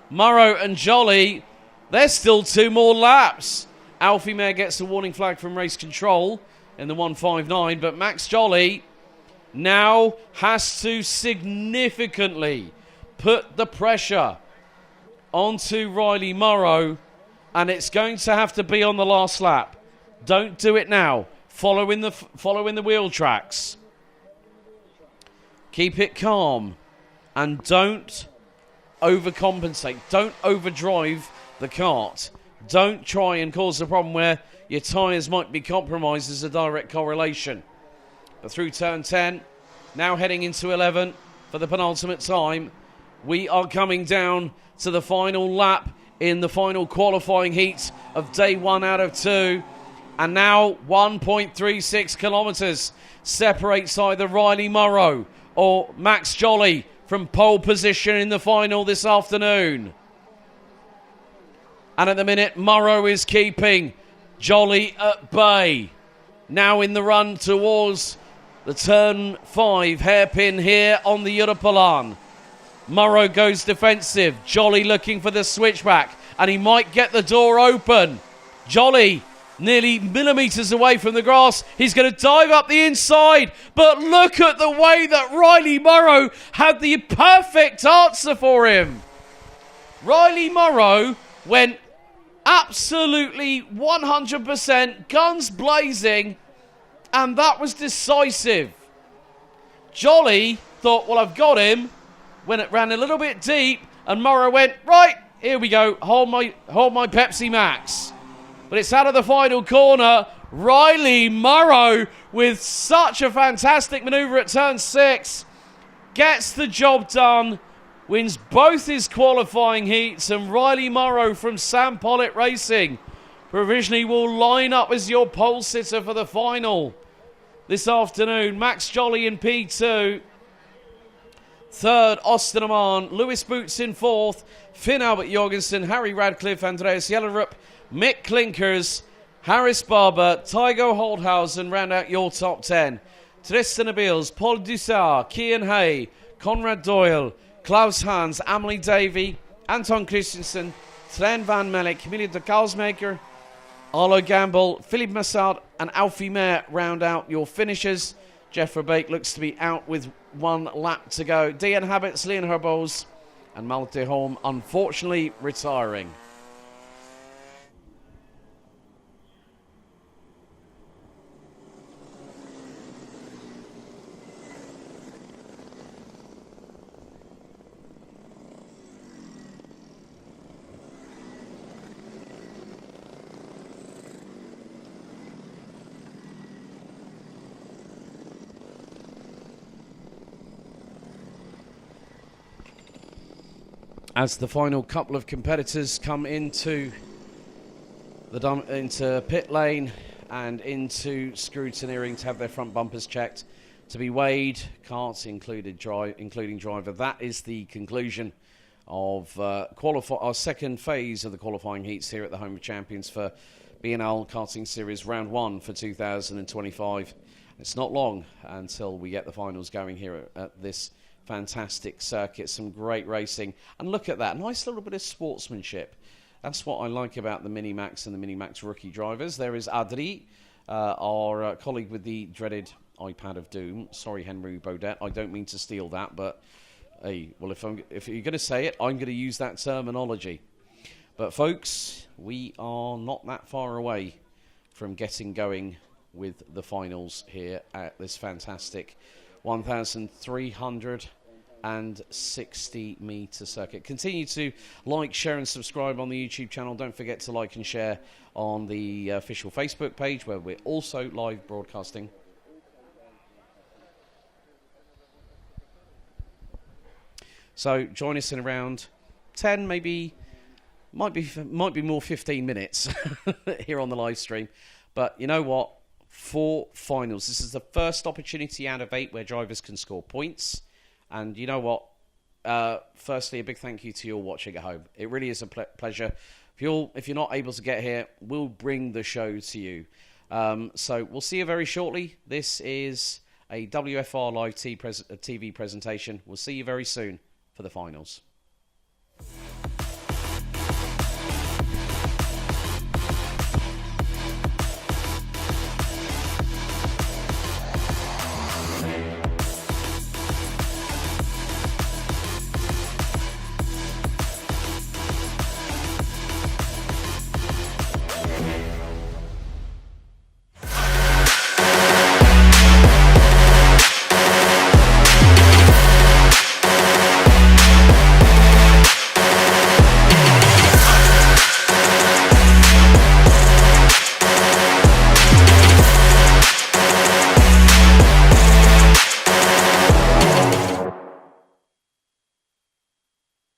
Morrow and Jolly, there's still 2 more laps. Alfie Mayer gets a warning flag from race control in the 159, but Max Jolly now has to significantly put the pressure onto Riley Morrow, and it's going to have to be on the last lap. Don't do it now. Following the wheel tracks. Keep it calm and don't overcompensate. Don't overdrive the kart. Don't try and cause a problem where your tyres might be compromised as a direct correlation. But through turn 10, now heading into 11 for the penultimate time, we are coming down to the final lap in the final qualifying heat of day 1 out of 2. And now 1.36 kilometres separates either Riley Morrow or Max Jolly from pole position in the final this afternoon. And at the minute, Morrow is keeping Jolly at bay. Now in the run towards the turn 5 hairpin here on the Europolan. Morrow goes defensive. Jolly looking for the switchback, and he might get the door open. Jolly nearly millimetres away from the grass. He's going to dive up the inside, but look at the way that Riley Morrow had the perfect answer for him. Riley Morrow went absolutely 100%, guns blazing, and that was decisive. Jolly thought, well, I've got him, when it ran a little bit deep, and Morrow went, right, here we go, hold my Pepsi Max. But it's out of the final corner. Riley Morrow, with such a fantastic manoeuvre at turn 6, gets the job done, wins both his qualifying heats, and Riley Morrow from Sam Pollitt Racing provisionally will line up as your pole sitter for the final this afternoon. Max Jolly in P2. 3rd, Austin Oman. Lewis Boots in 4th. Finn Albert Jorgensen, Harry Radcliffe, Andreas Jellerup, Mick Klinkers, Harris Barber, Tygo Holthausen round out your top 10. Tristan Abils, Paul Dussard, Kian Hay, Conrad Doyle, Klaus Hans, Amelie Davy, Anton Christensen, Sven Van Melk, Emilia de Kalsmaker, Arlo Gamble, Philippe Massard and Alfie Mayer round out your finishers. Jeff Verbeek looks to be out with 1 lap to go. Dean Habits, Leon Herbols And Maltehom, unfortunately, retiring. As the final couple of competitors come into into pit lane and into scrutineering to have their front bumpers checked to be weighed, carts including driver. That is the conclusion of our second phase of the qualifying heats here at the Home of Champions for BNL Karting Series Round 1 for 2025. It's not long until we get the finals going here at this fantastic circuit. Some great racing, and look at that nice little bit of sportsmanship. That's what I like about the Minimax and the Minimax rookie drivers. There is Adri, our colleague with the dreaded iPad of doom. Sorry, Henry Baudet, I don't mean to steal that, but hey, well, if you're going to say it, I'm going to use that terminology. But folks, we are not that far away from getting going with the finals here at this fantastic 1,360 metre circuit. Continue to like, share and subscribe on the YouTube channel. Don't forget to like and share on the official Facebook page, where we're also live broadcasting. So join us in around 10, maybe, might be more 15 minutes here on the live stream. But you know what? 4 finals. This is the first opportunity out of 8 where drivers can score points. And you know what? Firstly, a big thank you to you all watching at home. It really is a pleasure. If you're not able to get here, we'll bring the show to you. So we'll see you very shortly. This is a WFR Live TV presentation. We'll see you very soon for the finals.